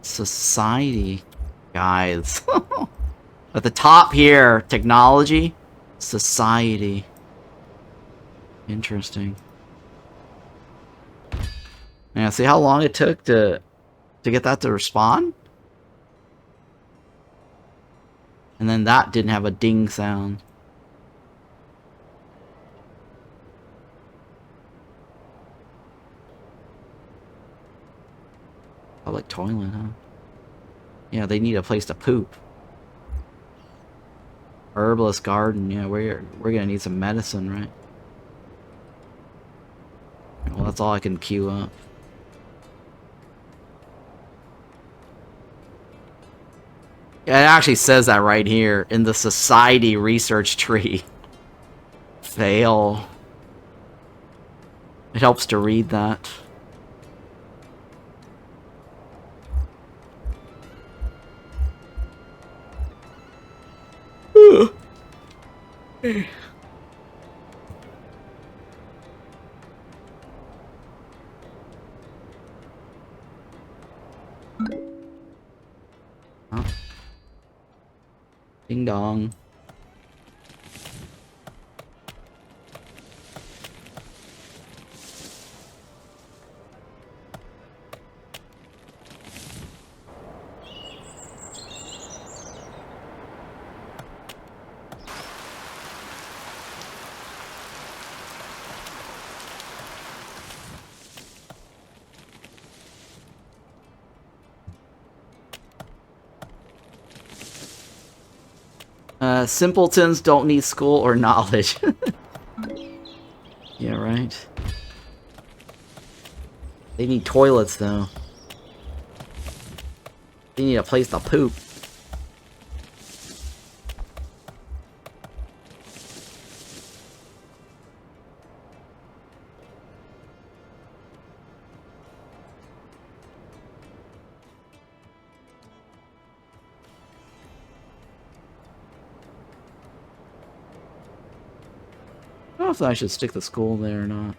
Society. Guys. At the top here, technology. Society. Interesting. Yeah, see how long it took to get that to respond? And then that didn't have a ding sound. Public toilet, huh? Yeah, they need a place to poop. Herbalist garden, yeah, we're gonna need some medicine, right? Well, that's all I can queue up. Yeah, it actually says that right here in the society research tree. Fail. It helps to read that. Huh? Ding dong. Simpletons don't need school or knowledge. Yeah, right. They need toilets, though. They need a place to poop. I don't know if I should stick the school there or not.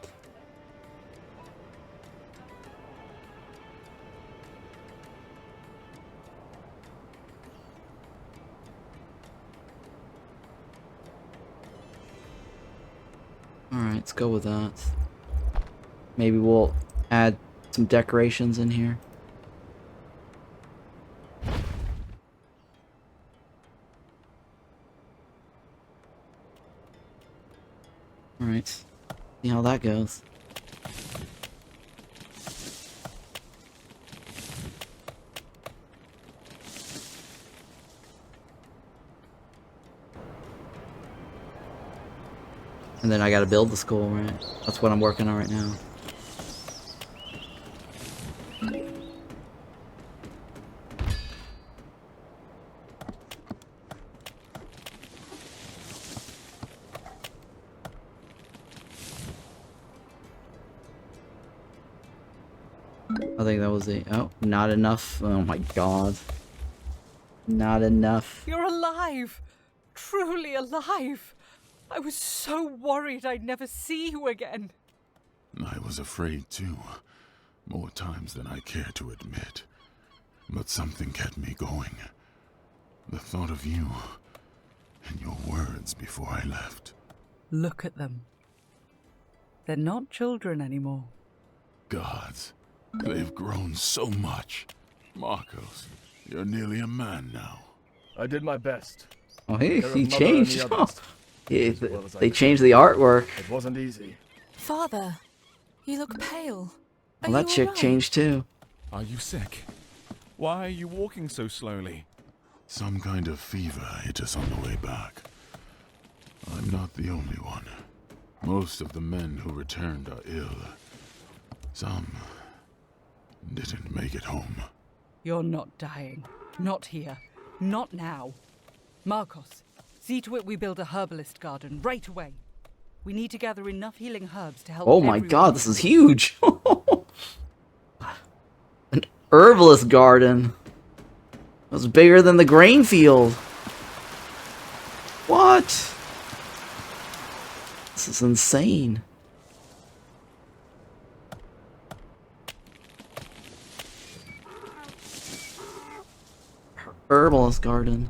Alright, let's go with that. Maybe we'll add some decorations in here. Alright. See how that goes. And then I gotta build the school, right? That's what I'm working on right now. I think that was it. Oh, not enough. Oh my god. Not enough. You're alive! Truly alive! I was so worried I'd never see you again. I was afraid too, more times than I care to admit. But something kept me going. The thought of you, and your words before I left. Look at them. They're not children anymore. Gods, they've grown so much. Marcos, you're nearly a man now. I did my best. Oh, hey, Care of he mother and changed. the others. They changed the artwork. It wasn't easy. Father, you look pale. Well, that chick changed too. Are you sick? Why are you walking so slowly? Some kind of fever hit us on the way back. I'm not the only one. Most of the men who returned are ill. Some didn't make it home. You're not dying. Not here. Not now. Marcos, see to it we build a herbalist garden right away. We need to gather enough healing herbs to help Oh my everyone. god, this is huge! An herbalist garden. It was bigger than the grain field. What? This is insane. Herbalist garden.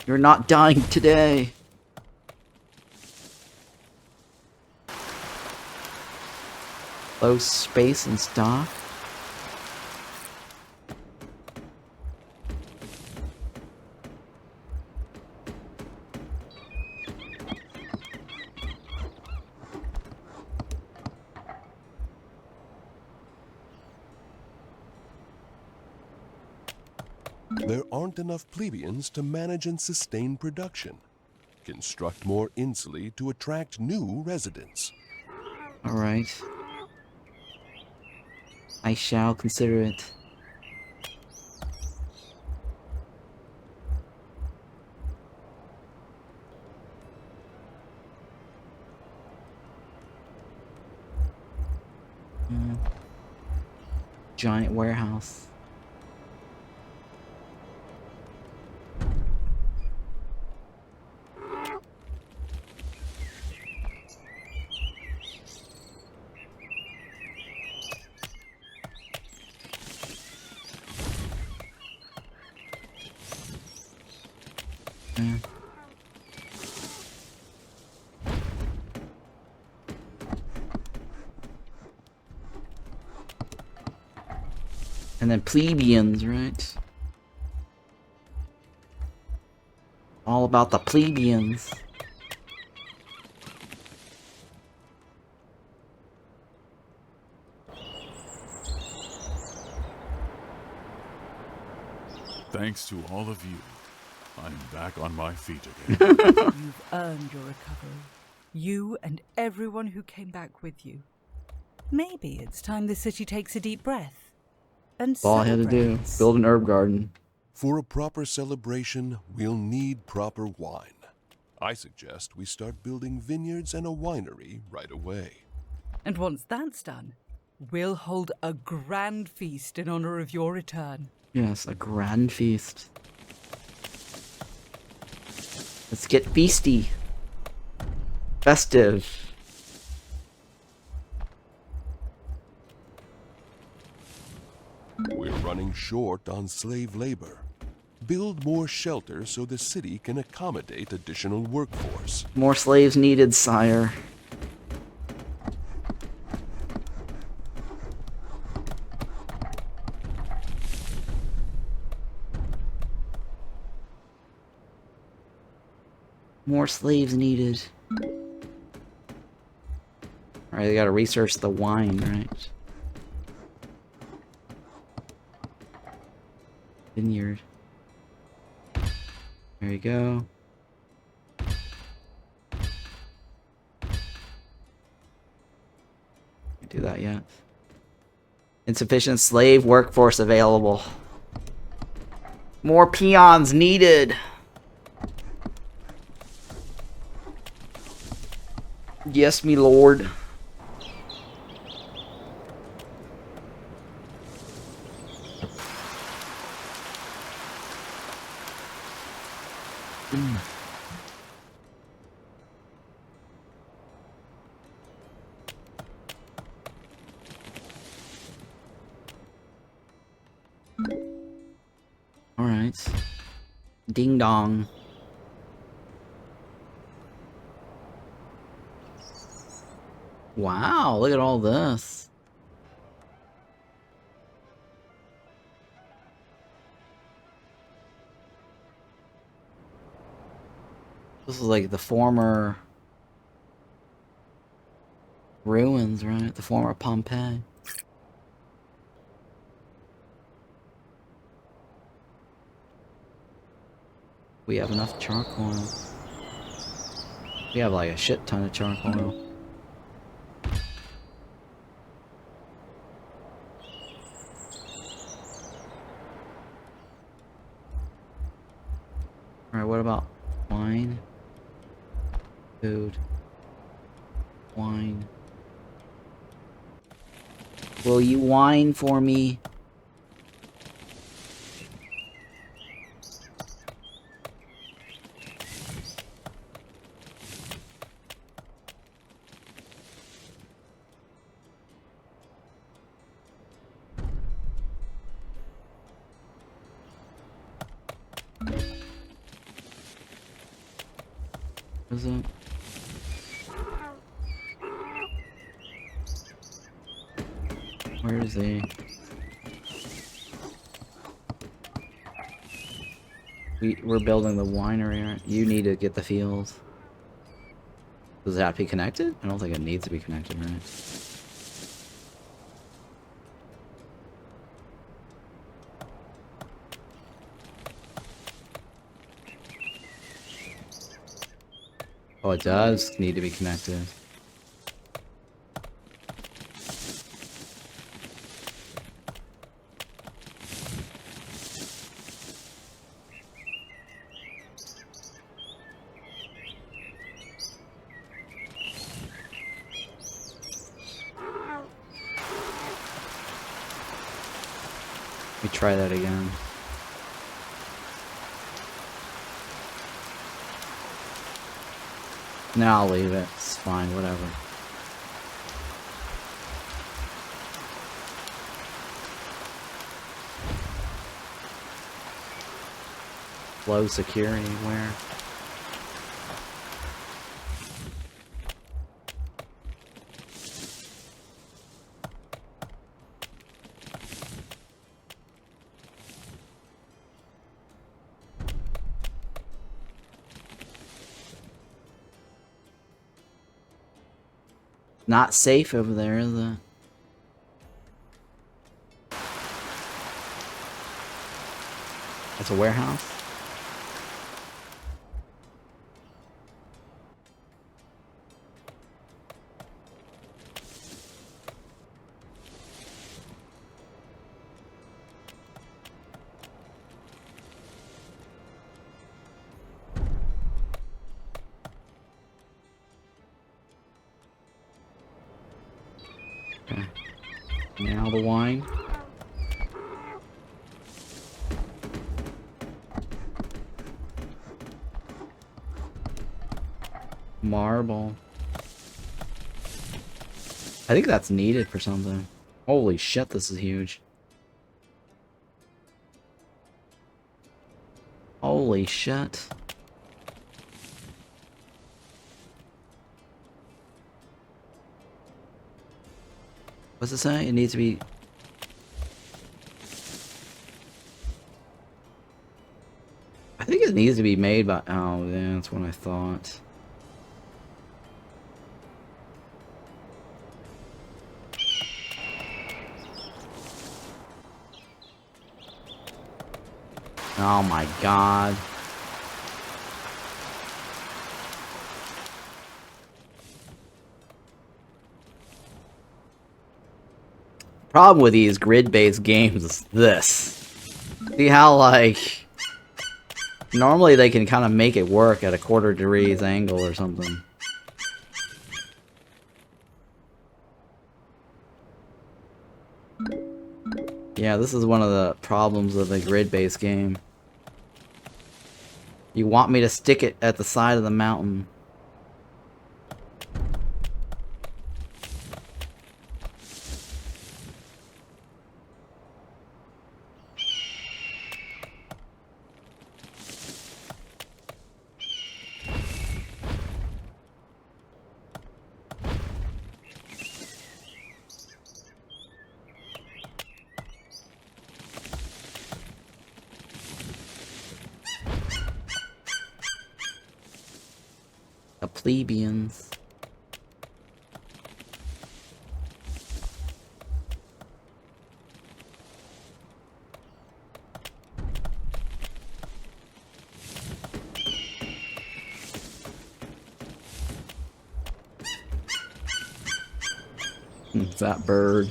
You're not dying today. Low space and stock. There aren't enough plebeians to manage and sustain production. Construct more insulae to attract new residents. Alright. I shall consider it. Giant warehouse. And then plebeians, right? All about the plebeians. Thanks to all of you, I'm back on my feet again. You've earned your recovery. You and everyone who came back with you. Maybe it's time the city takes a deep breath. And That's all I had to do. Build an herb garden. For a proper celebration, we'll need proper wine. I suggest we start building vineyards and a winery right away. And once that's done, we'll hold a grand feast in honor of your return. Yes, a grand feast. Let's get feasty. Festive. We're running short on slave labor. Build more shelters so the city can accommodate additional workforce. More slaves needed, sire. More slaves needed. Alright, they gotta research the wine, right? Vineyard. There you go. Can't do that yet. Insufficient slave workforce available. More peons needed. Yes, me lord. All right. Ding dong. Wow, look at all this. This is like the former ruins, right? The former Pompeii. We have enough charcoal. We have like a shit ton of charcoal. Alright, what about wine? Food. Wine. Will you wine for me? Is it? Where is he? We're building the winery, right? You need to get the fields. Does it have to be connected? I don't think it needs to be connected, right? Oh, it does need to be connected. Let me try that again. No, I'll leave it. It's fine, whatever. Low security, where? Not safe over there, is it? That's a warehouse? Okay. Now the wine. Marble. I think that's needed for something. Holy shit, this is huge. Holy shit. What's it say? It needs to be... I think it needs to be made by... Oh, yeah, that's what I thought. Oh my god. problem with these grid-based games is this. See how, like, normally they can kind of make it work at a 1/4 degrees angle or something. Yeah, this is one of the problems of a grid-based game. You want me to stick it at the side of the mountain. The plebeians. That bird.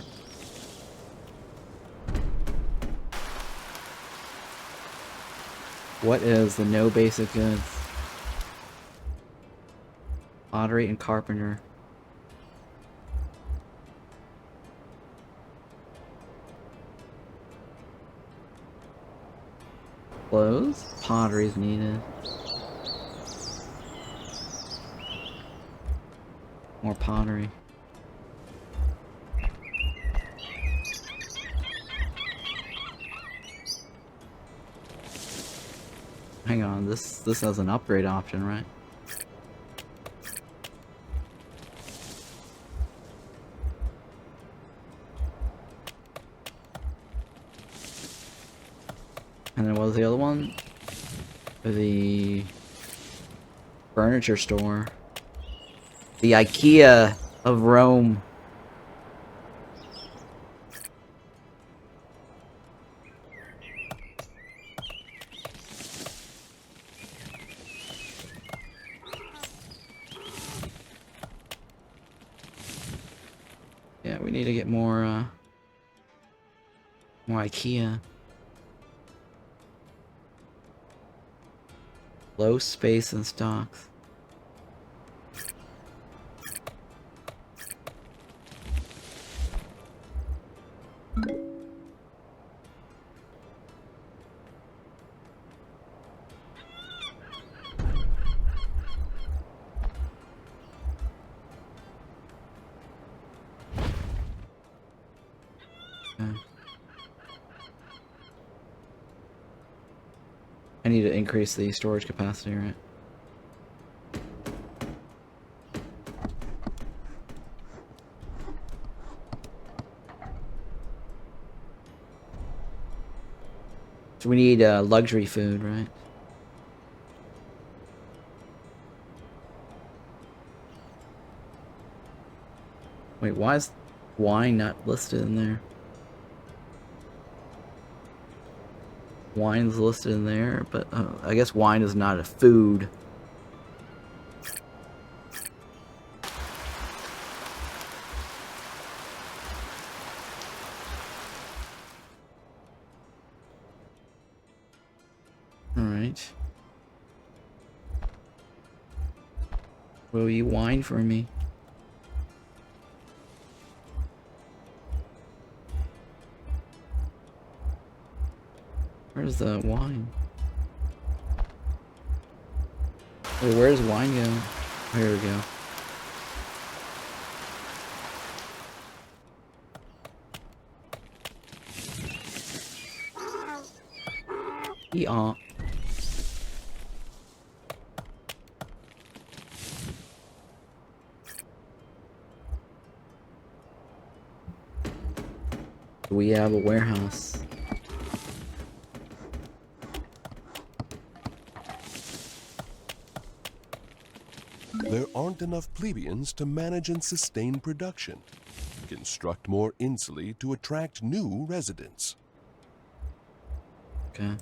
What is the no basic goods? Pottery and carpenter. Clothes? Pottery's needed. More pottery. Hang on, this has an upgrade option, right? And then what was the other one? The furniture store. The IKEA of Rome. Yeah, we need to get more IKEA. Low space in stocks. I need to increase the storage capacity, right? So we need luxury food, right? Wait, why is wine not listed in there? Wine's listed in there, but I guess wine is not a food. Alright. Will you wine for me? Where's the wine? Wait, where's wine go? Oh, here we go. Yeah. We have a warehouse. There aren't enough plebeians to manage and sustain production. Construct more insulae to attract new residents. Okay.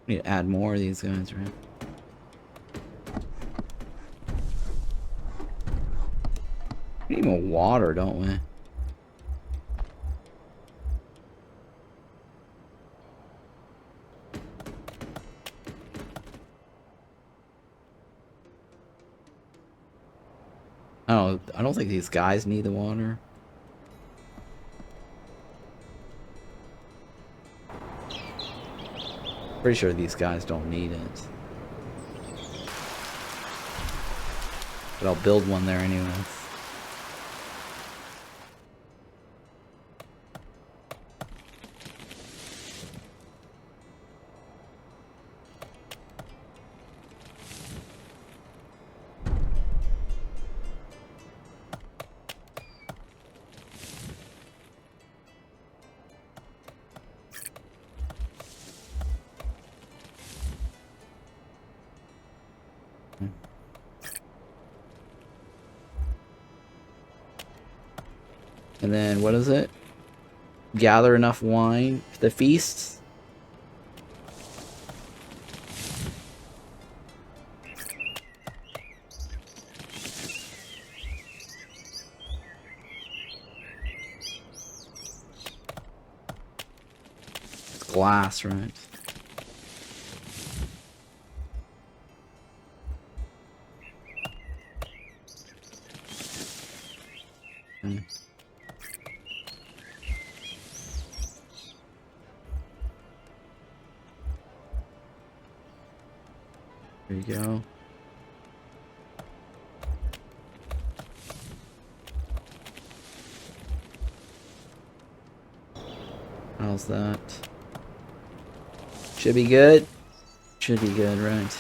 We need to add more of these guys, right? We We need more water, don't we? Oh, I don't think these guys need the water. Pretty sure these guys don't need it. But I'll build one there anyways. And then, what is it? Gather enough wine for the feasts? It's glass, right? There you go. How's that? Should be good. Should be good, right?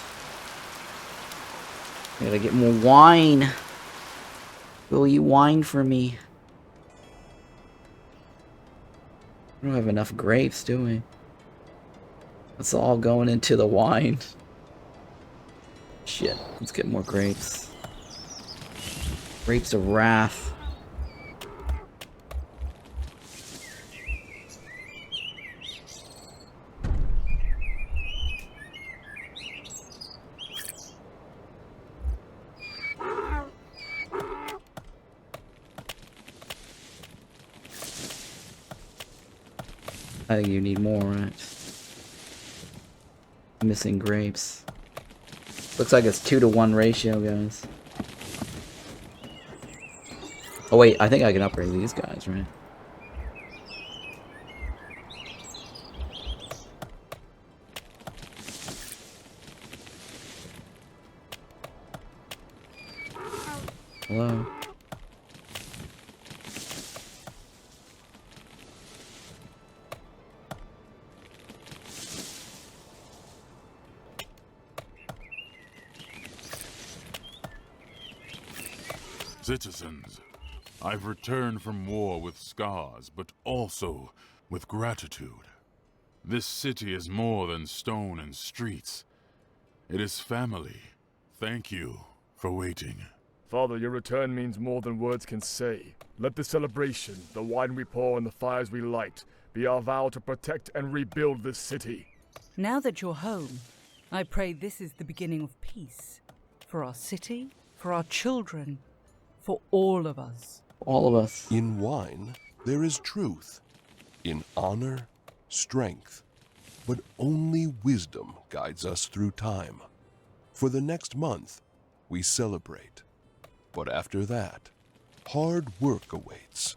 Gotta get more wine. Will you wine for me? We don't have enough grapes, do we? It's all going into the wine. Shit, let's get more grapes. Grapes of wrath. I think you need more, right? Missing grapes. Looks like it's 2-to-1 ratio, guys. Oh wait, I think I can upgrade these guys, right? Hello? Citizens, I've returned from war with scars, but also with gratitude. This city is more than stone and streets. It is family. Thank you for waiting. Father, your return means more than words can say. Let the celebration, the wine we pour and the fires we light, be our vow to protect and rebuild this city. Now that you're home, I pray this is the beginning of peace. For our city, for our children, for all of us. All of us. In wine, there is truth. In honor, strength. But only wisdom guides us through time. For the next month, we celebrate. But after that, hard work awaits.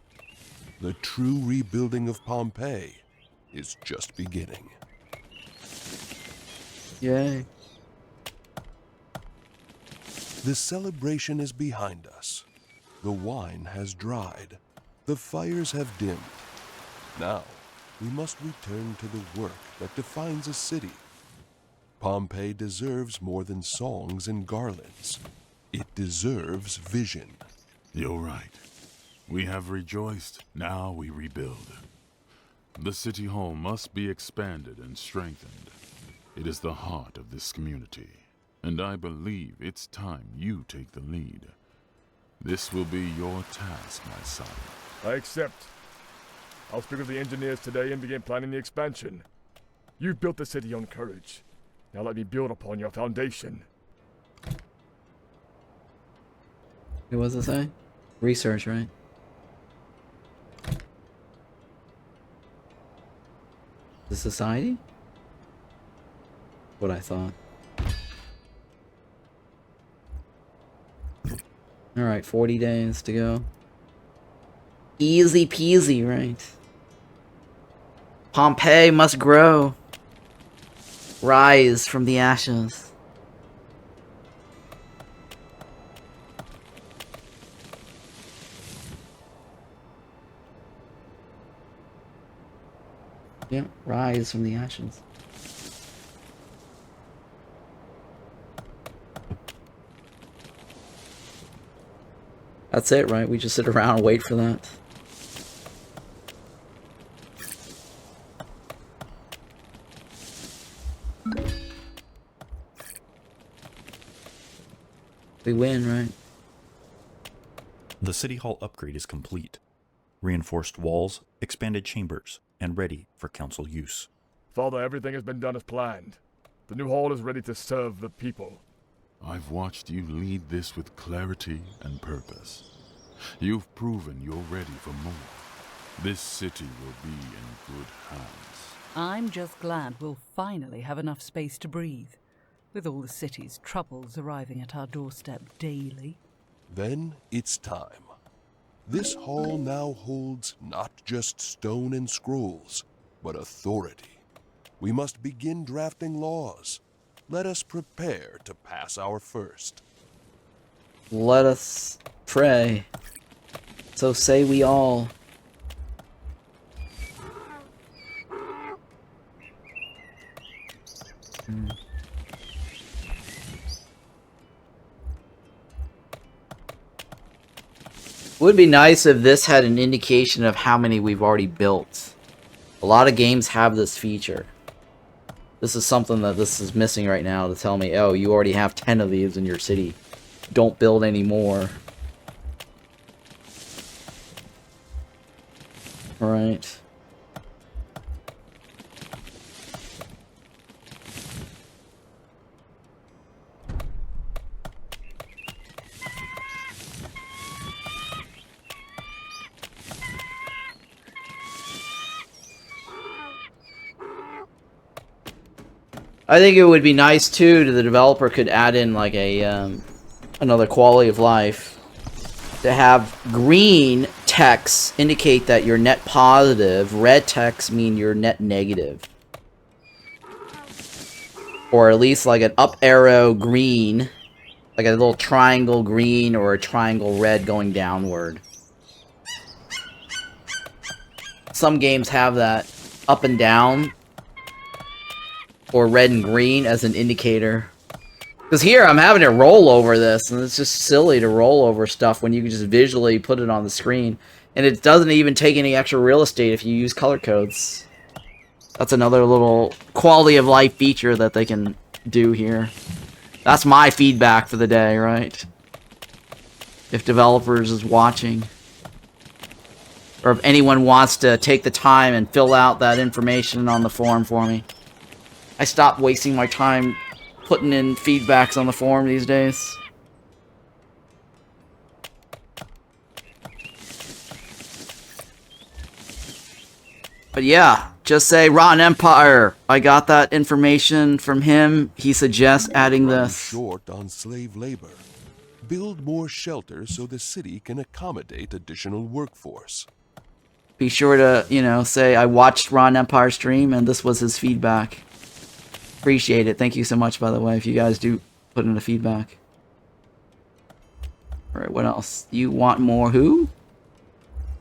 The true rebuilding of Pompeii is just beginning. Yay. The celebration is behind us. The wine has dried. The fires have dimmed. Now, we must return to the work that defines a city. Pompeii deserves more than songs and garlands. It deserves vision. You're right. We have rejoiced, now we rebuild. The city hall must be expanded and strengthened. It is the heart of this community, and I believe it's time you take the lead. This will be your task, my son. I accept. I'll speak with the engineers today and begin planning the expansion. You've built the city on courage. Now let me build upon your foundation. What was it say? Research, right? The society? What I thought. Alright, 40 days to go. Easy peasy, right? Pompeii must grow. Rise from the ashes. Yeah, rise from the ashes. That's it, right? We just sit around and wait for that. We win, right? The City Hall upgrade is complete. Reinforced walls, expanded chambers, and ready for council use. Father, everything has been done as planned. The new hall is ready to serve the people. I've watched you lead this with clarity and purpose. You've proven you're ready for more. This city will be in good hands. I'm just glad we'll finally have enough space to breathe, with all the city's troubles arriving at our doorstep daily. Then it's time. This hall now holds not just stone and scrolls, but authority. We must begin drafting laws. Let us prepare to pass our first. Let us pray. So say we all. It would be nice if this had an indication of how many we've already built. A lot of games have this feature. This is something that this is missing right now to tell me, oh, you already have 10 of these in your city. Don't build any more. Alright. I think it would be nice too to the developer could add in like a another quality of life to have green text indicate that you're net positive, red text mean you're net negative, or at least like an up arrow green, like a little triangle green or a triangle red going downward. Some games have that up and down or red and green as an indicator. Because here I'm having to roll over this, and it's just silly to roll over stuff when you can just visually put it on the screen. And it doesn't even take any extra real estate if you use color codes. That's another little quality of life feature that they can do here. That's my feedback for the day, right? If developers is watching. Or if anyone wants to take the time and fill out that information on the forum for me. I stopped wasting my time putting in feedbacks on the forum these days. But yeah, just say Rotten Empire. I got that information from him. He suggests adding this. Short on slave labor. Build more shelters so the city can accommodate additional workforce. Be sure to, you know, say I watched Ron Empire stream and this was his feedback. Appreciate it. Thank you so much, by the way, if you guys do put in a feedback. Alright, what else? You want more who?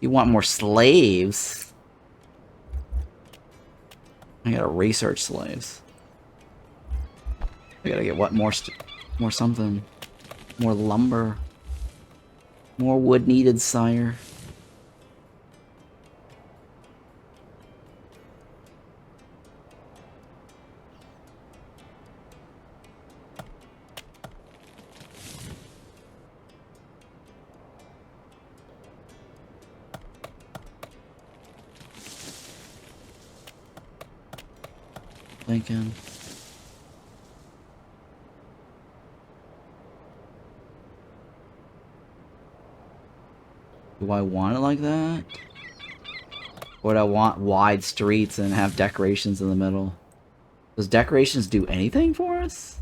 You want more slaves? I gotta research slaves. I gotta get what? More something. More lumber. More wood needed, sire. Thinking. Do I want it like that? Or do I want wide streets and have decorations in the middle? Does decorations do anything for us?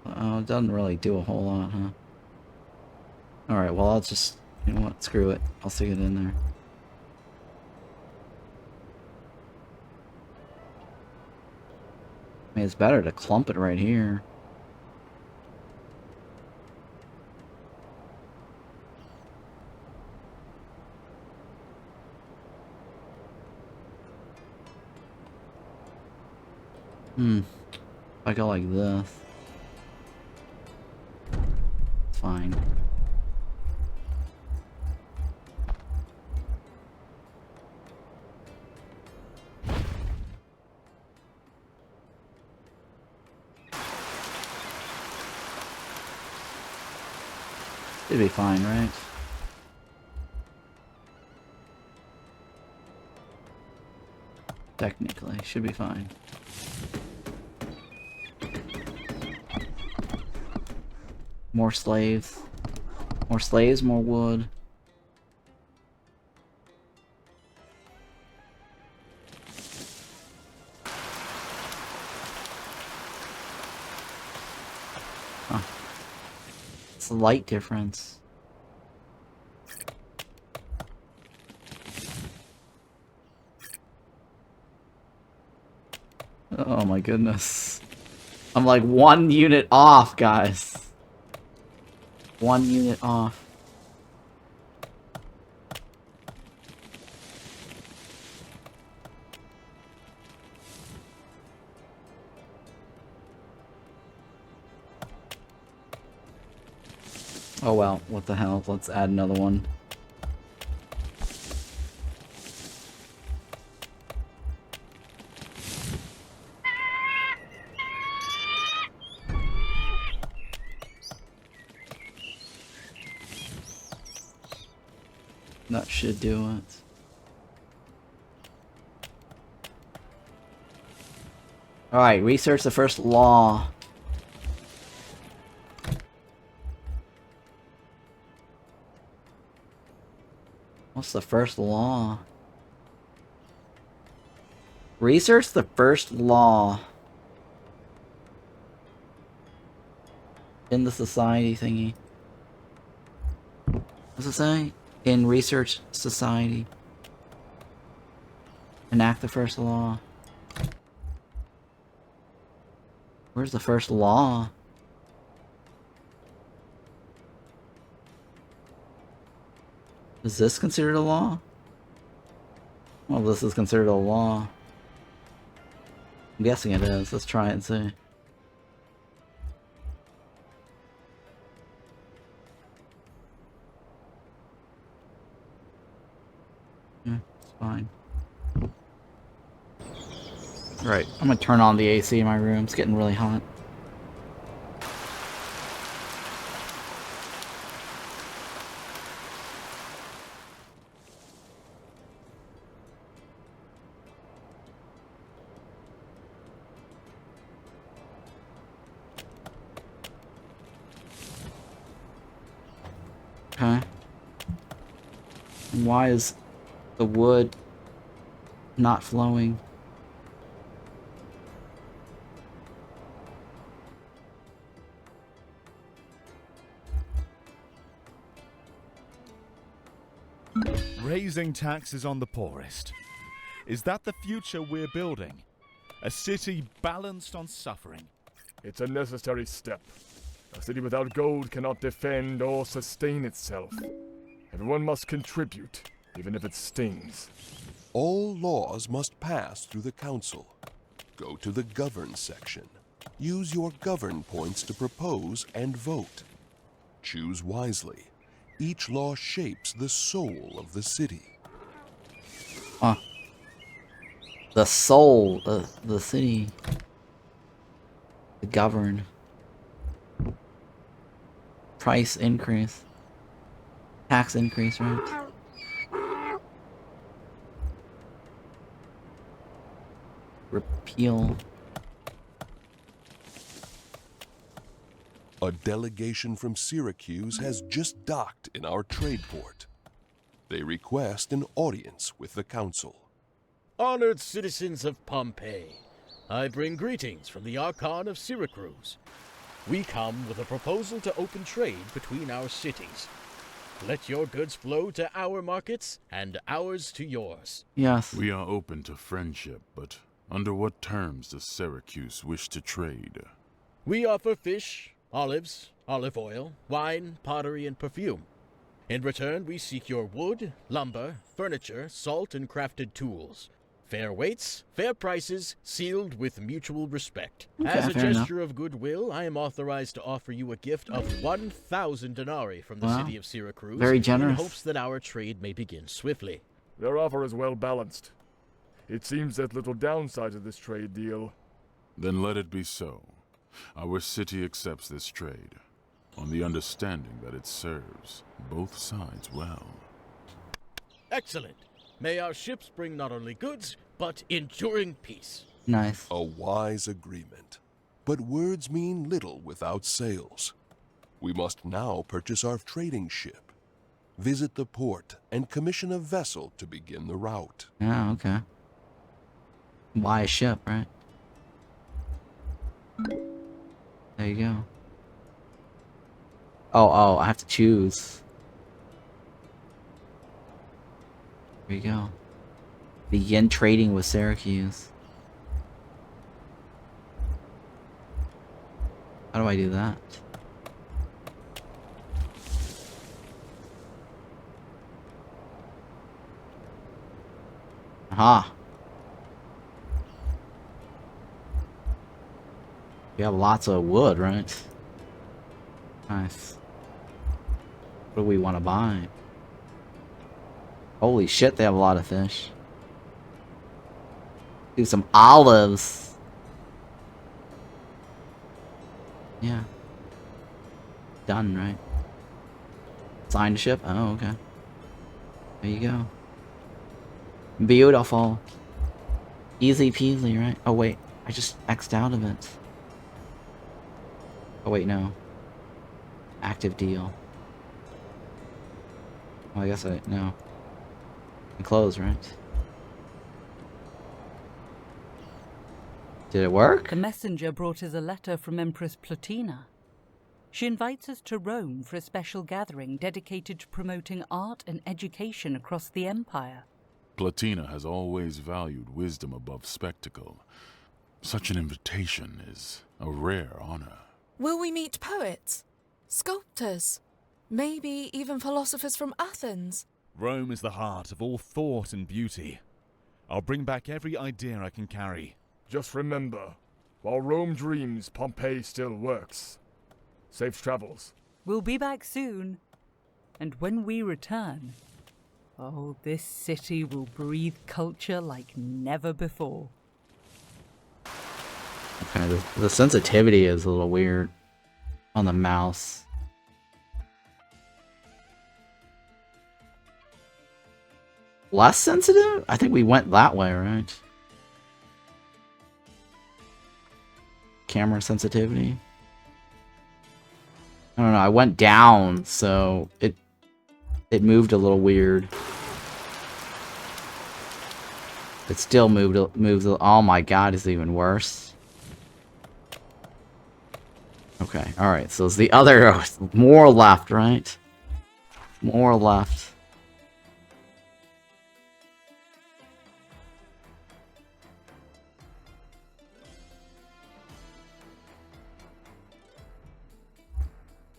Oh, it doesn't really do a whole lot, huh? Alright, well, I'll just... You know what? Screw it. I'll stick it in there. I mean, it's better to clump it right here. If I go like this. It's fine. Should be fine, right? Technically, should be fine. More slaves. More slaves, more wood. Huh. It's a light difference. Oh my goodness. I'm like 1 unit off, guys. 1 unit off. Oh well, what the hell? Let's add another one. That should do it. Alright, research the first law. What's the first law? Research the first law. In the society thingy. What's it say? In research society. Enact the first law. Where's the first law? Is this considered a law? Well, this is considered a law. I'm guessing it is. Let's try it and see. It's fine. Right, I'm gonna turn on the AC in my room. It's getting really hot. Okay. And why is the wood not flowing? Raising taxes on the poorest. Is that the future we're building? A city balanced on suffering? It's a necessary step. A city without gold cannot defend or sustain itself. Everyone must contribute, even if it stings. All laws must pass through the council. Go to the govern section. Use your govern points to propose and vote. Choose wisely. Each law shapes the soul of the city. The soul of the city. The govern. Price increase. Tax increase, right? Repeal. A delegation from Syracuse has just docked in our trade port. They request an audience with the council. Honored citizens of Pompeii, I bring greetings from the Archon of Syracuse. We come with a proposal to open trade between our cities. Let your goods flow to our markets and ours to yours. Yes. We are open to friendship, but under what terms does Syracuse wish to trade? We offer fish, olives, olive oil, wine, pottery, and perfume. In return, we seek your wood, lumber, furniture, salt, and crafted tools. Fair weights, fair prices, sealed with mutual respect. Okay, As a fair gesture of goodwill, I am authorized to offer you a gift of 1,000 denarii from the Wow. city of Syracuse, Very in generous. hopes that our trade may begin swiftly. Their offer is well balanced. It seems there's little downside to this trade deal. Then let it be so. Our city accepts this trade, on the understanding that it serves both sides well. Excellent. May our ships bring not only goods, but enduring peace. Nice. A wise agreement. But words mean little without sails. We must now purchase our trading ship, visit the port, and commission a vessel to begin the route. Yeah, okay. Buy a ship, right? There you go. Oh, I have to choose. There you go. Begin trading with Syracuse. How do I do that? Aha. We have lots of wood, right? Nice. What do we want to buy? Holy shit, they have a lot of fish. Do some olives. Yeah. Done, right? Sign the ship? Oh, okay. There you go. Beautiful. Easy peasy, right? Oh, wait. I just X'd out of it. Oh, wait, no. Active deal. Well, I guess no. Close, right? Did it work? The messenger brought us a letter from Empress Plotina. She invites us to Rome for a special gathering dedicated to promoting art and education across the empire. Plotina has always valued wisdom above spectacle. Such an invitation is a rare honor. Will we meet poets, sculptors, maybe even philosophers from Athens? Rome is the heart of all thought and beauty. I'll bring back every idea I can carry. Just remember, while Rome dreams, Pompeii still works. Safe travels. We'll be back soon. And when we return, oh, this city will breathe culture like never before. Okay, the sensitivity is a little weird on the mouse. Less sensitive? I think we went that way, right? Camera sensitivity? I don't know, I went down, so it moved a little weird. It still moves. Oh my god, it's even worse. Okay, alright, so it's the other, more left, right? More left.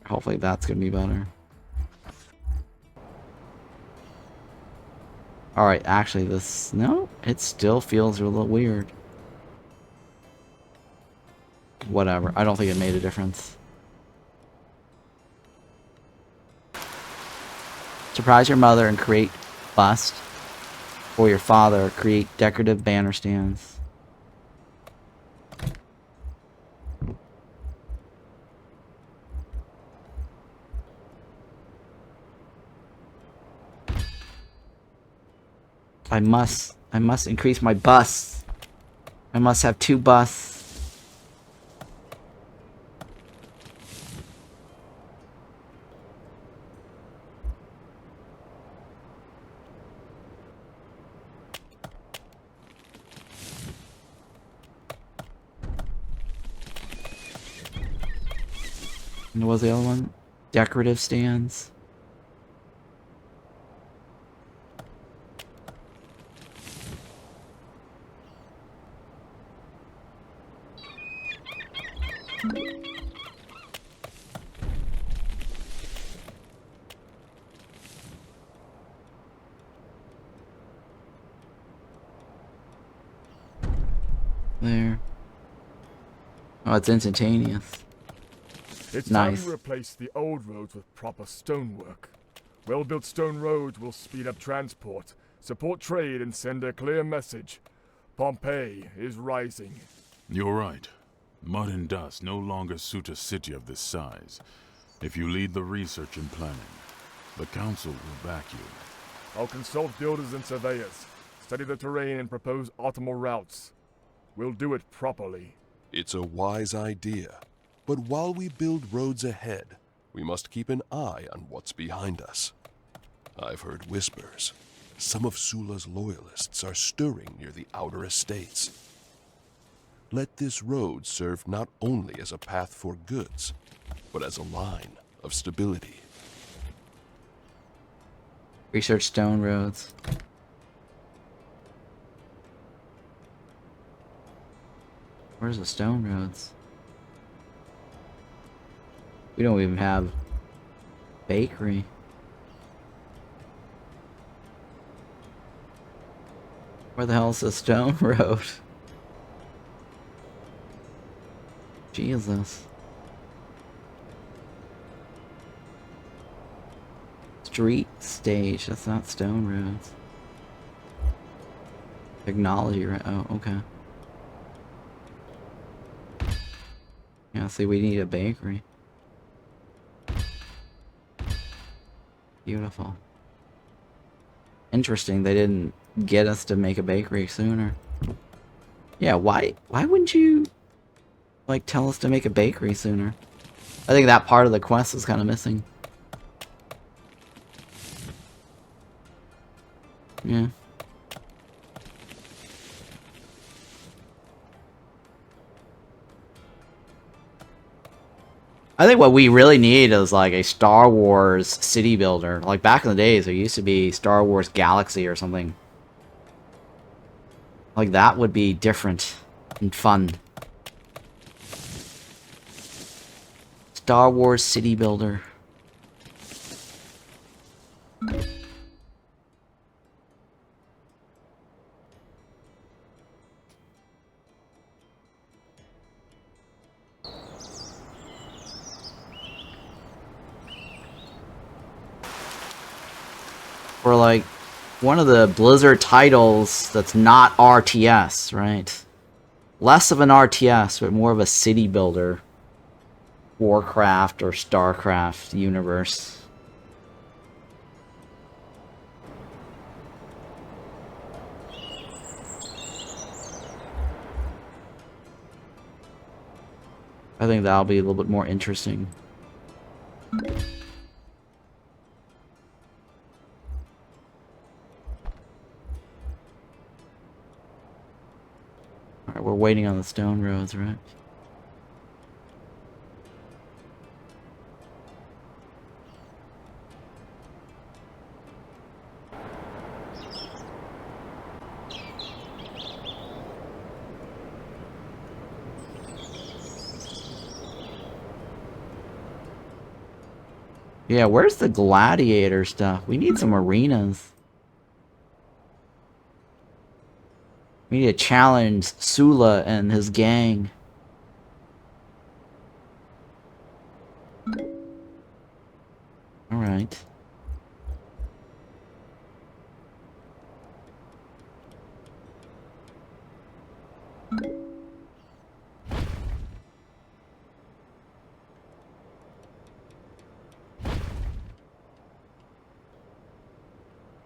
Hopefully that's gonna be better. Alright, actually this... No, it still feels a little weird. Whatever, I don't think it made a difference. Surprise your mother and create bust. For your father, create decorative banner stands. I must increase my busts. I must have 2 busts. And what was the other one? Decorative stands. There. Oh, it's instantaneous. It's Nice. time to replace the old roads with proper stonework. Well-built stone roads will speed up transport, support trade, and send a clear message. Pompeii is rising. You're right. Mud and dust no longer suit a city of this size. If you lead the research and planning, the council will back you. I'll consult builders and surveyors, study the terrain, and propose optimal routes. We'll do it properly. It's a wise idea. But while we build roads ahead, we must keep an eye on what's behind us. I've heard whispers. Some of Sula's loyalists are stirring near the outer estates. Let this road serve not only as a path for goods, but as a line of stability. Research stone roads. Where's the stone roads? We don't even have bakery. Where the hell is the stone road? Jesus. Street stage, that's not stone roads. Technology, right? Oh, okay. Yeah, see, we need a bakery. Beautiful. Interesting, they didn't get us to make a bakery sooner. Yeah, why wouldn't you, like, tell us to make a bakery sooner? I think that part of the quest is kind of missing. Yeah. I think what we really need is like a Star Wars city builder. Like back in the days, there used to be Star Wars Galaxy or something. Like that would be different and fun. Star Wars city builder. Or like one of the Blizzard titles that's not RTS, right? Less of an RTS, but more of a city builder. Warcraft or Starcraft universe. I think that'll be a little bit more interesting. Alright, we're waiting on the stone roads, right? Yeah, where's the gladiator stuff? We need some arenas. We need to challenge Sula and his gang. Alright.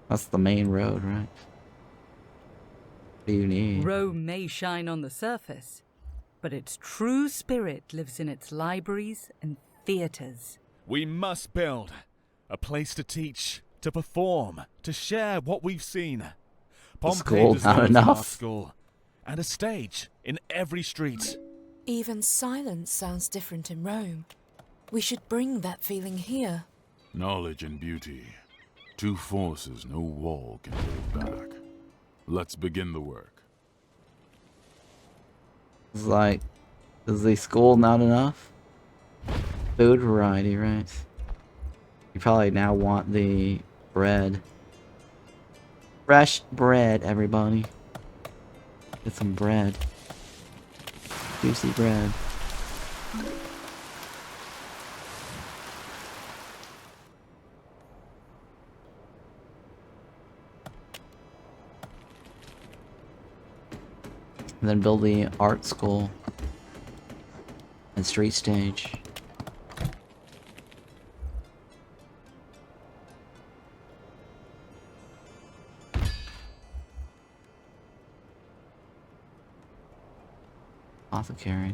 That's the main road, right? What do you need? Rome may shine on the surface, but its true spirit lives in its libraries and theatres. We must build a place to teach, to perform, to share what we've seen. School, deserves not an enough. art school and a stage in every street. Even silence sounds different in Rome. We should bring that feeling here. Knowledge and beauty. Two forces no wall can hold back. Let's begin the work. It's like, is the school not enough? Food variety, right? You probably now want the bread. Fresh bread, everybody. Get some bread. Juicy bread. And then build the art school and street stage. Apothecary.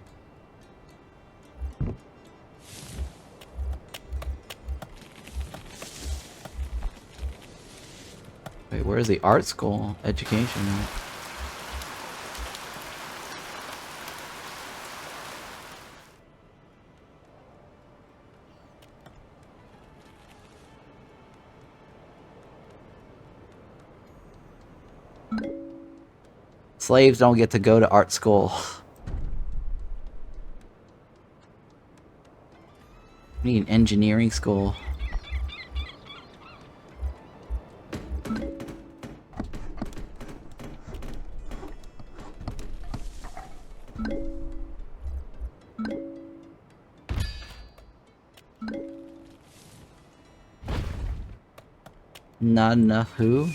Wait, where's the art school education at? Slaves don't get to go to art school. We need an engineering school. Not enough who?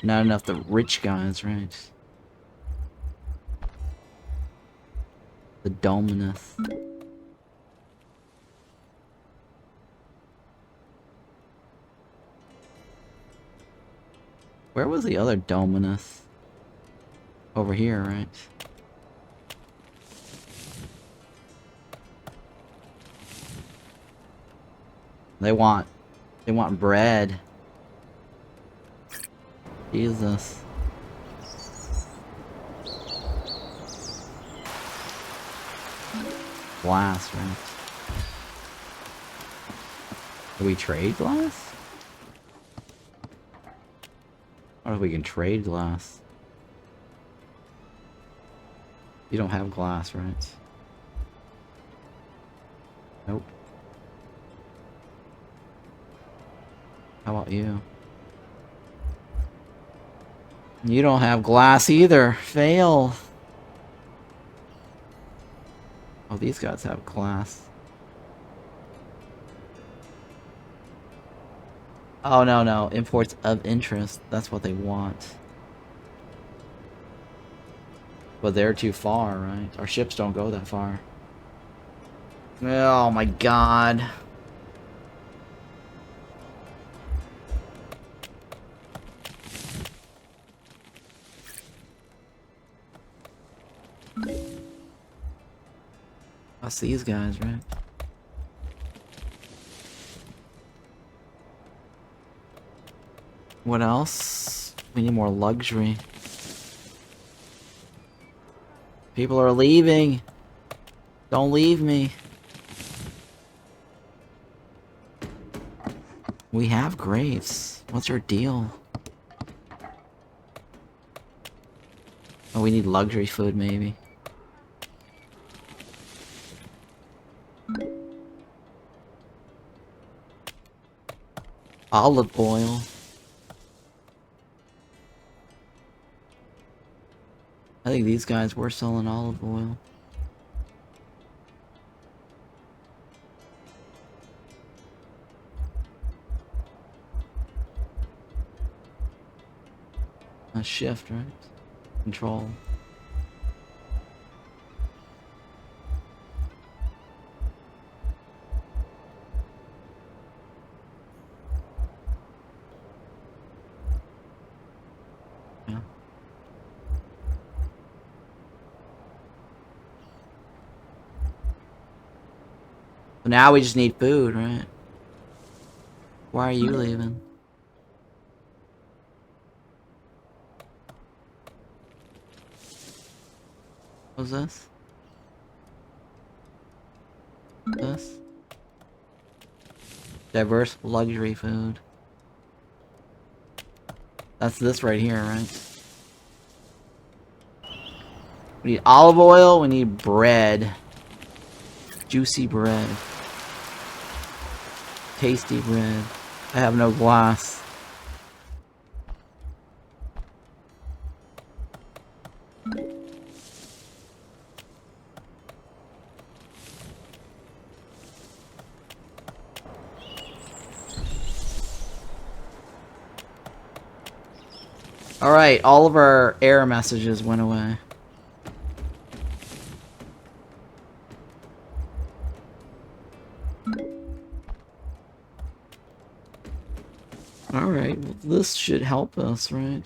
Not enough the rich guys, right? The Dominus. Where was the other Dominus? Over here, right? They want bread. Jesus. Glass, right? Do we trade glass? Or if we can trade glass? You don't have glass, right? Nope. How about you? You don't have glass either. Fail. Oh, these guys have glass. Oh, no, no. Imports of interest. That's what they want. But they're too far, right? Our ships don't go that far. Oh my god. That's these guys, right? What else? We need more luxury. People are leaving. Don't leave me. We have graves. What's your deal? Oh, we need luxury food, maybe. Olive oil. I think these guys were selling olive oil. A shift, right? Control. Yeah. But now we just need food, right? Why are you leaving? What's this? This. Diverse luxury food. That's this right here, right? We need olive oil, we need bread. Juicy bread. Tasty bread. I have no glass. Alright, all of our error messages went away. Alright, well, this should help us, right?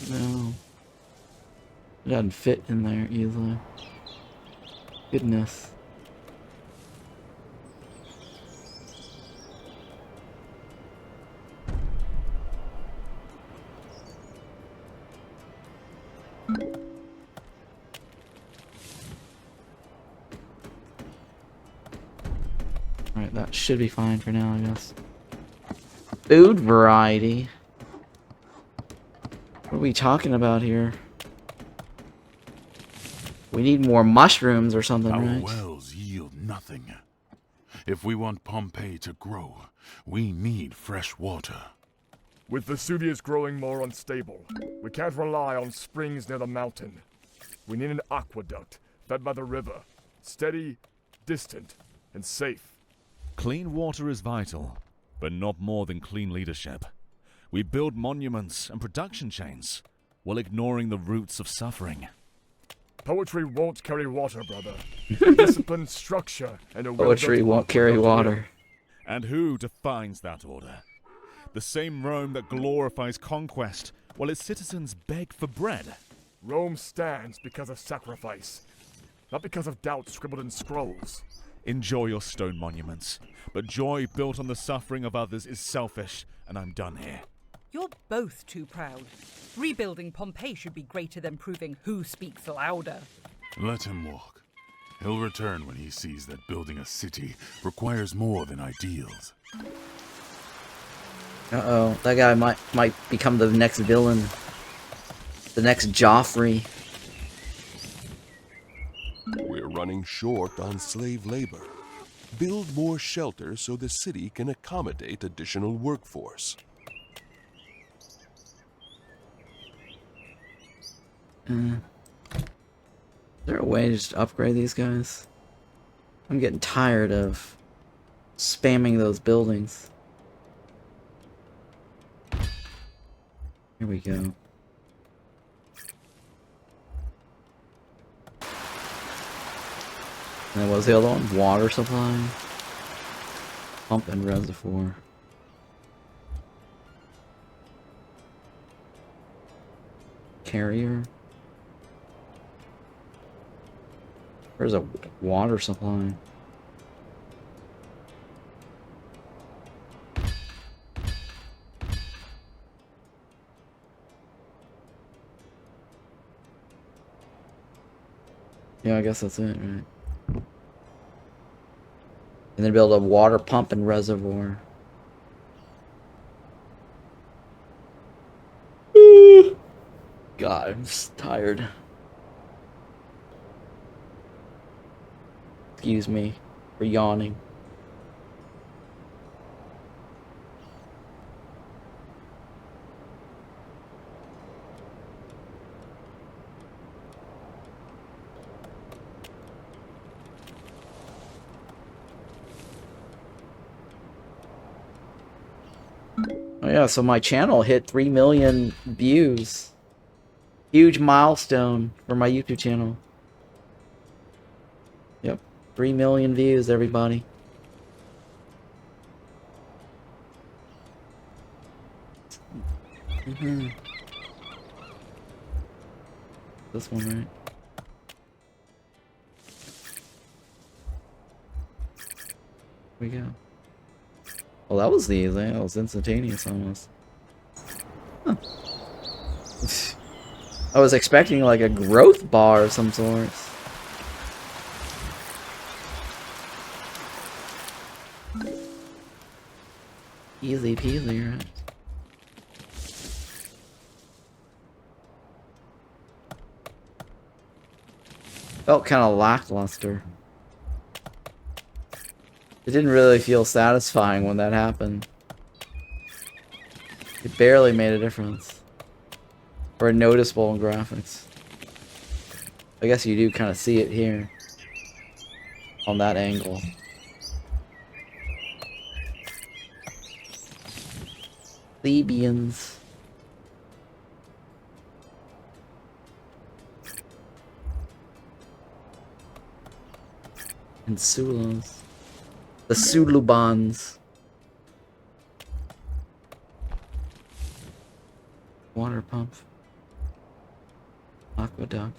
No. It doesn't fit in there either. Goodness. Alright, that should be fine for now, I guess. Food variety? What are we talking about here? We need more mushrooms or something, Our right? wells yield nothing. If we want Pompeii to grow, we need fresh water. With Vesuvius growing more unstable, we can't rely on springs near the mountain. We need an aqueduct fed by the river. Steady, distant, and safe. Clean water is vital, but not more than clean leadership. We build monuments and production chains, while ignoring the roots of suffering. Poetry won't carry water, brother. Discipline, structure, and a Poetry won't carry water. And who defines that order? The same Rome that glorifies conquest, while its citizens beg for bread. Rome stands because of sacrifice, not because of doubt scribbled in scrolls. Enjoy your stone monuments, but joy built on the suffering of others is selfish, and I'm done here. You're both too proud. Rebuilding Pompeii should be greater than proving who speaks louder. Let him walk. He'll return when he sees that building a city requires more than ideals. Uh-oh, that guy might become the next villain. The next Joffrey. We're running short on slave labor. Build more shelters so the city can accommodate additional workforce. Is there a way to just upgrade these guys? I'm getting tired of spamming those buildings. Here we go. And then what was the other one? Water supply. Pump and reservoir. Carrier. Where's a water supply? Yeah, I guess that's it, right? And then build a water pump and reservoir. God, I'm just tired. Excuse me for yawning. Oh yeah, so my channel hit 3 million views. Huge milestone for my YouTube channel. Yep, 3 million views, everybody. This one, right? Here we go. Well, that was easy. That was instantaneous almost. Huh. I was expecting like a growth bar of some sort. Easy peasy, right? Felt kind of lackluster. It didn't really feel satisfying when that happened. It barely made a difference. Or noticeable in graphics. I guess you do kind of see it here. On that angle. Thebians. And Sulos. The Sulubans. Water pump. Aqueduct.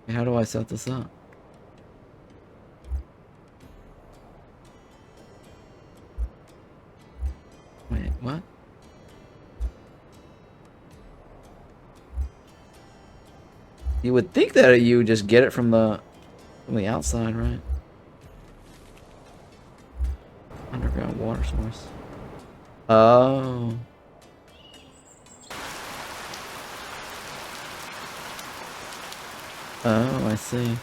How do I set this up? Wait, what? You would think that you would just get it from the outside, right? Underground water source. Oh. Oh, I see.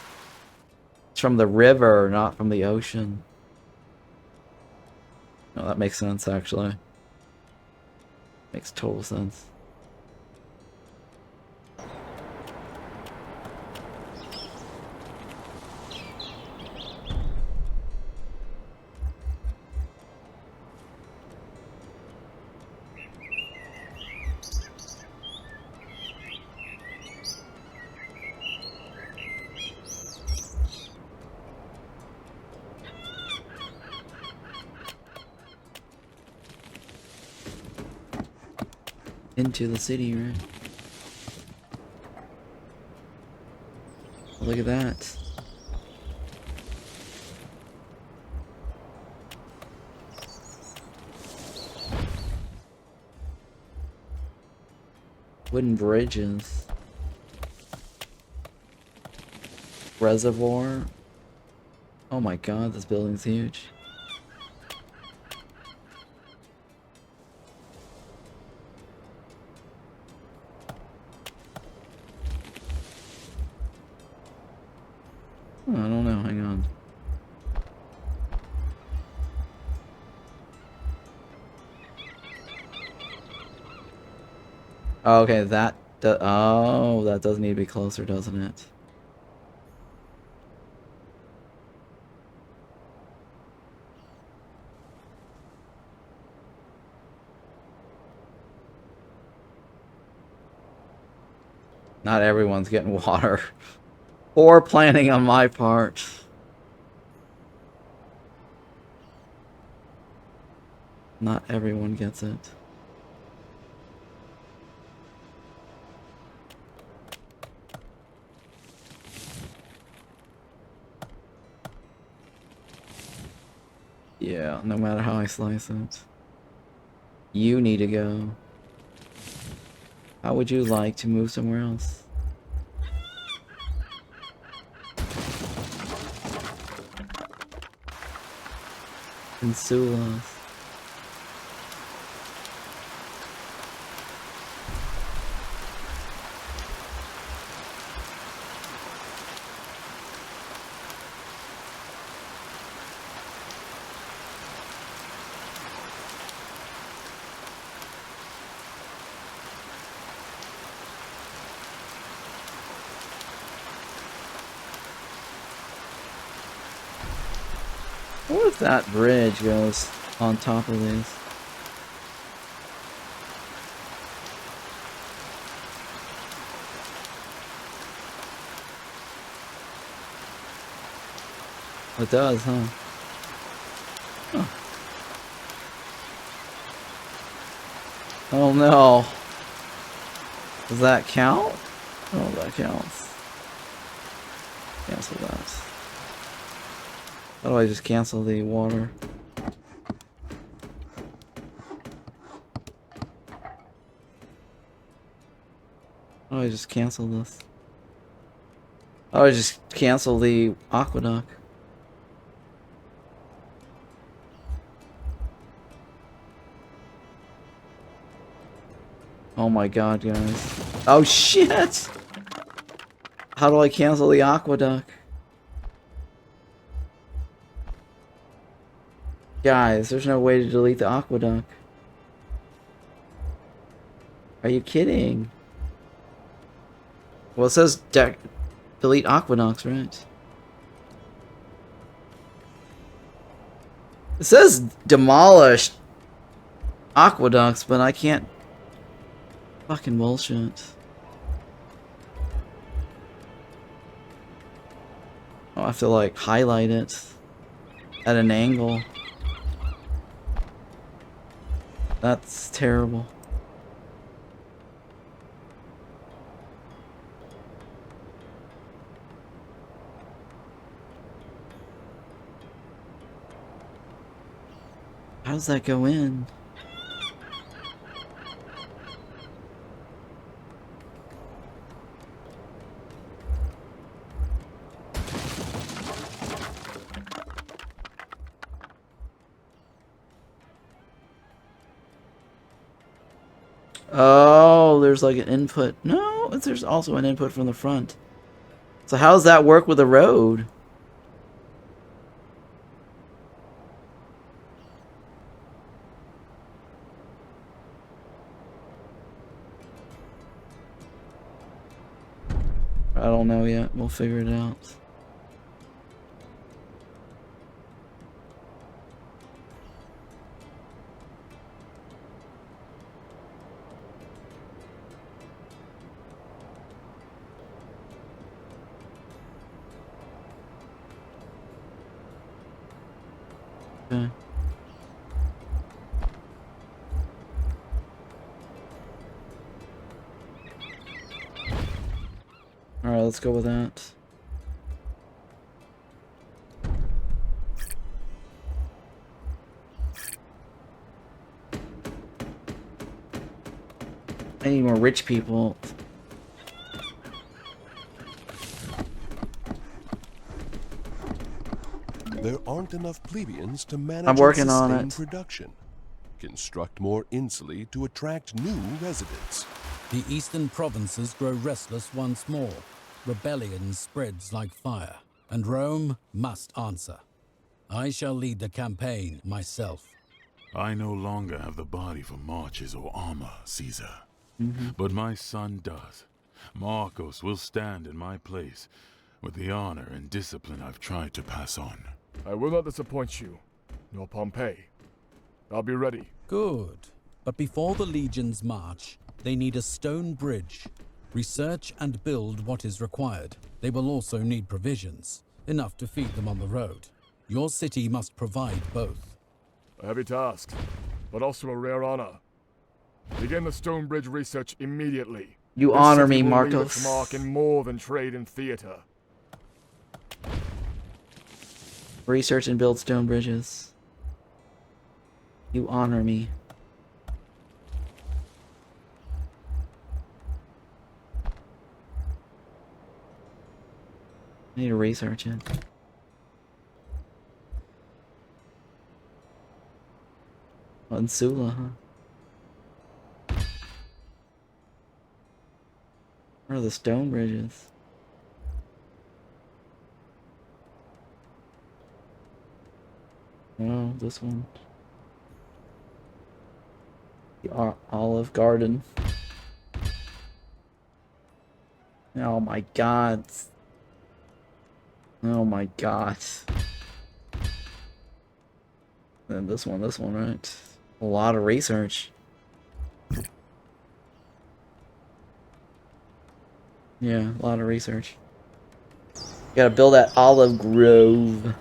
It's from the river, not from the ocean. No, that makes sense, actually. Makes total sense. Into the city, right? Look at that. Wooden bridges. Reservoir. Oh my god, this building's huge. I don't know, hang on. Oh, okay, that does need to be closer, doesn't it? Not everyone's getting water. Poor planning on my part. Not everyone gets it. Yeah, no matter how I slice it. You need to go. How would you like to move somewhere else? Insulas. What if that bridge goes on top of these? It does, huh? Huh. Oh no. Does that count? Oh, that counts. Cancel that. How do I just cancel the water? Oh, I just cancel this. Oh, I just cancel the aqueduct. Oh my god, guys. Oh shit! How do I cancel the aqueduct? Guys, there's no way to delete the aqueduct. Are you kidding? Well, it says delete aqueducts, right? It says demolish aqueducts, but I can't. Fucking bullshit. Oh, I have to like highlight it at an angle. That's terrible. How does that go in? Oh, there's like an input. No, there's also an input from the front. So how does that work with the road? I don't know yet. We'll figure it out. Okay. Alright, let's go with that. I need more rich people. There aren't enough plebeians to manage I'm working and on sustain it. production. Construct more insulae to attract new residents. The eastern provinces grow restless once more. Rebellion spreads like fire, and Rome must answer. I shall lead the campaign myself. I no longer have the body for marches or armor, Caesar. But my son does. Marcos will stand in my place with the honor and discipline I've tried to pass on. I will not disappoint you, nor Pompeii. I'll be ready. Good. But before the legions march, they need a stone bridge. Research and build what is required. They will also need provisions, enough to feed them on the road. Your city must provide both. A heavy task, but also a rare honor. Begin the stone bridge research immediately. You This honor city me, will leave Marcos. its mark in more than trade and theater. Research and build stone bridges. You honor me. I need to research it. On Sula, huh? Where are the stone bridges? Oh, this one. The Olive Garden. Oh my god. Oh my god. And this one, right? A lot of research. Yeah, a lot of research. Gotta build that olive grove.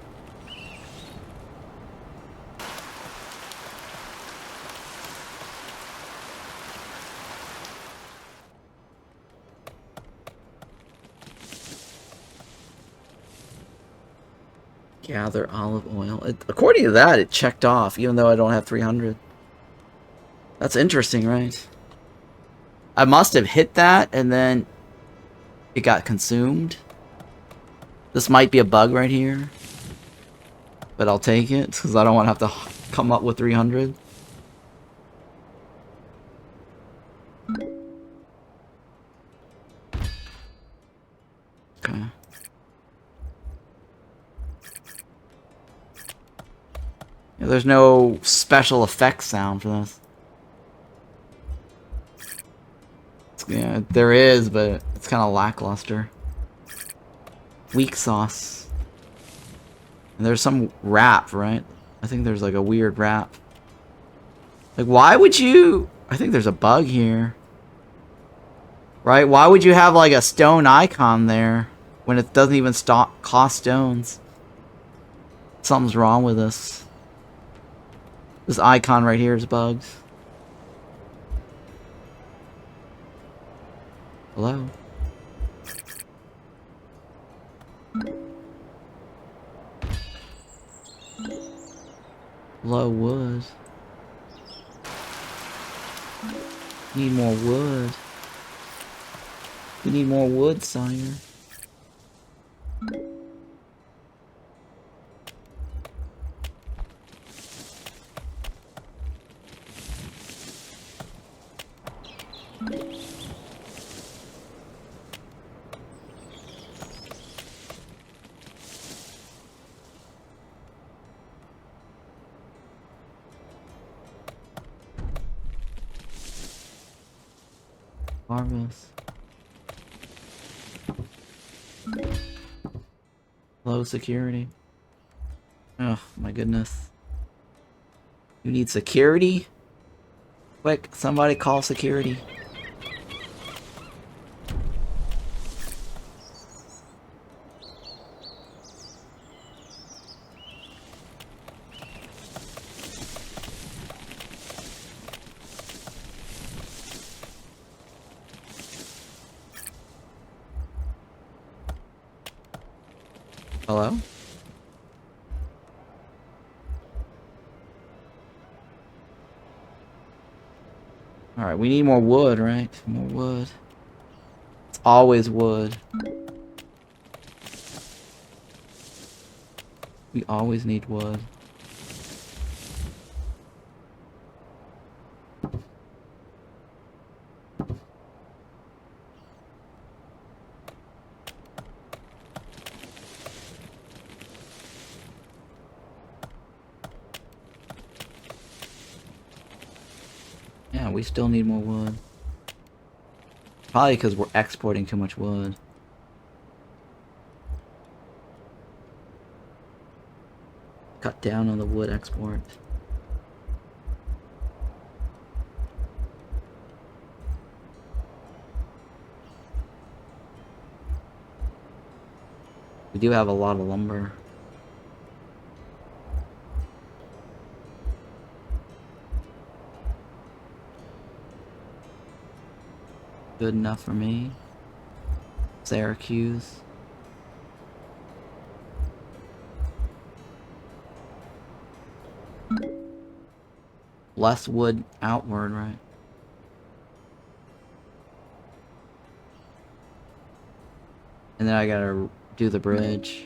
Gather olive oil. According to that, it checked off, even though I don't have 300. That's interesting, right? I must have hit that and then it got consumed. This might be a bug right here. But I'll take it because I don't want to have to come up with 300. Okay. Yeah, there's no special effects sound for this. Yeah, there is, but it's kind of lackluster. Weak sauce. And there's some rap, right? I think there's like a weird rap. Like, why would you... I think there's a bug here. Right? Why would you have like a stone icon there when it doesn't even cost stones? Something's wrong with this. This icon right here is bugged. Hello? Low wood. Need more wood. We need more wood, sire. Harvest. Low security. Oh my goodness. You need security? Quick, somebody call security. Hello? Alright, we need more wood, right? More wood. It's always wood. We always need wood. Yeah, we still need more wood. Probably because we're exporting too much wood. Cut down on the wood export. We do have a lot of lumber. Good enough for me. Syracuse. Less wood outward, right? And then I gotta do the bridge.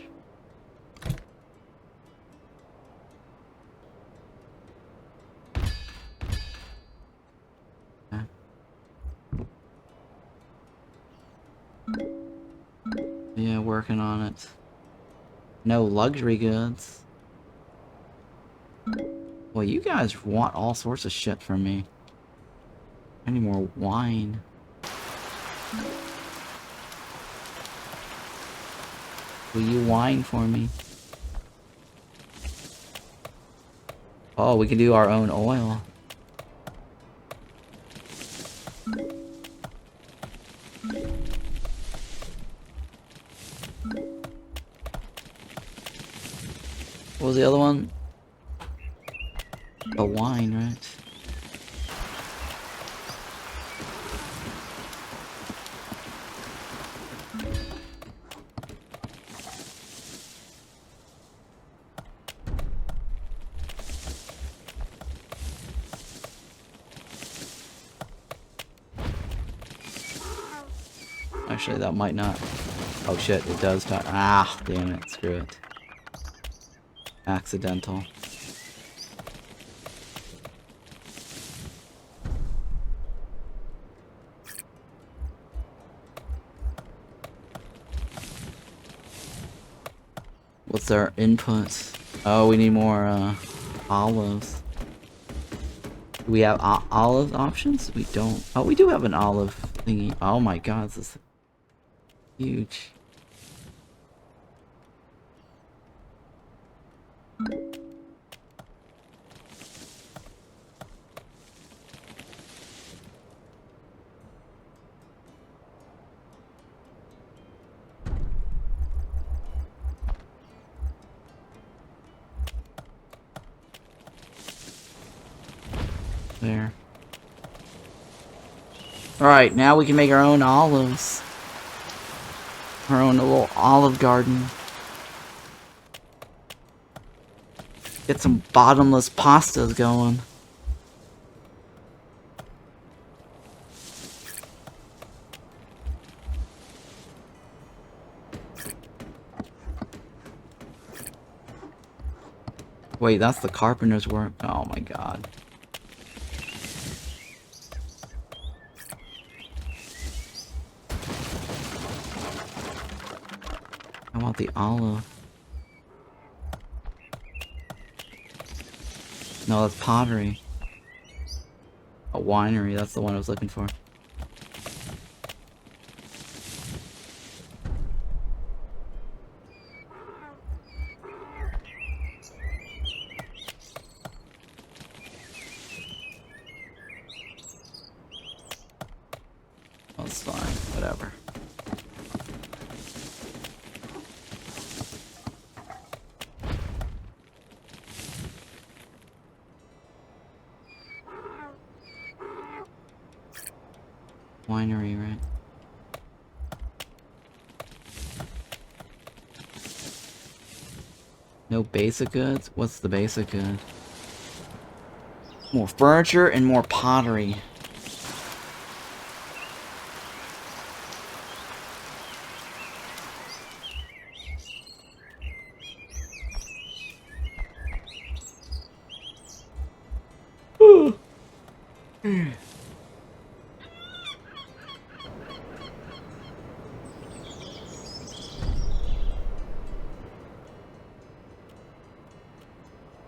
Yeah, working on it. No luxury goods. Well, you guys want all sorts of shit from me. I need more wine. Will you wine for me? Oh, we can do our own oil. What was the other one? A wine, right? Actually, that might not. Oh shit, it does talk. Ah, damn it. Screw it. Accidental. What's our inputs? Oh, we need more olives. Do we have olive options? We don't. Oh, we do have an olive thingy. Oh my god, this is huge. There. Alright, now we can make our own olives. Our own little olive garden. Get some bottomless pastas going. Wait, that's the carpenter's work? Oh my god. I want the olive. No, that's pottery. A winery, that's the one I was looking for. That's fine, whatever. Winery, right? No basic goods? What's the basic good? More furniture and more pottery.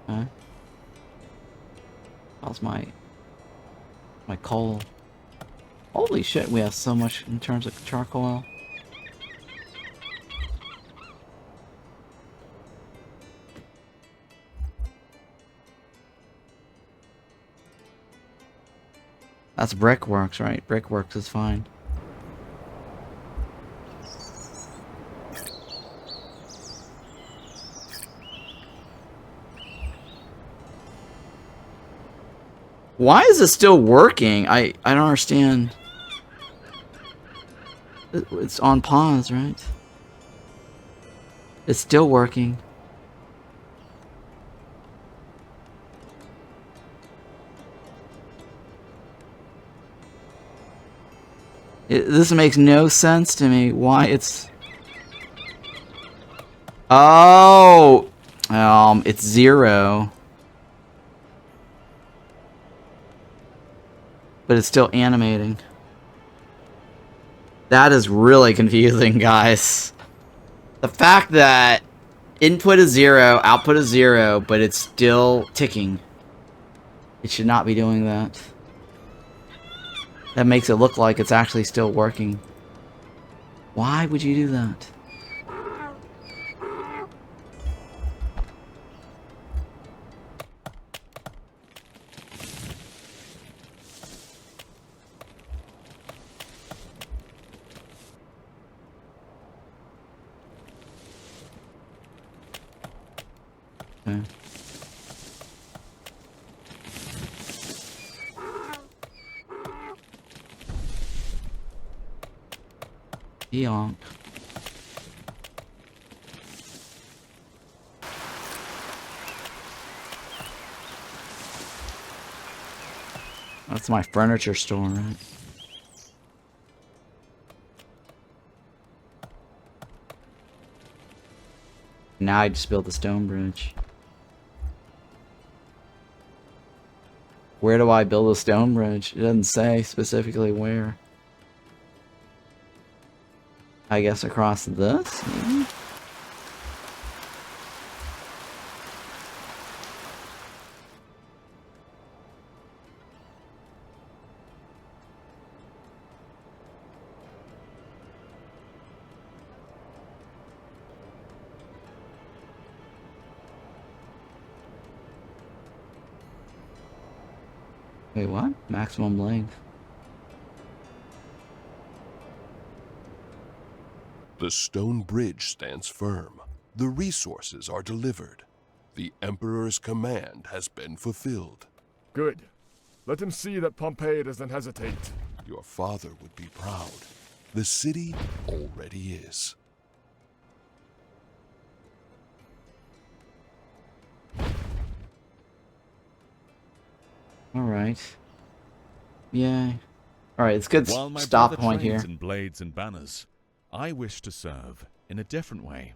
Huh? How's my coal? Holy shit, we have so much in terms of charcoal. That's brickworks, right? Brickworks is fine. Why is it still working? I don't understand. It's on pause, right? It's still working. This makes no sense to me. Why it's... Oh! It's 0. But it's still animating. That is really confusing, guys. The fact that input is 0, output is 0, but it's still ticking. It should not be doing that. That makes it look like it's actually still working. Why would you do that? Okay. Yonk. That's my furniture store, right? Now I just build the stone bridge. Where do I build a stone bridge? It doesn't say specifically where. I guess across this, maybe? Wait, what? Maximum length. The stone bridge stands firm. The resources are delivered. The Emperor's command has been fulfilled. Good. Let him see that Pompeii doesn't hesitate. Your father would be proud. The city already is. Alright. Yay. Alright, it's good While my stop brother point trains here. in blades and banners, I wish to serve in a different way.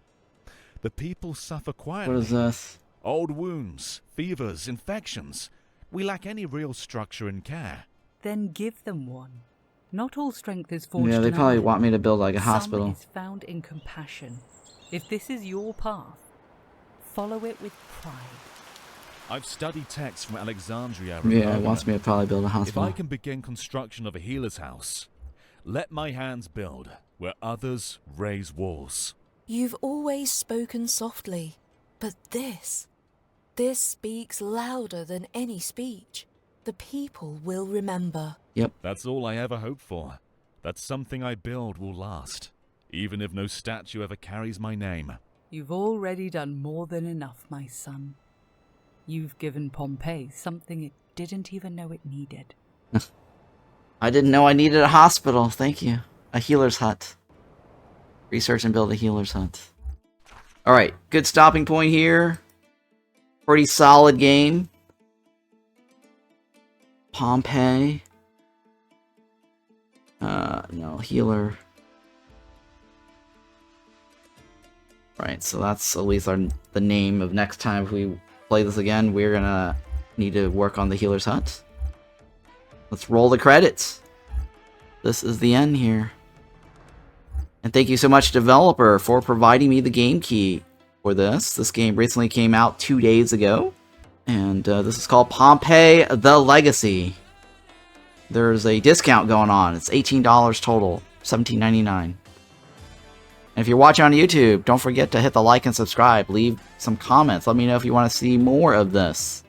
The people suffer quietly. What is this? Old wounds, fevers, infections. We lack any real structure and care. Then give them one. Not all strength is forged Yeah, they in probably iron. want me to build like a Some hospital. is found in compassion. If this is your path, follow it with pride. I've studied texts from Alexandria. Yeah, it wants me to probably build a hospital. If I can begin construction of a healer's house, let my hands build where others raise walls. You've always spoken softly, but this speaks louder than any speech. The people will remember. Yep. That's all I ever hope for. That something I build will last, even if no statue ever carries my name. You've already done more than enough, my son. You've given Pompeii something it didn't even know it needed. I didn't know I needed a hospital. Thank you. A healer's hut. Research and build a healer's hut. Alright, good stopping point here. Pretty solid game. Pompeii. No, healer. Right, so that's at least the name of next time if we play this again. We're gonna need to work on the healer's hut. Let's roll the credits. This is the end here. And thank you so much, developer, for providing me the game key for this. This game recently came out 2 days ago. And this is called Pompeii the Legacy. There's a discount going on. It's $18 total, $17.99. And if you're watching on YouTube, don't forget to hit the like and subscribe. Leave some comments. Let me know if you want to see more of this.